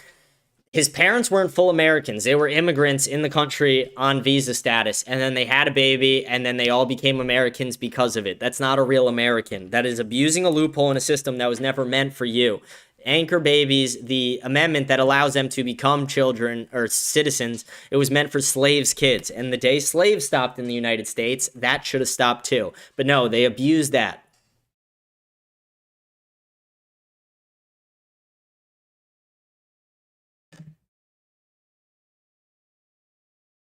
his parents weren't full Americans. They were immigrants in the country on visa status, and then they had a baby, and then they all became Americans because of it. That's not a real American. That is abusing a loophole in a system that was never meant for you. Anchor babies, the amendment that allows them to become children or citizens, it was meant for slaves' kids. And the day slaves stopped in the United States, that should have stopped too. But no, they abused that.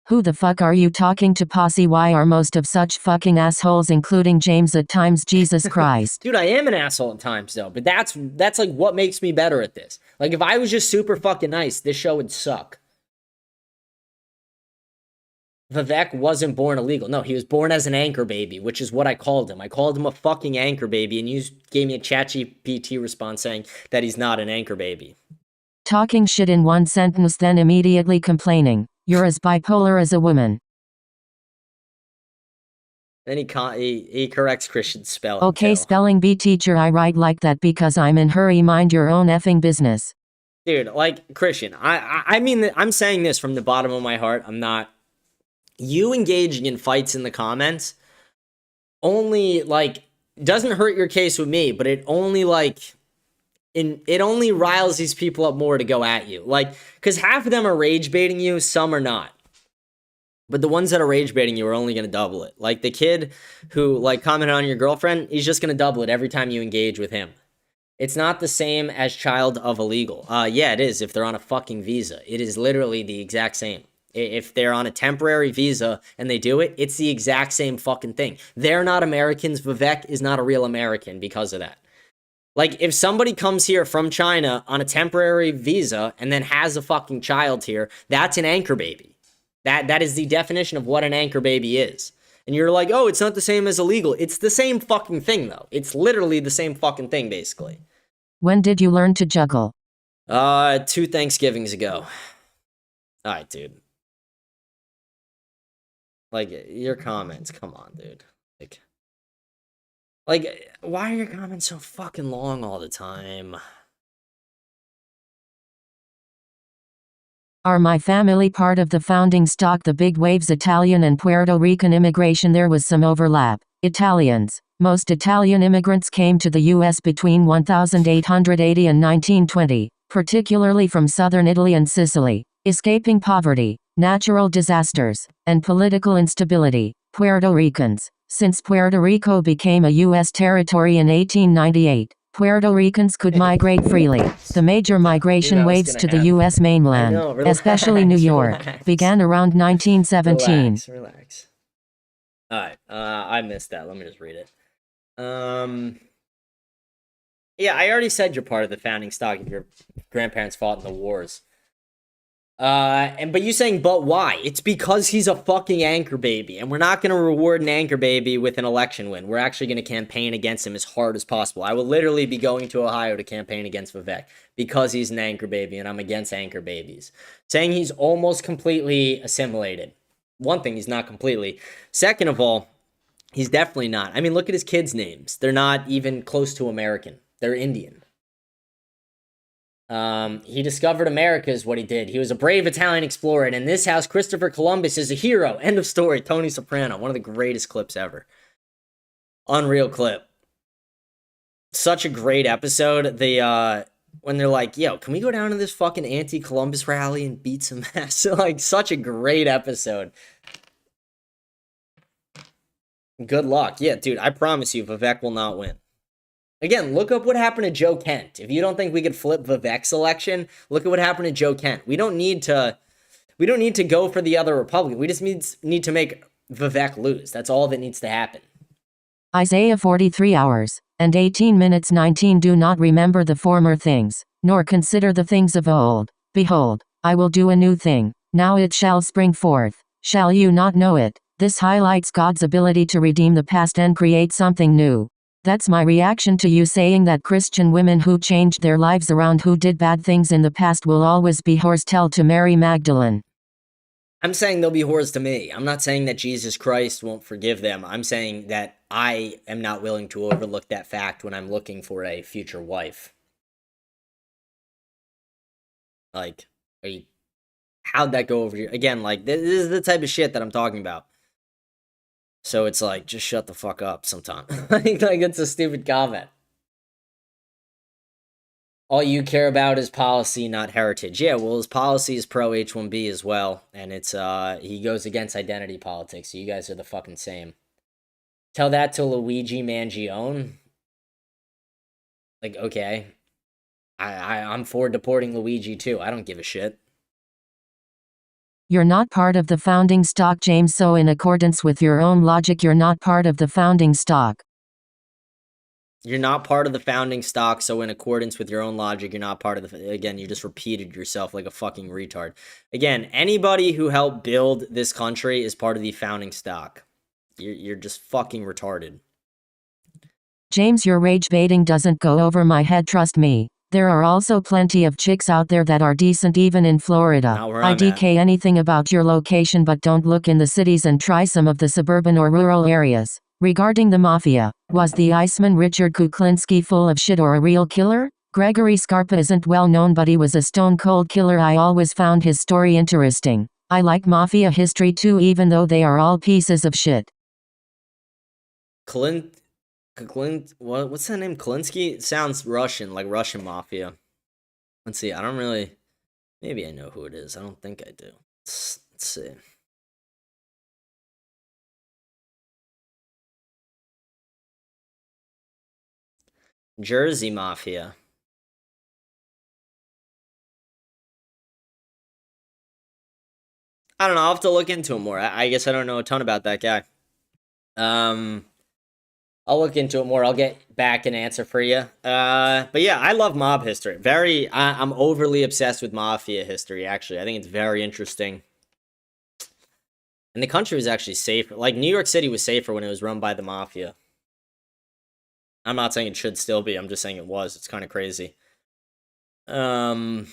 Who the fuck are you talking to, posse? Why are most of such fucking assholes, including James at times? Jesus Christ. Dude, I am an asshole at times though, but that's like what makes me better at this. Like if I was just super fucking nice, this show would suck. Vivek wasn't born illegal. No, he was born as an anchor baby, which is what I called him. I called him a fucking anchor baby, and you gave me a ChatGPT response saying that he's not an anchor baby. Talking shit in one sentence, then immediately complaining. You're as bipolar as a woman. Then he corrects Christian's spelling. Okay, too. spelling bee teacher, I write like that because I'm in hurry. Mind your own effing business. Dude, like, Christian, I mean, I'm saying this from the bottom of my heart. I'm not. You engaging in fights in the comments only, like, doesn't hurt your case with me, but it only, like, and it only riles these people up more to go at you. Like, because half of them are rage baiting you, some are not. But the ones that are rage baiting you are only going to double it. Like the kid who like commented on your girlfriend, he's just going to double it every time you engage with him. It's not the same as child of illegal. Yeah, it is if they're on a fucking visa. It is literally the exact same. If they're on a temporary visa and they do it, it's the exact same fucking thing. They're not Americans. Vivek is not a real American because of that. Like, if somebody comes here from China on a temporary visa and then has a fucking child here, that's an anchor baby. That is the definition of what an anchor baby is. And you're like, oh, it's not the same as illegal. It's the same fucking thing, though. It's literally the same fucking thing, basically. When did you learn to juggle? 2 Thanksgivings ago. All right, dude. Like, your comments, come on, dude. Like, why are your comments so fucking long all the time? Are my family part of the founding stock? The big waves Italian and Puerto Rican immigration, there was some overlap. Italians. Most Italian immigrants came to the U.S. between 1880 and 1920, particularly from southern Italy and Sicily, escaping poverty, natural disasters, and political instability. Puerto Ricans. Since Puerto Rico became a U.S. territory in 1898, Puerto Ricans could migrate freely. The major migration waves to the U.S. mainland, especially New York, began around 1917. Relax. All right, I missed that. Let me just read it. Yeah, I already said you're part of the founding stock if your grandparents fought in the wars. But you saying, but why? It's because he's a fucking anchor baby, and we're not going to reward an anchor baby with an election win. We're actually going to campaign against him as hard as possible. I will literally be going to Ohio to campaign against Vivek because he's an anchor baby, and I'm against anchor babies. Saying he's almost completely assimilated. One thing, he's not completely. Second of all, he's definitely not. I mean, look at his kids' names. They're not even close to American. They're Indian. He discovered America is what he did. He was a brave Italian explorer, and in this house, Christopher Columbus is a hero. End of story. Tony Soprano, one of the greatest clips ever. Unreal clip. Such a great episode. When they're like, yo, can we go down to this fucking anti-Columbus rally and beat some ass? Like, such a great episode. Good luck. Yeah, dude, I promise you, Vivek will not win. Again, look up what happened to Joe Kent. If you don't think we could flip Vivek's election, look at what happened to Joe Kent. We don't need to go for the other Republican. We just need to make Vivek lose. That's all that needs to happen. Isaiah 43 hours and 18 minutes 19. Do not remember the former things, nor consider the things of old. Behold, I will do a new thing. Now it shall spring forth. Shall you not know it? This highlights God's ability to redeem the past and create something new. That's my reaction to you saying that Christian women who changed their lives around, who did bad things in the past, will always be whores. Tell to Mary Magdalene. I'm saying they'll be whores to me. I'm not saying that Jesus Christ won't forgive them. I'm saying that I am not willing to overlook that fact when I'm looking for a future wife. Like, how'd that go over here? Again, like, this is the type of shit that I'm talking about. So it's like, just shut the fuck up sometime. like, it's a stupid comment. All you care about is policy, not heritage. Yeah, well, his policy is pro H-1B as well. And it's, he goes against identity politics. So you guys are the fucking same. Tell that to Luigi Mangione. Like, okay. I'm for deporting Luigi too. I don't give a shit. You're not part of the founding stock, James, so in accordance with your own logic, you're not part of the founding stock. You're not part of the founding stock, so in accordance with your own logic, you're not part of the... Again, you just repeated yourself like a fucking retard. Again, anybody who helped build this country is part of the founding stock. You're just fucking retarded. James, your rage baiting doesn't go over my head, trust me. There are also plenty of chicks out there that are decent even in Florida. I DK anything about your location, but don't look in the cities and try some of the suburban or rural areas. Regarding the mafia, was the Iceman Richard Kuklinski full of shit or a real killer? Gregory Scarpa isn't well known, but he was a stone cold killer. I always found his story interesting. I like mafia history too, even though they are all pieces of shit. What's that name? Klinsky? It sounds Russian, like Russian mafia. Let's see. I don't really. Maybe I know who it is. I don't think I do. Let's see. Jersey Mafia. I don't know. I'll have to look into him more. I guess I don't know a ton about that guy. I'll look into it more. I'll get back an answer for you. But yeah, I love mob history. I'm overly obsessed with mafia history, actually. I think it's very interesting. And the country was actually safer. Like, New York City was safer when it was run by the mafia. I'm not saying it should still be. I'm just saying it was. It's kind of crazy. But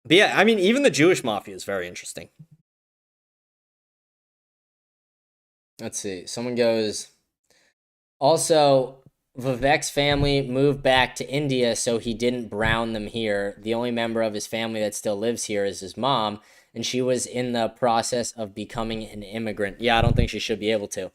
yeah, I mean, even the Jewish mafia is very interesting. Let's see. Someone goes... Also, Vivek's family moved back to India, so he didn't brown them here. The only member of his family that still lives here is his mom, and she was in the process of becoming an immigrant. Yeah, I don't think she should be able to.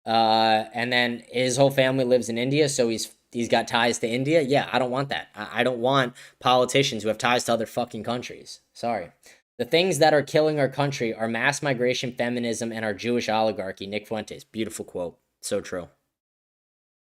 And then his whole family lives in India, so he's got ties to India. Yeah, I don't want that. I don't want politicians who have ties to other fucking countries. Sorry. The things that are killing our country are mass migration, feminism, and our Jewish oligarchy. Nick Fuentes. Beautiful quote. So true.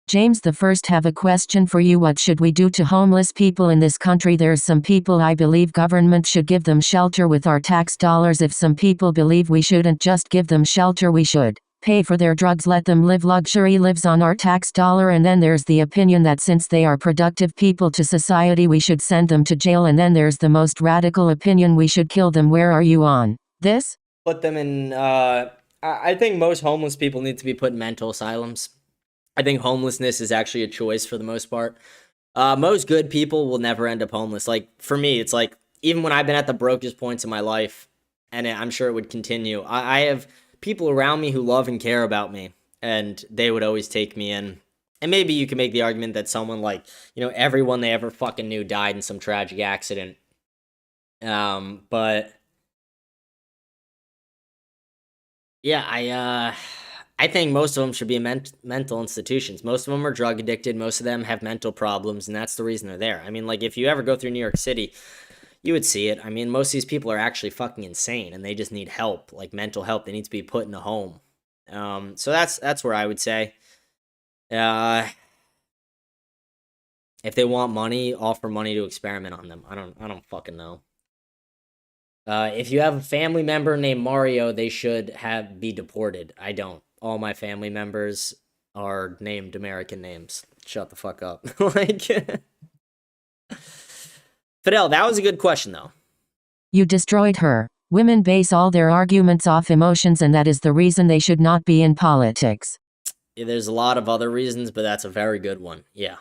James the First have a question for you. What should we do to homeless people in this country? There's some people I believe government should give them shelter with our tax dollars. If some people believe we shouldn't just give them shelter, we should pay for their drugs, let them live luxury lives on our tax dollar. And then there's the opinion that since they are productive people to society, we should send them to jail. And then there's the most radical opinion, we should kill them. Where are you on this? Put them in, I think most homeless people need to be put in mental asylums. I think homelessness is actually a choice for the most part. Most good people will never end up homeless. Like, for me, it's like, even when I've been at the brokest points in my life, and I'm sure it would continue, I have people around me who love and care about me, and they would always take me in. And maybe you can make the argument that someone like, everyone they ever fucking knew died in some tragic accident. But yeah, I think most of them should be in mental institutions. Most of them are drug addicted. Most of them have mental problems, and that's the reason they're there. I mean, like, if you ever go through New York City, you would see it. I mean, most of these people are actually fucking insane, and they just need help, like mental help. They need to be put in a home. So that's where I would say. If they want money, offer money to experiment on them. I don't fucking know. If you have a family member named Mario, they should be deported. I don't. All my family members are named American names. Shut the fuck up. Like, Fidel, that was a good question, though. You destroyed her. Women base all their arguments off emotions, and that is the reason they should not be in politics. Yeah, there's a lot of other reasons, but that's a very good one. Yeah.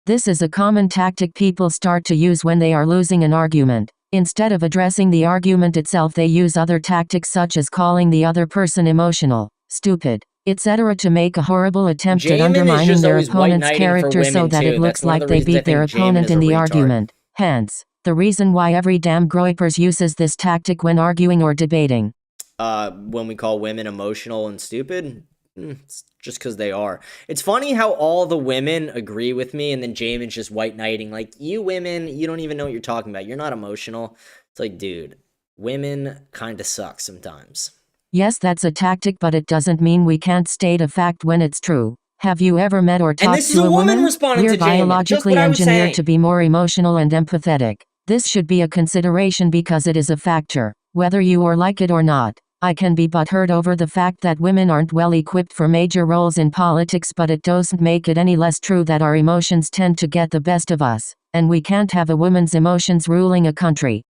This is a common tactic people start to use when they are losing an argument. Instead of addressing the argument itself, they use other tactics such as calling the other person emotional, stupid, etc. to make a horrible attempt at undermining their opponent's character so that it looks like they beat their opponent in the argument. Hence, the reason why every damn groypers uses this tactic when arguing or debating. When we call women emotional and stupid, it's just because they are. It's funny how all the women agree with me, and then Jamin's just white knighting, like, you women, you don't even know what you're talking about. You're not emotional. It's like, dude, women kind of suck sometimes. Yes, that's a tactic, but it doesn't mean we can't state a fact when it's true. Have you ever met or talked to a woman? We're biologically engineered to be more emotional and empathetic. This should be a consideration because it is a factor, whether you or like it or not. I can be butthurt over the fact that women aren't well equipped for major roles in politics, but it doesn't make it any less true that our emotions tend to get the best of us, and we can't have a woman's emotions ruling a country.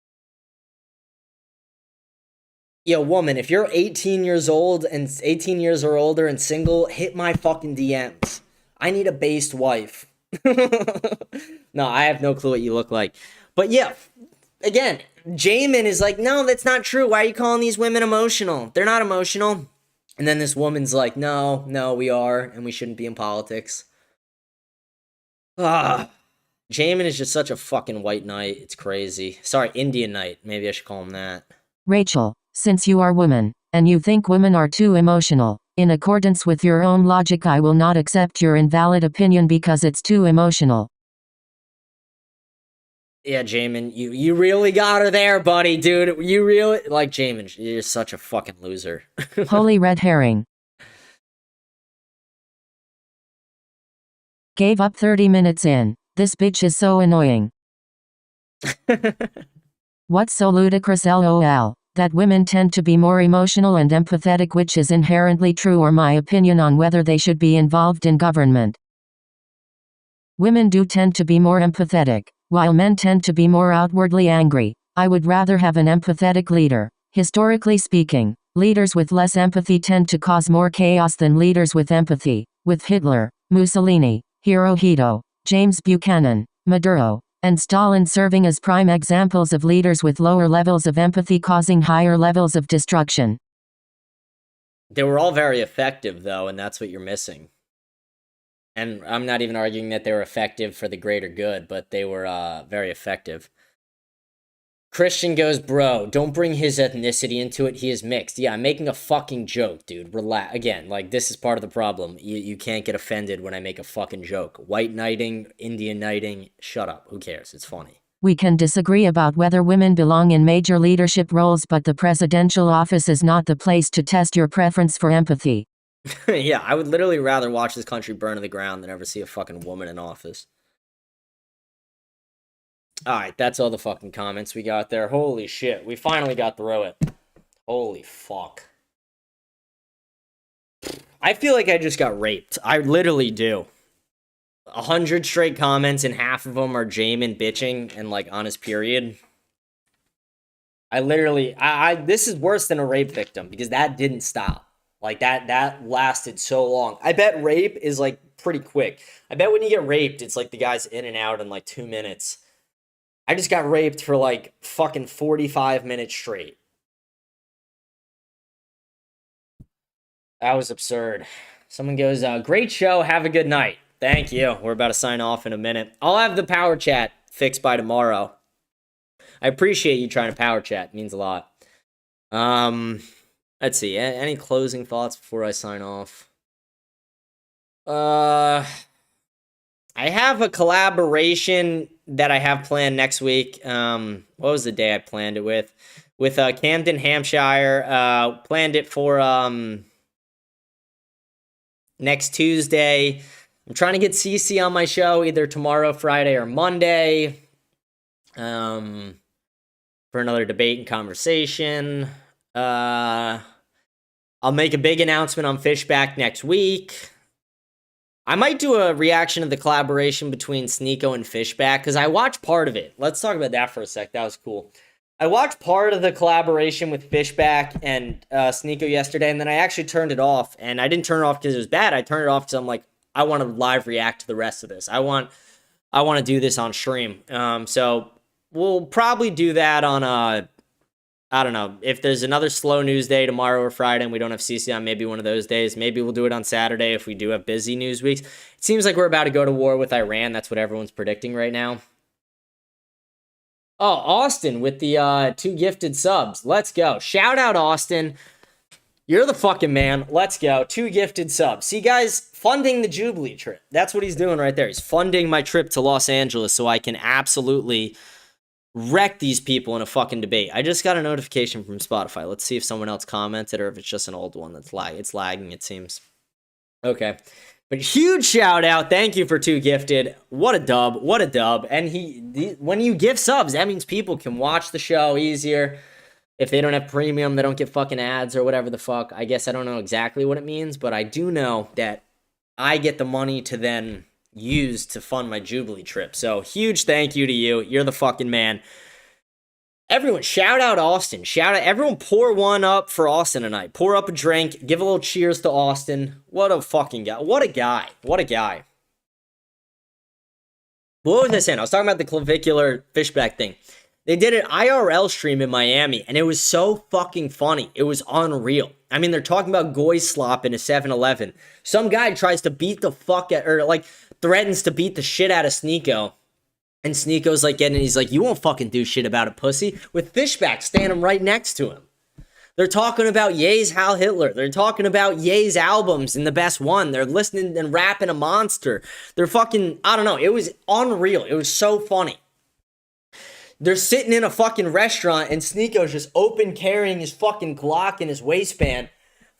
Yo, woman, if you're 18 years old and 18 years or older and single, hit my fucking DMs. I need a based wife. No, I have no clue what you look like. But yeah, again, Jamin is like, no, that's not true. Why are you calling these women emotional? They're not emotional. And then this woman's like, no, we are, and we shouldn't be in politics. Jamin is just such a fucking white knight. It's crazy. Sorry, Indian knight. Maybe I should call him that. Rachel, since you are woman, and you think women are too emotional, In accordance with your own logic, I will not accept your invalid opinion because it's too emotional. Yeah, Jamin, you really got her there, buddy, dude. You really, like, Jamin, you're such a fucking loser. Holy red herring. Gave up 30 minutes in. This bitch is so annoying. What's so ludicrous, lol? That women tend to be more emotional and empathetic, which is inherently true, or my opinion on whether they should be involved in government. Women do tend to be more empathetic, while men tend to be more outwardly angry. I would rather have an empathetic leader. Historically speaking, leaders with less empathy tend to cause more chaos than leaders with empathy. With Hitler, Mussolini, Hirohito, James Buchanan, Maduro, and Stalin serving as prime examples of leaders with lower levels of empathy causing higher levels of destruction. They were all very effective, though, and that's what you're missing. And I'm not even arguing that they were effective for the greater good, but they were very effective. Christian goes, bro, don't bring his ethnicity into it. He is mixed. Yeah, I'm making a fucking joke, dude. Relax. Again, like, this is part of the problem. You can't get offended when I make a fucking joke. White knighting, Indian knighting, shut up. Who cares? It's funny. We can disagree about whether women belong in major leadership roles, but the presidential office is not the place to test your preference for empathy. Yeah, I would literally rather watch this country burn to the ground than ever see a fucking woman in office. Alright, that's all the fucking comments we got there. Holy shit, we finally got through it. Holy fuck. I feel like I just got raped. I literally do. 100 straight comments and half of them are Jamin bitching and like on his period. I literally, this is worse than a rape victim because that didn't stop. Like that lasted so long. I bet rape is like pretty quick. I bet when you get raped, it's like the guy's in and out in like 2 minutes. I just got raped for like fucking 45 minutes straight. That was absurd. Someone goes, great show, have a good night. Thank you. We're about to sign off in a minute. I'll have the power chat fixed by tomorrow. I appreciate you trying to power chat. It means a lot. Let's see. Any closing thoughts before I sign off? I have a collaboration that I have planned next week. What was the day I planned it with? With Camden, Hampshire. Planned it for next Tuesday. I'm trying to get Cece on my show either tomorrow, Friday, or Monday. For another debate and conversation. I'll make a big announcement on Fishback next week. I might do a reaction to the collaboration between Sneeko and Fishback, because I watched part of it. Let's talk about that for a sec. That was cool. I watched part of the collaboration with Fishback and Sneeko yesterday, and then I actually turned it off. And I didn't turn it off because it was bad. I turned it off because I'm like, I want to live react to the rest of this. I want to do this on stream. So we'll probably do that on I don't know, if there's another slow news day tomorrow or Friday and we don't have CC on maybe one of those days. Maybe we'll do it on Saturday if we do have busy news weeks. It seems like we're about to go to war with Iran. That's what everyone's predicting right now. Oh, Austin with the 2 gifted subs. Let's go. Shout out, Austin. You're the fucking man. Let's go. 2 gifted subs. See, guys, funding the Jubilee trip. That's what he's doing right there. He's funding my trip to Los Angeles so I can absolutely wreck these people in a fucking debate. I just got a notification from Spotify. Let's see if someone else commented or if it's just an old one that's It's lagging, it seems. Okay. But huge shout out. Thank you for 2 gifted. What a dub. What a dub. And when you give subs, that means people can watch the show easier. If they don't have premium, they don't get fucking ads or whatever the fuck. I guess I don't know exactly what it means, but I do know that I get the money to then use to fund my Jubilee trip. So huge thank you to you. You're the fucking man. Everyone, shout out Austin. Shout out. Everyone pour one up for Austin tonight. Pour up a drink. Give a little cheers to Austin. What a fucking guy. What a guy. What a guy. What was I saying? I was talking about the clavicular fishback thing. They did an IRL stream in Miami, and it was so fucking funny. It was unreal. I mean, they're talking about goy slop in a 7-Eleven. Some guy tries to beat the fuck out, or like threatens to beat the shit out of Sneeko. And Sneeko's like he's like, you won't fucking do shit about it, pussy. With Fishback standing right next to him. They're talking about Ye's Heil Hitler. They're talking about Ye's albums and the best one. They're listening and rapping a monster. They're fucking, I don't know. It was unreal. It was so funny. They're sitting in a fucking restaurant and Sneako's just open carrying his fucking Glock in his waistband.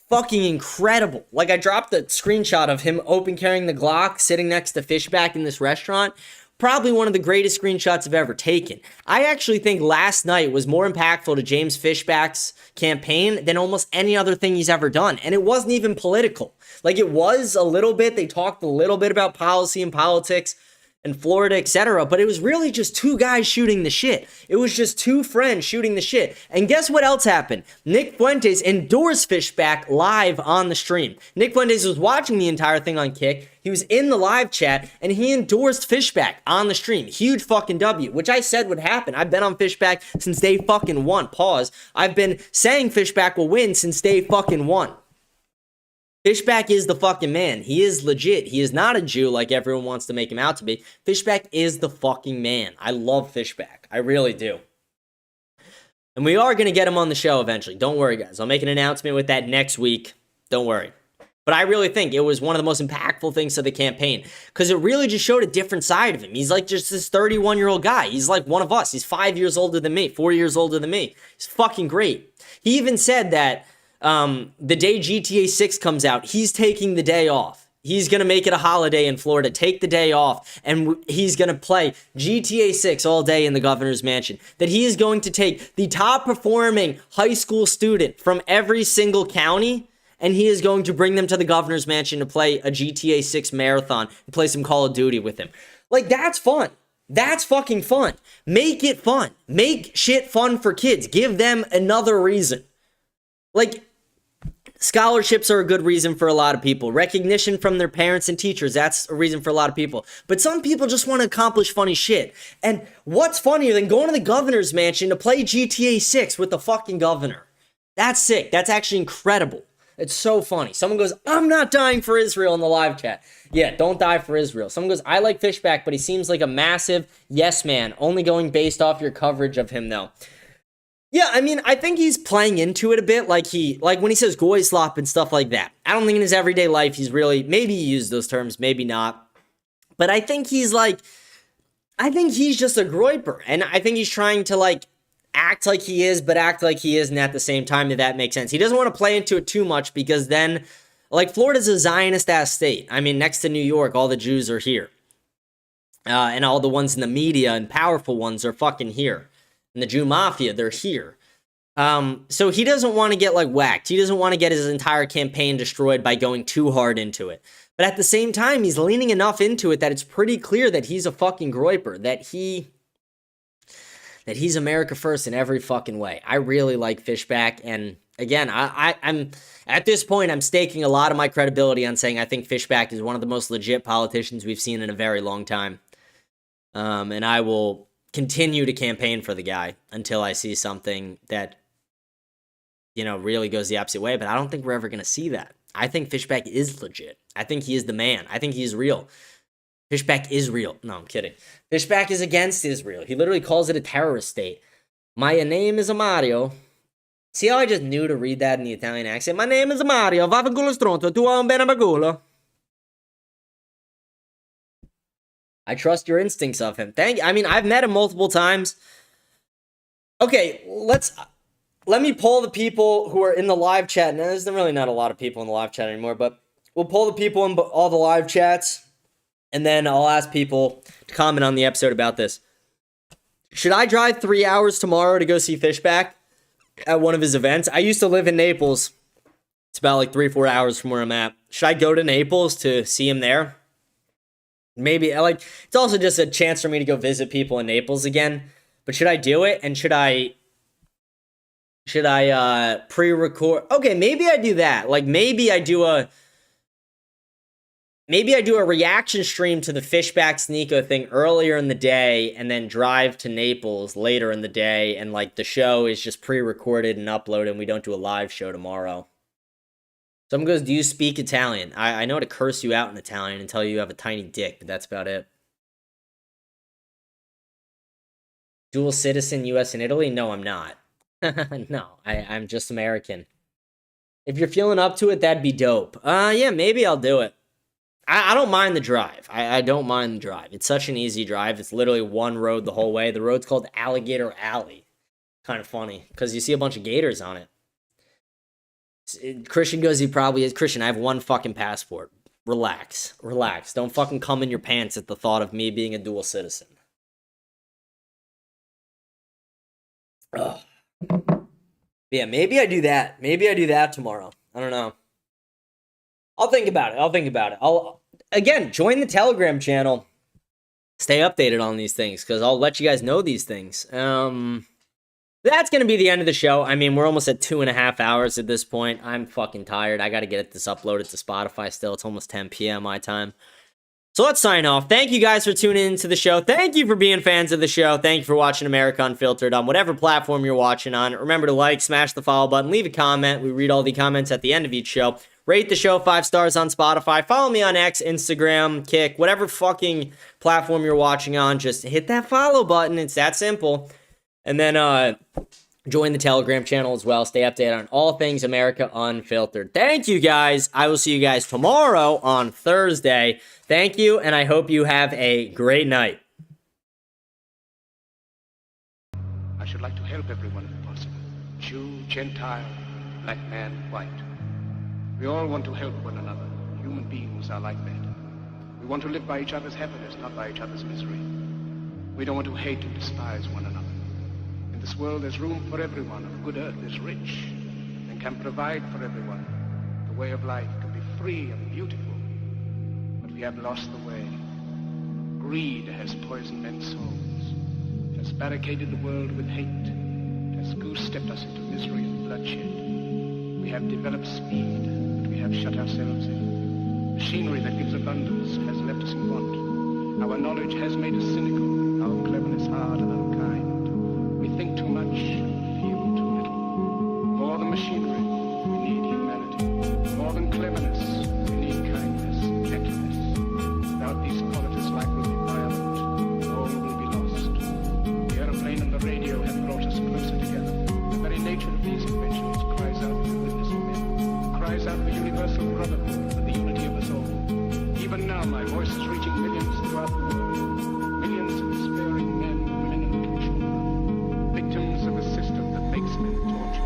Fucking incredible. Like, I dropped the screenshot of him open carrying the Glock sitting next to Fishback in this restaurant. Probably one of the greatest screenshots I've ever taken. I actually think last night was more impactful to James Fishback's campaign than almost any other thing he's ever done. And it wasn't even political. Like, it was a little bit. They talked a little bit about policy and politics and Florida, etc. But it was really just two guys shooting the shit. It was just two friends shooting the shit. And guess what else happened? Nick Fuentes endorsed Fishback live on the stream. Nick Fuentes was watching the entire thing on Kick. He was in the live chat, and he endorsed Fishback on the stream. Huge fucking W, which I said would happen. I've been on Fishback since day fucking one. Pause. I've been saying Fishback will win since day fucking one. Fishback is the fucking man. He is legit. He is not a Jew like everyone wants to make him out to be. Fishback is the fucking man. I love Fishback. I really do. And we are going to get him on the show eventually. Don't worry, guys. I'll make an announcement with that next week. Don't worry. But I really think it was one of the most impactful things to the campaign because it really just showed a different side of him. He's like just this 31-year-old guy. He's like one of us. He's 5 years older than me, 4 years older than me. He's fucking great. He even said that the day GTA 6 comes out, he's taking the day off. He's going to make it a holiday in Florida, take the day off, and he's going to play GTA 6 all day in the governor's mansion. That he is going to take the top performing high school student from every single county, and he is going to bring them to the governor's mansion to play a GTA 6 marathon and play some Call of Duty with him. Like, that's fun. That's fucking fun. Make it fun. Make shit fun for kids. Give them another reason. Like, scholarships are a good reason for a lot of people. Recognition from their parents and teachers, that's a reason for a lot of people. But some people just want to accomplish funny shit. And what's funnier than going to the governor's mansion to play GTA 6 with the fucking governor? That's sick. That's actually incredible. It's so funny. Someone goes, I'm not dying for Israel in the live chat. Yeah, don't die for Israel. Someone goes, I like Fishback, but he seems like a massive yes man, only going based off your coverage of him though. Yeah, I mean, I think he's playing into it a bit, like when he says goy slop and stuff like that. I don't think in his everyday life he's really, maybe he used those terms, maybe not. But I think he's just a groiper, and I think he's trying to act like he is, but act like he isn't at the same time, if that makes sense. He doesn't want to play into it too much because then, Florida's a Zionist-ass state. I mean, next to New York, all the Jews are here. And all the ones in the media and powerful ones are fucking here. And the Jew Mafia, they're here. So he doesn't want to get, whacked. He doesn't want to get his entire campaign destroyed by going too hard into it. But at the same time, he's leaning enough into it that it's pretty clear that he's a fucking groiper, that he's America first in every fucking way. I really like Fishback, and again, I'm at this point, I'm staking a lot of my credibility on saying I think Fishback is one of the most legit politicians we've seen in a very long time. And I will continue to campaign for the guy until I see something that, really goes the opposite way, but I don't think we're ever going to see that. I think Fishback is legit. I think he is the man. I think he's real. Fishback is real. No, I'm kidding. Fishback is against Israel. He literally calls it a terrorist state. My name is Mario. See how I just knew to read that in the Italian accent? My name is Mario. Vaffanculo stronzo. Tu hai un bene bagulo. I trust your instincts of him. I've met him multiple times. Okay, let me poll the people who are in the live chat. Now, there's really not a lot of people in the live chat anymore, but we'll poll the people in all the live chats. And then I'll ask people to comment on the episode about this. Should I drive 3 hours tomorrow to go see Fishback at one of his events? I used to live in Naples. It's about 3-4 hours from where I'm at. Should I go to Naples to see him there? Maybe. It's also just a chance for me to go visit people in Naples again. But should I do it? And should I pre-record? Okay, maybe I do that. Maybe I do a reaction stream to the Fishback Sneeko thing earlier in the day and then drive to Naples later in the day, and the show is just pre-recorded and uploaded and we don't do a live show tomorrow. Someone goes, do you speak Italian? I know how to curse you out in Italian and tell you have a tiny dick, but that's about it. Dual citizen, US and Italy? No, I'm not. No, I'm just American. If you're feeling up to it, that'd be dope. Yeah, maybe I'll do it. I don't mind the drive. I don't mind the drive. It's such an easy drive. It's literally one road the whole way. The road's called Alligator Alley. Kind of funny, because you see a bunch of gators on it. Christian goes, he probably is. Christian, I have one fucking passport. Relax. Relax. Don't fucking come in your pants at the thought of me being a dual citizen. Ugh. Yeah, maybe I do that. Maybe I do that tomorrow. I don't know. I'll think about it. I'll again join the Telegram channel. Stay updated on these things because I'll let you guys know these things. That's gonna be the end of the show. I mean, we're almost at 2.5 hours at this point. I'm fucking tired. I gotta get this uploaded to Spotify still. It's almost 10 p.m. my time. So let's sign off. Thank you guys for tuning into the show. Thank you for being fans of the show. Thank you for watching America Unfiltered on whatever platform you're watching on. Remember to like, smash the follow button, leave a comment. We read all the comments at the end of each show. Rate the show 5 stars on Spotify. Follow me on X, Instagram, Kick, whatever fucking platform you're watching on. Just hit that follow button. It's that simple. And then join the Telegram channel as well. Stay updated on all things America Unfiltered. Thank you guys. I will see you guys tomorrow on Thursday. Thank you, and I hope you have a great night. I should like to help everyone if possible. Jew, Gentile, black man, white. We all want to help one another. Human beings are like that. We want to live by each other's happiness, not by each other's misery. We don't want to hate and despise one another. In this world, there's room for everyone. The good earth is rich and can provide for everyone. The way of life can be free and beautiful. But we have lost the way. Greed has poisoned men's souls. It has barricaded the world with hate. It has goose-stepped us into misery and bloodshed. We have developed speed, but we have shut ourselves in. Machinery that gives abundance has left us in want. Our knowledge has made us cynical. Our cleverness hard and unkind. We think too much, feel too little. More than machinery, we need humanity. More than cleverness, we need kindness, gentleness. Without these qualities, life will be violent. All will be lost. The aeroplane and the radio have brought us closer together. The very nature of these inventions cries out for the witness of men. Cries out for universal brotherhood, for the unity of us all. Even now, my voice is reaching millions throughout the world. Millions of despairing men, women, and children. Victims of a system that makes men torture.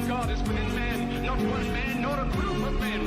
God is within man, not one man nor a group of men.